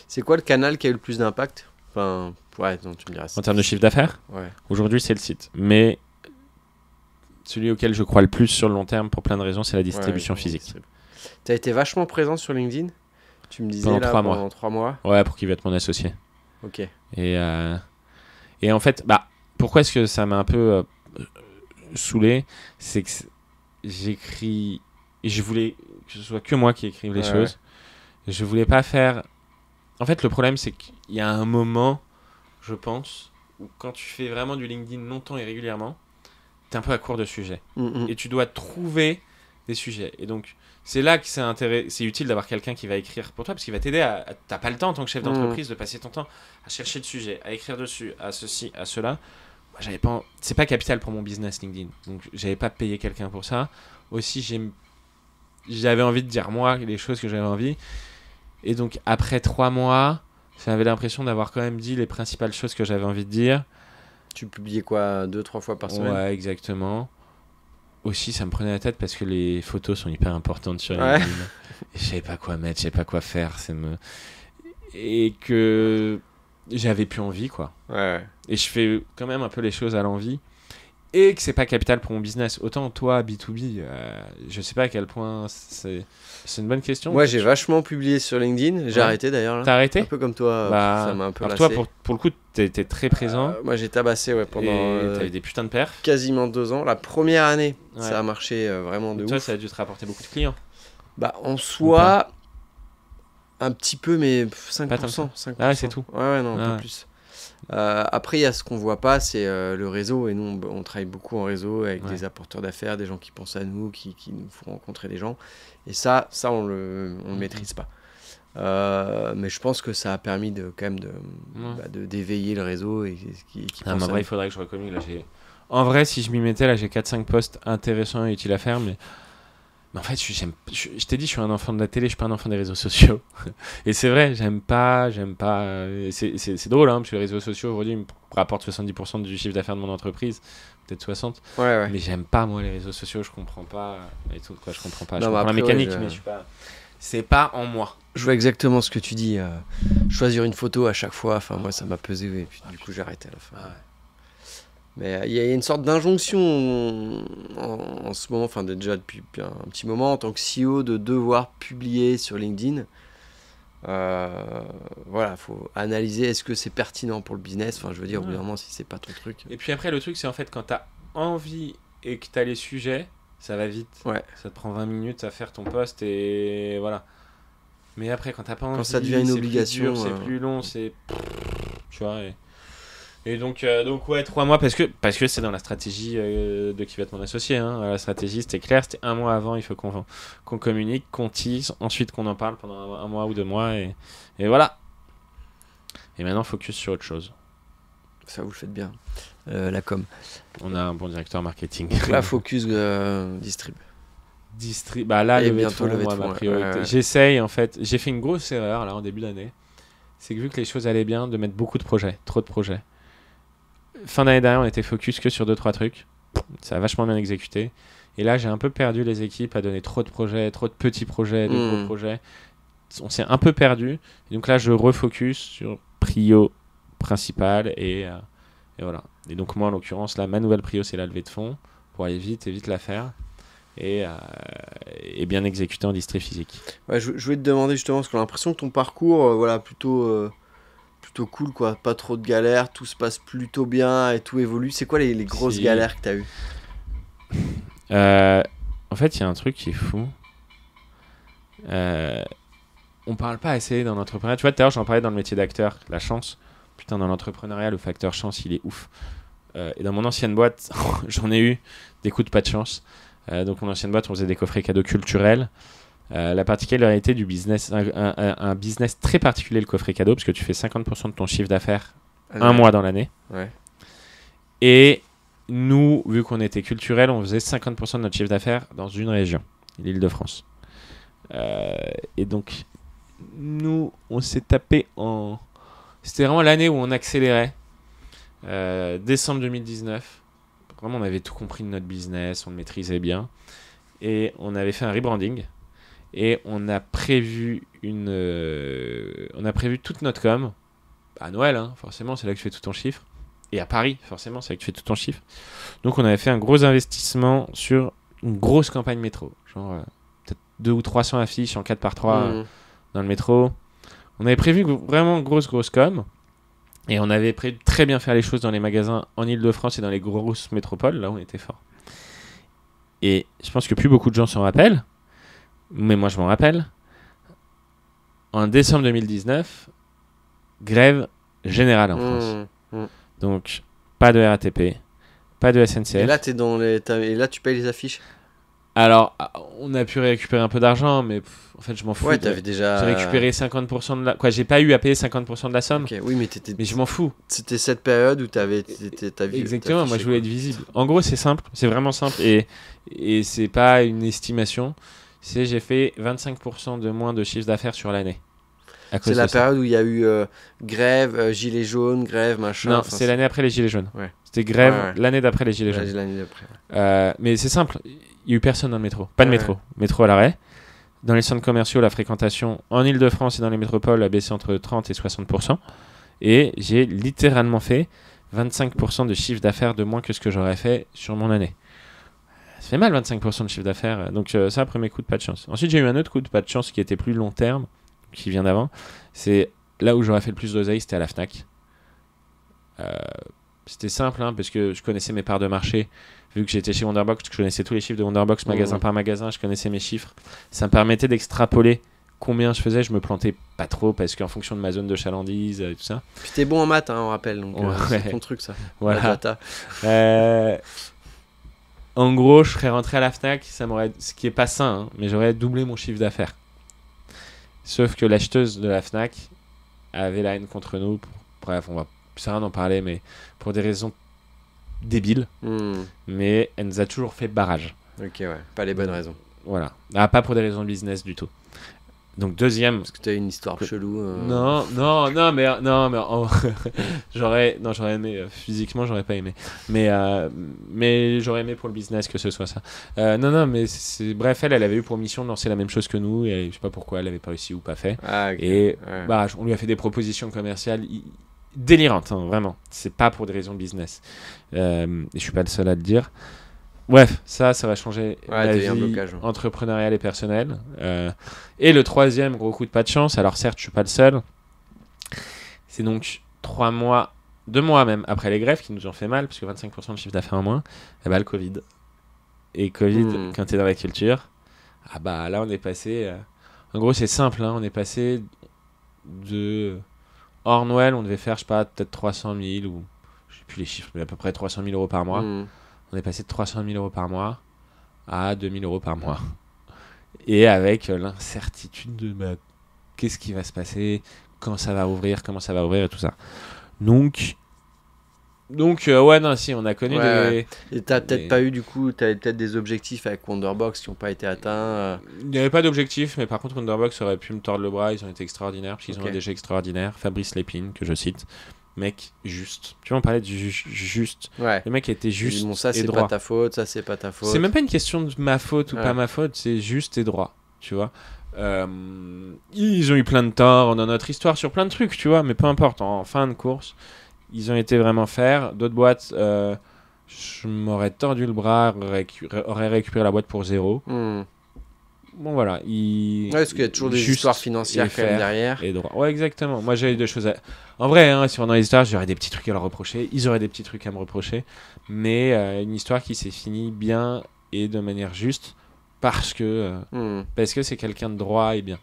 C'est quoi le canal qui a eu le plus d'impact? Enfin, ouais, non, tu me diras. En termes de chiffre d'affaires, ouais. Aujourd'hui, c'est le site. Mais celui auquel je crois le plus sur le long terme, pour plein de raisons, c'est la distribution physique. Tu as été vachement présent sur LinkedIn? Tu me disais pendant 3 mois. Ouais, pour qu'il va être mon associé. Ok. Et en fait, pourquoi est-ce que ça m'a un peu saoulé? C'est que j'écris... Et je voulais que ce soit que moi qui écrive les choses. Je voulais pas faire... En fait, le problème, c'est qu'il y a un moment, je pense, où quand tu fais vraiment du LinkedIn longtemps et régulièrement, t'es un peu à court de sujets. Et tu dois trouver des sujets. Et donc, c'est là que c'est utile d'avoir quelqu'un qui va écrire pour toi, parce qu'il va t'aider t'as pas le temps en tant que chef d'entreprise de passer ton temps à chercher le sujet, à écrire dessus, à ceci, à cela. Moi, c'est pas capital pour mon business LinkedIn. Donc, j'avais pas payé quelqu'un pour ça. Aussi, j'avais envie de dire moi les choses que j'avais envie. Et donc, après 3 mois, j'avais l'impression d'avoir quand même dit les principales choses que j'avais envie de dire. Tu publiais quoi, 2-3 fois par semaine? Ouais, exactement. Aussi, ça me prenait la tête parce que les photos sont hyper importantes sur LinkedIn. Et je savais pas quoi mettre, je savais pas quoi faire. Et que j'avais plus envie, quoi. Ouais. Et je fais quand même un peu les choses à l'envie. Et que c'est pas capital pour mon business. Autant toi, B2B, je sais pas à quel point c'est une bonne question. Moi, j'ai vachement publié sur LinkedIn. J'ai arrêté d'ailleurs. Là. T'as arrêté? Un peu comme toi, ça m'a un peu lassé. Toi, pour le coup, t'étais très présent. Moi, j'ai tabassé pendant t'avais des putains de perfs. Quasiment 2 ans. La première année, ça a marché vraiment de ouf. Toi, ça a dû te rapporter beaucoup de clients. En soi, un petit peu, mais 5%. 5%. Ah, c'est tout. Ouais, non, pas plus. Après, il y a ce qu'on voit pas, c'est le réseau. Et nous, on travaille beaucoup en réseau avec des apporteurs d'affaires, des gens qui pensent à nous, qui nous font rencontrer des gens. Et ça on le maîtrise pas. Mais je pense que ça a permis d'éveiller le réseau et qui en vrai, il faudrait que je reconnue. En vrai, si je m'y mettais, là, j'ai 4-5 posts intéressants et utiles à faire, mais en fait, je t'ai dit, je suis un enfant de la télé, je suis pas un enfant des réseaux sociaux. Et c'est vrai, j'aime pas. C'est drôle, parce que les réseaux sociaux, aujourd'hui, me rapportent 70% du chiffre d'affaires de mon entreprise, peut-être 60%. Ouais. Mais j'aime pas, moi, les réseaux sociaux, je comprends pas. Et tout, quoi, je comprends pas. Non, je comprends la mécanique, mais je suis pas. C'est pas en moi. Je vois exactement ce que tu dis. Choisir une photo à chaque fois, moi, ça m'a pesé, et puis du coup, j'ai arrêté à la fin. Mais il y a une sorte d'injonction en ce moment, déjà depuis un petit moment, en tant que CEO, de devoir publier sur LinkedIn. Faut analyser, est-ce que c'est pertinent pour le business? Au bout d'un moment, si c'est pas ton truc. Et puis après, le truc, c'est en fait, quand t'as envie et que t'as les sujets, ça va vite. Ouais. Ça te prend 20 minutes à faire ton post et voilà. Mais après, quand t'as pas envie, quand ça devient une obligation, c'est plus long, c'est... Tu vois, Et donc ouais, 3 mois parce que c'est dans la stratégie de qui va être mon associé. Hein. La stratégie, c'était clair, c'était 1 mois avant, il faut qu'on communique, qu'on tease, ensuite qu'on en parle pendant un mois ou 2 mois, et voilà. Et maintenant, focus sur autre chose. Ça, vous le faites bien. La com. On a un bon directeur marketing. Donc là, focus distrib. Bah là, Et le bientôt fonds, levée de moi, ma fonds, priorité. ouais. J'essaye, en fait. J'ai fait une grosse erreur là en début d'année. C'est que vu que les choses allaient bien, de mettre beaucoup de projets, trop de projets. Fin d'année dernière, on était focus que sur 2-3 trucs. Ça a vachement bien exécuté. Et là, j'ai un peu perdu les équipes à donner trop de projets, trop de petits projets, de gros projets. On s'est un peu perdu. Et donc là, je refocus sur prio principal et voilà. Et donc moi, en l'occurrence, là, ma nouvelle prio, c'est la levée de fonds pour aller vite et vite la faire. Et bien exécuter en distri physique. Ouais, je voulais te demander justement, parce qu'on a l'impression que ton parcours, voilà, plutôt cool, quoi. Pas trop de galères, tout se passe plutôt bien et tout évolue. C'est quoi les grosses galères que t'as eues? En fait, il y a un truc qui est fou. On parle pas assez dans l'entrepreneuriat. Tu vois, tout à l'heure, j'en parlais dans le métier d'acteur, la chance. Putain, dans l'entrepreneuriat, le facteur chance, il est ouf. Et dans mon ancienne boîte, j'en ai eu des coups de pas de chance. Donc mon ancienne boîte, on faisait des coffrets cadeaux culturels. La particularité du business, un business très particulier, le coffret cadeau, parce que tu fais 50% de ton chiffre d'affaires un mois dans l'année. Ouais. Et nous, vu qu'on était culturel, on faisait 50% de notre chiffre d'affaires dans une région, l'Île-de-France. Et donc, nous, on s'est tapé en... C'était vraiment l'année où on accélérait. Décembre 2019. Vraiment, on avait tout compris de notre business, on le maîtrisait bien. Et on avait fait un rebranding. Et on a prévu toute notre com. À Noël, hein, forcément, c'est là que tu fais tout ton chiffre. Et à Paris, forcément, c'est là que tu fais tout ton chiffre. Donc, on avait fait un gros investissement sur une grosse campagne métro. Genre, peut-être 200 ou 300 affiches en 4x3 dans le métro. On avait prévu vraiment grosse com. Et on avait prévu de très bien faire les choses dans les magasins en Ile-de-France et dans les grosses métropoles, là où on était fort. Et je pense que plus beaucoup de gens s'en rappellent, mais moi je m'en rappelle. En décembre 2019, grève générale en France. Donc, pas de RATP, pas de SNCF. Et là, et là, tu payes les affiches. Alors, on a pu récupérer un peu d'argent, mais en fait, je m'en fous. Ouais, t'avais déjà... J'ai récupéré 50% de la... Quoi, j'ai pas eu à payer 50% de la somme. Okay, oui, mais je m'en fous. C'était cette période où t'avais... Exactement, moi je voulais être visible. En gros, c'est simple, c'est vraiment simple. Et c'est pas une estimation. J'ai fait 25% de moins de chiffre d'affaires sur l'année. C'est la période où il y a eu grève, gilets jaunes, grève, machin. Non, c'est l'année après les gilets jaunes. Ouais. C'était grève l'année d'après les gilets jaunes. L'année d'après. Mais c'est simple, il n'y a eu personne dans le métro. Pas de métro. Métro à l'arrêt. Dans les centres commerciaux, la fréquentation en Ile-de-France et dans les métropoles a baissé entre 30 et 60%. Et j'ai littéralement fait 25% de chiffre d'affaires de moins que ce que j'aurais fait sur mon année. Ça fait mal 25% de chiffre d'affaires. Donc ça, premier coup de pas de chance. Ensuite, j'ai eu un autre coup de pas de chance qui était plus long terme, qui vient d'avant. C'est là où j'aurais fait le plus d'oseille, c'était à la Fnac. C'était simple, hein, parce que je connaissais mes parts de marché. Vu que j'étais chez Wonderbox, je connaissais tous les chiffres de Wonderbox, magasin par magasin, je connaissais mes chiffres. Ça me permettait d'extrapoler combien je faisais. Je me plantais pas trop, parce qu'en fonction de ma zone de chalandise et tout ça. Puis t'es bon en maths, hein, on rappelle, donc c'est ton truc, ça. Voilà. La data. En gros, je serais rentré à la Fnac, ce qui est pas sain, hein, mais j'aurais doublé mon chiffre d'affaires. Sauf que l'acheteuse de la Fnac avait la haine contre nous. Bref, on va plus rien en parler, mais pour des raisons débiles. Mais elle nous a toujours fait barrage. Ok, ouais, pas les bonnes raisons. Voilà. Ah, pas pour des raisons de business du tout. Donc deuxième. Parce que tu as une histoire chelou. Non, mais j'aurais aimé physiquement, j'aurais pas aimé. Mais j'aurais aimé pour le business que ce soit ça. Non, mais bref, elle avait eu pour mission de lancer la même chose que nous et je sais pas pourquoi elle avait pas réussi ou pas fait. Ah, okay. Et on lui a fait des propositions commerciales délirantes, hein, vraiment. C'est pas pour des raisons de business. Et je suis pas le seul à le dire. Bref, ça va changer ma vie entrepreneuriale et personnelle. Et le troisième gros coup de pas de chance, alors certes, je suis pas le seul. C'est donc 2 mois même après les grèves qui nous ont fait mal, parce que 25% de chiffre d'affaires en moins, et le Covid. Et Covid, quand t'es dans la culture, là on est passé... En gros, c'est simple, hein, on est passé de... Hors Noël, on devait faire, je sais pas, peut-être 300 000 ou Puis les chiffres, mais à peu près 300 000 euros par mois. Mm. On est passé de 300 000 euros par mois à 2 000 euros par mois. Et avec l'incertitude de qu'est-ce qui va se passer, quand ça va ouvrir, comment ça va ouvrir et tout ça. Donc ouais, non, si, on a connu Ouais. des... Et t'as peut-être des- pas eu, du coup, t'avais peut-être des objectifs avec Wonderbox qui n'ont pas été atteints. Il n'y avait pas d'objectif, mais par contre, Wonderbox aurait pu me tordre le bras. Ils ont été extraordinaires, parce qu'ils Ok. ont déjà extraordinaires. Fabrice Lépine, que je cite. Mec, juste. Tu vois, on parlait du juste. Ouais. Le mec était juste Bon, ça, et c'est droit. pas ta faute, ça, c'est pas ta faute. C'est même pas une question de ma faute ou Ouais. pas ma faute, c'est juste et droit, tu vois. Ils ont eu plein de torts dans notre histoire sur plein de trucs, tu vois, mais peu importe, en fin de course, ils ont été vraiment faire. D'autres boîtes, je m'aurais tordu le bras, aurais récupéré la boîte pour 0. Mm. Bon voilà, Ouais, parce qu'il y a toujours des juste histoires financières et quand même faire derrière. et droit. Ouais, exactement. Moi, j'avais des choses à... En vrai, hein, si on est dans les histoires, j'aurais des petits trucs à leur reprocher. Ils auraient des petits trucs à me reprocher. Mais une histoire qui s'est finie bien et de manière juste parce que c'est quelqu'un de droit et bien.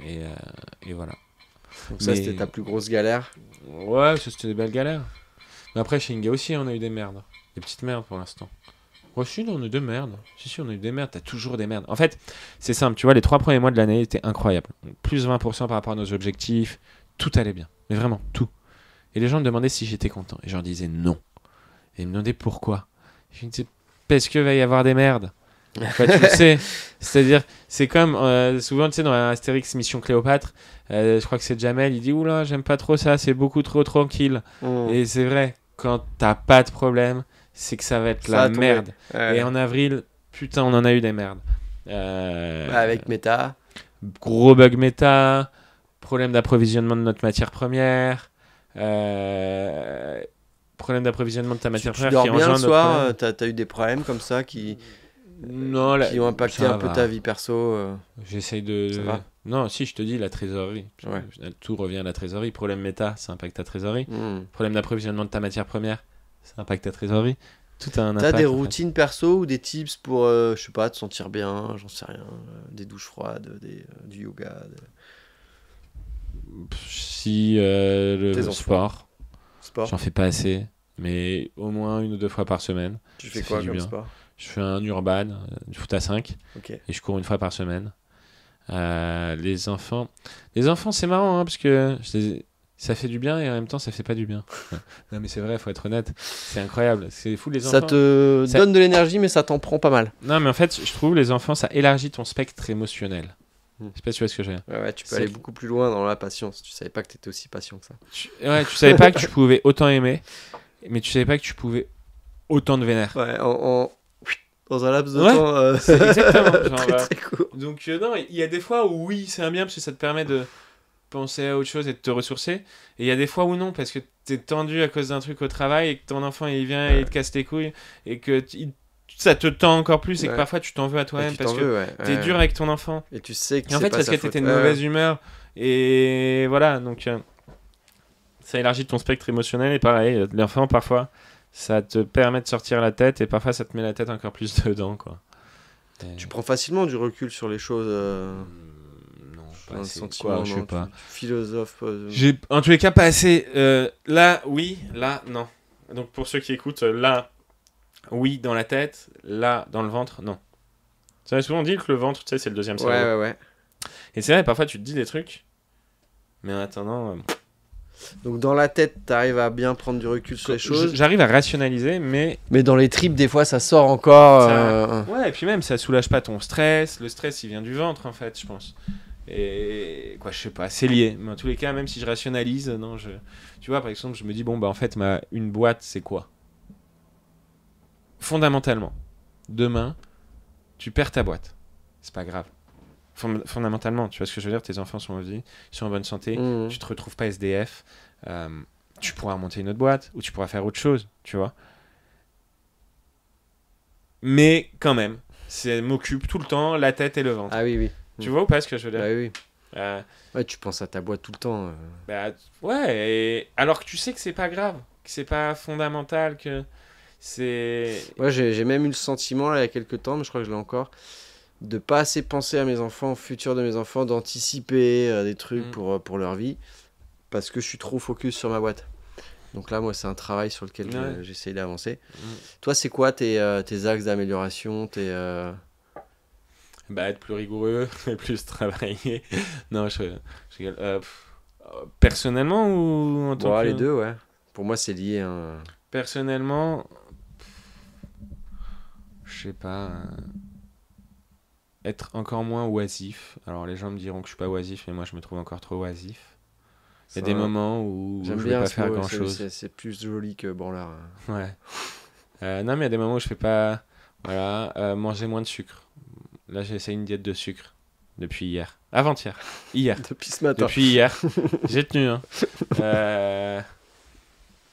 Et voilà. Donc ça, Mais- c'était ta plus grosse galère. Ouais, ça, c'était des belles galères. Mais après, chez Inga aussi, on a eu des merdes. Des petites merdes pour l'instant. Oh, si, non, on a eu des merdes. Si, on a eu des merdes. T'as toujours des merdes. En fait, c'est simple. Tu vois, les 3 premiers mois de l'année étaient incroyables. Plus 20% par rapport à nos objectifs. Tout allait bien. Mais vraiment, tout. Et les gens me demandaient si j'étais content. Et je leur disais non. Et ils me demandaient pourquoi. Je me disais, parce qu'il va y avoir des merdes. Enfin, tu le sais. C'est-à-dire, c'est comme souvent, tu sais, dans Astérix Mission Cléopâtre, je crois que c'est Jamel, il dit oula, j'aime pas trop ça, c'est beaucoup trop tranquille. Et c'est vrai, quand t'as pas de problème, c'est que ça va être Ça la va tomber. merde. Ouais. Et en avril, putain, on en a eu des merdes. Avec Meta. Gros bug méta, problème d'approvisionnement de notre matière première, problème d'approvisionnement de ta Tu, matière tu première dors qui bien le engendre notre soir, problème. t'as eu des problèmes comme ça qui Non, là, ont impacté ça un peu va. ta vie perso. J'essaye de. Ça va. Non, si je te dis la trésorerie. Ouais. Tout revient à la trésorerie. Problème méta, ça impacte ta trésorerie. Mm. Problème d'approvisionnement de ta matière première, ça impacte ta trésorerie. Tout a un T'as impact. des en fait. routines perso ou des tips pour, je sais pas, te sentir bien, j'en sais rien, des douches froides, du yoga. Si Tes le enfants. sport, Sport. j'en fais pas assez, mais au moins 1 ou 2 fois par semaine. Tu fais ça quoi fait du comme bien. sport? Je fais un urban, du foot à 5, Ok. et je cours 1 fois par semaine. Les enfants, c'est marrant, hein, parce que ça fait du bien et en même temps ça fait pas du bien. Non mais c'est vrai, faut être honnête, c'est incroyable, c'est fou les enfants. Ça te Ça- donne de l'énergie, mais ça t'en prend pas mal. Non mais en fait, je trouve les enfants, ça élargit ton spectre émotionnel. Mm. Je sais pas si tu vois ce que je veux dire. Ouais, tu peux C'est- aller beaucoup plus loin dans la patience. Tu savais pas que t'étais aussi patient que ça. Tu savais pas que tu pouvais autant aimer, mais tu savais pas que tu pouvais autant de vénère. Ouais, dans un laps de Ouais, temps c'est exactement, genre, très très court. Donc non, il y a des fois où oui, c'est un bien parce que ça te permet de penser à autre chose et de te ressourcer. Et il y a des fois où non, parce que t'es tendu à cause d'un truc au travail et que ton enfant il vient et il te casse les couilles et que ça te tend encore plus et que Ouais. parfois tu t'en veux à Et toi-même tu parce t'en que veux, ouais. t'es Ouais. dur avec ton enfant. Et tu sais que Et en c'est fait, pas parce sa que faute. t'étais de Ouais. mauvaise humeur. Et voilà, donc ça élargit ton spectre émotionnel. Et pareil, l'enfant, parfois, ça te permet de sortir la tête et parfois, ça te met la tête encore plus dedans, quoi. Et- Tu prends facilement du recul sur les choses. Non, Dans pas le assez. sentiment, Quoi, je sais non, pas. tu philosophes. J'ai, en tous les cas, pas assez. Là, oui, là, non. Donc, pour ceux qui écoutent, là, oui, dans la tête, là, dans le ventre, non. Ça souvent on dit que le ventre, tu sais, c'est le deuxième cerveau. Ouais, ouais, ouais. Et c'est vrai, parfois, tu te dis des trucs, mais en attendant, Donc dans la tête, t'arrives à bien prendre du recul sur les choses. j'arrive à rationaliser, mais Mais dans les tripes, des fois, ça sort encore. ouais, et puis même, ça soulage pas ton stress. Le stress, il vient du ventre, en fait, je pense. Et quoi, je sais pas, c'est lié. Mais en tous les cas, même si je rationalise, non, tu vois, par exemple, je me dis, bon, bah, en fait, une boîte, c'est quoi? Fondamentalement, demain, tu perds ta boîte. C'est pas grave. Fondamentalement, tu vois ce que je veux dire? Tes enfants sont en vie, ils sont en bonne santé, Mhm. tu te retrouves pas SDF, tu pourras monter une autre boîte, ou tu pourras faire autre chose, tu vois. Mais quand même, ça m'occupe tout le temps la tête et le ventre. Ah oui, oui. Tu vois ou pas ce que je veux dire? Bah oui, oui. Euh, Ouais, tu penses à ta boîte tout le temps. bah, ouais, alors que tu sais que c'est pas grave, que c'est pas fondamental, que c'est... Ouais, j'ai même eu le sentiment, là, il y a quelques temps, mais je crois que je l'ai encore, de pas assez penser à mes enfants, au futur de mes enfants, d'anticiper des trucs Mm. pour leur vie, parce que je suis trop focus sur ma boîte. Donc là, moi, c'est un travail sur lequel Ouais. j'essaye d'avancer. Mm. Toi, c'est quoi tes axes d'amélioration Bah, être plus rigoureux et plus travailler. Non, je rigole. Personnellement ou en tant Bon, que... les deux, ouais. Pour moi, c'est lié. Hein. Personnellement, je sais pas. Être encore moins oisif. Alors les gens me diront que je suis pas oisif, mais moi je me trouve encore trop oisif. Il y a des moments où J'aime je vais bien pas ce faire mot, grand chose. c'est plus joli que branlard. Ouais. Non, mais il y a des moments où je fais pas. Voilà, manger moins de sucre. Là, j'ai essayé une diète de sucre depuis hier. Avant-hier. Hier. Depuis ce matin. Depuis hier. J'ai tenu, hein.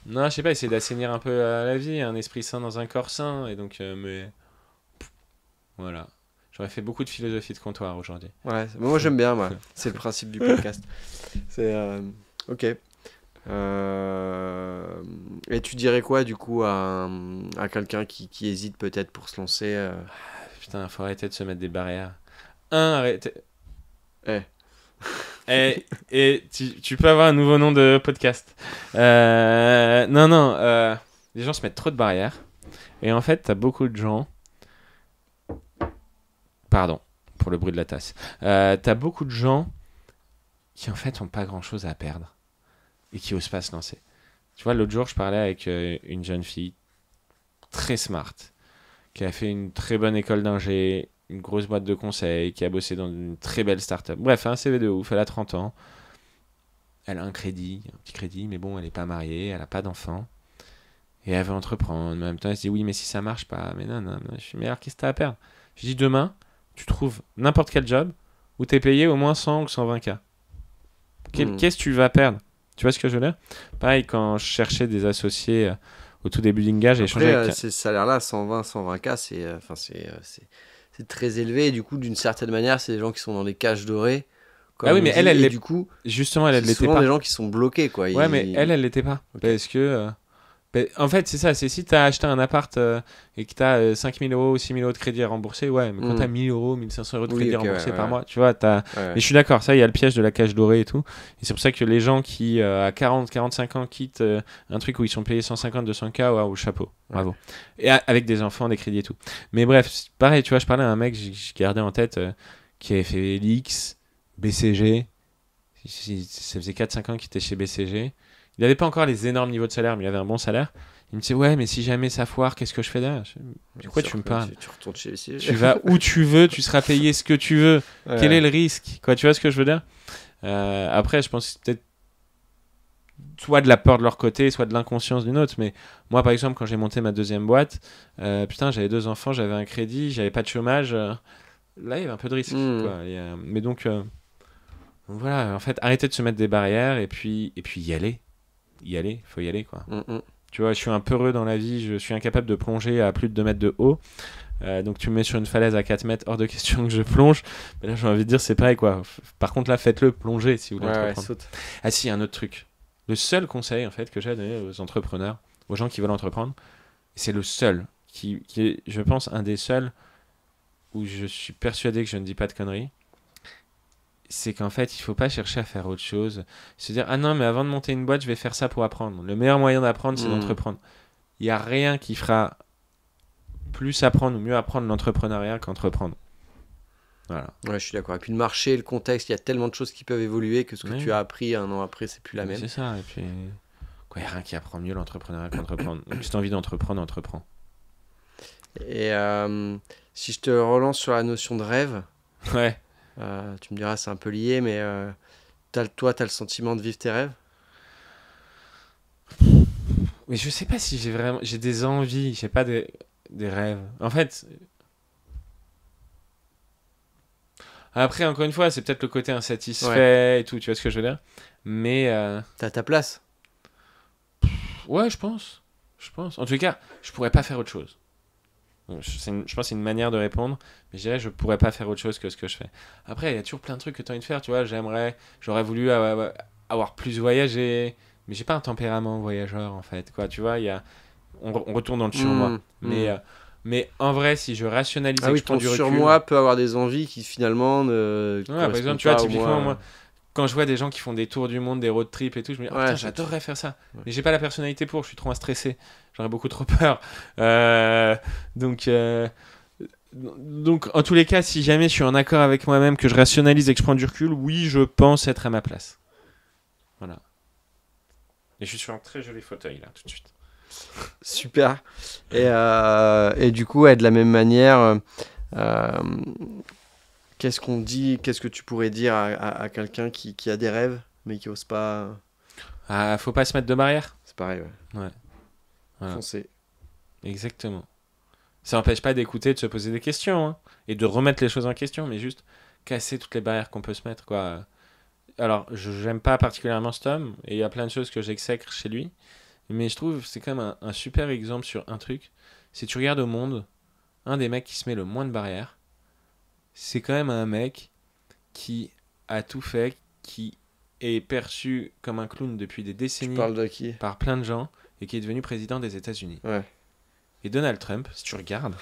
Non, je sais pas, essayer d'assainir un peu la vie, un esprit sain dans un corps sain. Et donc, mais. Voilà. J'aurais fait beaucoup de philosophie de comptoir aujourd'hui. Ouais, moi j'aime bien, moi. C'est le principe du podcast. C'est. Ok. Et tu dirais quoi du coup à quelqu'un qui hésite peut-être pour se lancer Putain, faut arrêter de se mettre des barrières. Arrêtez. Eh. Et tu peux avoir un nouveau nom de podcast. Non. Les gens se mettent trop de barrières. Et en fait, t'as beaucoup de gens. Pardon pour le bruit de la tasse. T'as beaucoup de gens qui en fait ont pas grand chose à perdre et qui osent pas se lancer. Tu vois, l'autre jour, je parlais avec une jeune fille très smart qui a fait une très bonne école d'ingé, une grosse boîte de conseil, qui a bossé dans une très belle start-up. Bref, un CV de ouf, elle a 30 ans. Elle a un petit crédit, mais bon, elle n'est pas mariée, elle n'a pas d'enfant. Et elle veut entreprendre. Mais en même temps, elle se dit oui, mais si ça marche pas, mais non. Je suis meilleur, qu'est-ce que t'as à perdre? Je dis demain, tu trouves n'importe quel job où t'es payé au moins 100 ou 120K. Qu'est-ce que tu vas perdre? Tu vois ce que je veux dire? Pareil, quand je cherchais des associés au tout début d'Inga, j'ai échangé avec... Ces salaires-là, 120-120K, c'est très élevé. Et du coup, d'une certaine manière, c'est des gens qui sont dans les cages dorées. Ah oui, mais elle du coup, justement, elle c'est l'était souvent pas. des gens qui sont bloqués, quoi. Ouais, mais elle l'était pas. Okay. Parce que... en fait, c'est ça. C'est si t'as acheté un appart et que t'as 5 000 euros ou 6 000 euros de crédit à rembourser, ouais, mais quand t'as 1 000 euros, 1 500 euros de crédit remboursé par mois, tu vois, t'as... Ouais. Mais je suis d'accord, ça, il y a le piège de la cage dorée et tout. Et c'est pour ça que les gens qui, à 40, 45 ans, quittent un truc où ils sont payés 150, 200K, waouh, chapeau, bravo. Et avec des enfants, des crédits et tout. Mais bref, pareil, tu vois, je parlais à un mec, je gardais en tête, qui avait fait l'X, BCG. Ça faisait 4-5 ans qu'il était chez BCG. Il n'avait pas encore les énormes niveaux de salaire, mais il avait un bon salaire. Il me disait, ouais, mais si jamais ça foire, qu'est-ce que je fais derrière? De quoi tu me parles? Tu retournes chez BCG. Tu vas où tu veux, tu seras payé ce que tu veux. Ouais. Quel est le risque? Quoi, tu vois ce que je veux dire? Après, je pense que c'est peut-être soit de la peur de leur côté, soit de l'inconscience d'une autre. Mais moi, par exemple, quand j'ai monté ma deuxième boîte, putain, j'avais 2 enfants, j'avais un crédit, j'avais pas de chômage. Là, il y avait un peu de risque. Quoi. Mais donc, voilà, en fait, arrêtez de se mettre des barrières et puis y aller. Faut y aller, quoi. Tu vois, je suis un peu heureux dans la vie, je suis incapable de plonger à plus de 2 mètres de haut. Donc tu me mets sur une falaise à 4 mètres, hors de question que je plonge. Mais là, j'ai envie de dire, c'est pareil, quoi. Par contre, là, faites-le plonger si vous voulez entreprendre. Ah si, un autre truc. Le seul conseil, en fait, que j'ai à donner aux entrepreneurs, aux gens qui veulent entreprendre, c'est le seul, qui est, je pense, un des seuls où je suis persuadé que je ne dis pas de conneries. C'est qu'en fait, il faut pas chercher à faire autre chose. Se dire, ah non, mais avant de monter une boîte, je vais faire ça pour apprendre. Le meilleur moyen d'apprendre, c'est d'entreprendre. Il n'y a rien qui fera plus apprendre ou mieux apprendre l'entrepreneuriat qu'entreprendre. Voilà. Ouais, je suis d'accord. Et puis le marché, le contexte, il y a tellement de choses qui peuvent évoluer que ce que tu as appris un an après, c'est plus la même. C'est ça. Et puis, il n'y a rien qui apprend mieux l'entrepreneuriat qu'entreprendre. Donc, si tu as envie d'entreprendre, entreprends. Et si je te relance sur la notion de rêve... Ouais. Tu me diras, c'est un peu lié, mais toi, tu as le sentiment de vivre tes rêves? Mais je sais pas si j'ai des envies, j'ai pas des rêves. En fait, après, encore une fois, c'est peut-être le côté insatisfait et tout, tu vois ce que je veux dire? Mais t'as ta place? Ouais, je pense. En tout cas, je pourrais pas faire autre chose. Je pense que c'est une manière de répondre, mais je dirais je pourrais pas faire autre chose que ce que je fais. Après, il y a toujours plein de trucs que tu as envie de faire, tu vois, j'aurais voulu avoir plus voyagé, mais j'ai pas un tempérament voyageur en fait, quoi, tu vois, on retourne dans le surmoi. Mais en vrai, si je rationalise ton surmoi peut avoir des envies qui finalement ne par exemple, tu vois, typiquement, moi, quand je vois des gens qui font des tours du monde, des road trips et tout, je me dis, Ouais, putain, ça j'adorerais faire ça. Ouais. Mais j'ai pas la personnalité pour, je suis trop stressé. J'aurais beaucoup trop peur. Donc, en tous les cas, si jamais je suis en accord avec moi-même, que je rationalise et que je prends du recul, oui, je pense être à ma place. Voilà. Et je suis sur un très joli fauteuil, là, tout de suite. Super. Et du coup, de la même manière, qu'est-ce qu'on dit, qu'est-ce que tu pourrais dire à quelqu'un qui a des rêves, mais qui n'ose pas. Ah, faut pas se mettre de barrière. C'est pareil, ouais. Ouais. Voilà. Foncer. Exactement. Ça n'empêche pas d'écouter, de se poser des questions, hein, et de remettre les choses en question, mais juste casser toutes les barrières qu'on peut se mettre, quoi. Alors, j'aime pas particulièrement cet homme, et il y a plein de choses que j'exècre chez lui, mais je trouve que c'est quand même un super exemple sur un truc. Si tu regardes au monde, un des mecs qui se met le moins de barrières, c'est quand même un mec qui a tout fait, qui est perçu comme un clown depuis des Tu décennies parles de qui? par plein de gens, et qui est devenu président des États-Unis. Ouais. Et Donald Trump, si tu regardes,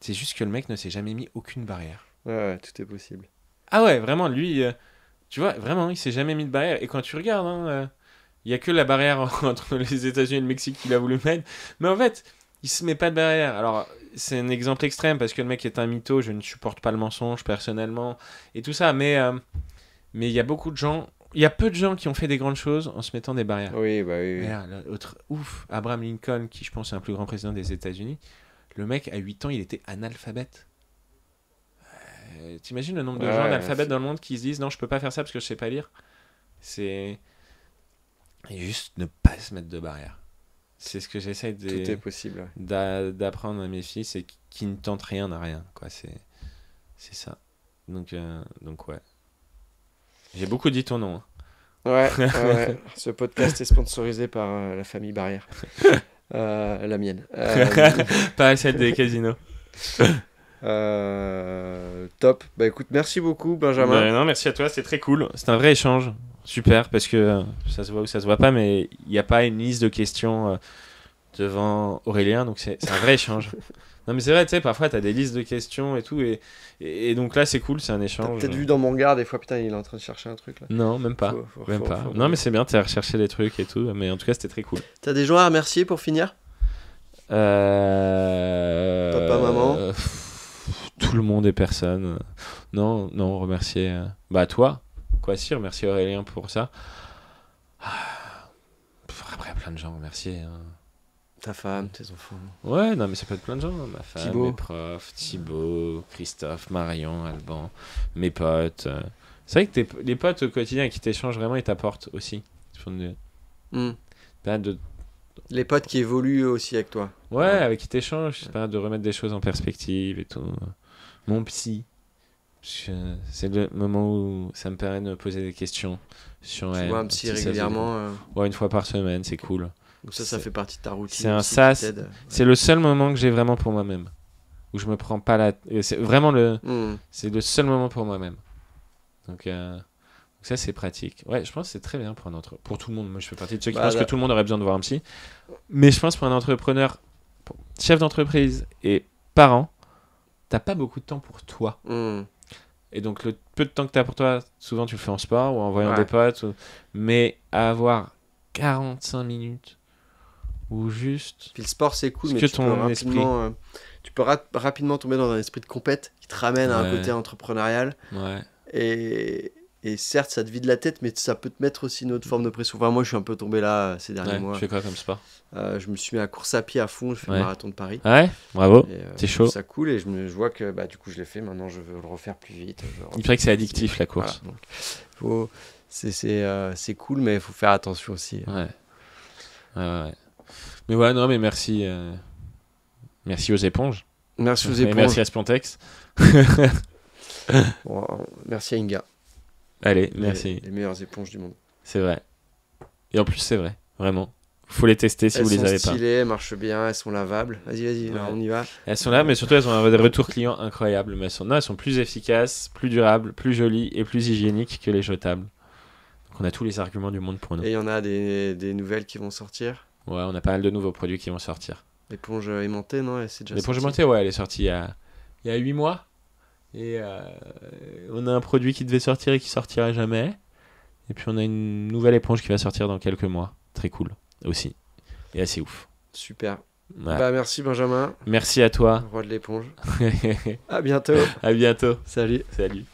c'est juste que le mec ne s'est jamais mis aucune barrière. Ouais, tout est possible. Ah ouais, vraiment, lui, tu vois, vraiment, il s'est jamais mis de barrière. Et quand tu regardes, il y a que la barrière entre les États-Unis et le Mexique qu'il a voulu mettre. Mais en fait, il se met pas de barrière. Alors, c'est un exemple extrême parce que le mec est un mytho. Je ne supporte pas le mensonge personnellement et tout ça. Mais il y a beaucoup de gens. Il y a peu de gens qui ont fait des grandes choses en se mettant des barrières. Oui, bah oui. Mais là, l'autre, ouf, Abraham Lincoln, qui je pense est un plus grand président des États-Unis, le mec, à 8 ans, il était analphabète. T'imagines le nombre de gens analphabètes dans le monde qui se disent non, je peux pas faire ça parce que je sais pas lire. C'est. Et juste ne pas se mettre de barrière. C'est ce que j'essaie Tout est possible. d'apprendre à mes fils, et qui ne tentent rien à rien, quoi. C'est ça. Donc ouais. J'ai beaucoup dit ton nom. Hein. Ouais. Ce podcast est sponsorisé par la famille Barrière. La mienne. Pas celle des casinos. Top. Bah écoute, merci beaucoup, Benjamin. Non, merci à toi, c'est très cool. C'est un vrai échange. Super, parce que ça se voit ou ça se voit pas, mais il n'y a pas une liste de questions devant Aurélien, donc c'est un vrai échange. Non, mais c'est vrai, tu sais, parfois tu as des listes de questions et tout, et donc là c'est cool, c'est un T'as échange. peut-être vu dans mon regard des fois, putain, il est en train de chercher un truc là. Non, même pas. Non, mais c'est bien, tu as recherché des trucs et tout, mais en tout cas c'était très cool. T'as des gens à remercier pour finir? Papa, maman? Tout le monde et personne. Non, remercier. Bah, toi. Quoi, si, remercier Aurélien pour ça. Après, plein de gens remercier. Hein. Ta femme, tes enfants. Ouais, non, mais ça peut être plein de gens. Hein. Ma femme, Thibaut. mes profs, Thibaut, Christophe, Marion, Alban, mes potes. C'est vrai que les potes au quotidien qui t'échangent vraiment, ils t'apportent aussi. Les potes qui évoluent aussi avec toi. Ouais, avec qui t'échanges, c'est pas de remettre des choses en perspective et tout. Mon psy, c'est le moment où ça me permet de me poser des questions sur Tu vois un psy régulièrement. Ouais, une fois par semaine, c'est cool. Donc ça fait partie de ta routine. C'est un sas. C'est le seul moment que j'ai vraiment pour moi-même, où je me prends pas la. C'est vraiment c'est le seul moment pour moi-même. Donc ça c'est pratique. Ouais, je pense que c'est très bien pour tout le monde. Moi, je fais partie de ceux qui pensent que tout le monde aurait besoin de voir un psy. Mais je pense pour un entrepreneur, chef d'entreprise et parent, t'as pas beaucoup de temps pour toi. Et donc le peu de temps que t'as pour toi, souvent tu le fais en sport ou en voyant des potes. Mais avoir 45 minutes ou juste. Puis le sport c'est cool, mais tu peux rapidement tomber dans un esprit de compète qui te ramène à un côté entrepreneurial. Ouais. Et certes, ça te vide la tête, mais ça peut te mettre aussi une autre forme de pression. Enfin, moi, je suis un peu tombé là ces derniers mois. Tu fais quoi comme sport? Je me suis mis à course à pied à fond. Je fais le marathon de Paris. Ouais, bravo. T'es chaud. Ça cool et je vois que du coup, je l'ai fait. Maintenant, je veux le refaire plus vite. Il paraît que c'est addictif la course. Voilà, donc, c'est cool, mais il faut faire attention aussi. Ouais. Mais ouais, non, mais merci. Merci aux éponges. Merci aux éponges. Merci à Spontex. Bon, merci à Inga. Allez, merci. Les meilleures éponges du monde. C'est vrai. Et en plus, c'est vrai. Vraiment. Faut les tester si vous les avez pas. Elles sont stylées, elles marchent bien, elles sont lavables. Vas-y, là, on y va. Elles sont là, mais surtout, elles ont des retours clients incroyables. Mais elles sont plus efficaces, plus durables, plus jolies et plus hygiéniques que les jetables. Donc, on a tous les arguments du monde pour nous. Et il y en a des nouvelles qui vont sortir. Ouais, on a pas mal de nouveaux produits qui vont sortir. L'éponge aimantée, non? L'éponge aimantée, ouais, elle est sortie il y a 8 mois. Et on a un produit qui devait sortir et qui sortira jamais. Et puis on a une nouvelle éponge qui va sortir dans quelques mois. Très cool aussi. Et assez ouf. Super. Voilà. Bah, merci Benjamin, Merci à toi. roi de l'éponge. À bientôt. À bientôt. Salut. Salut.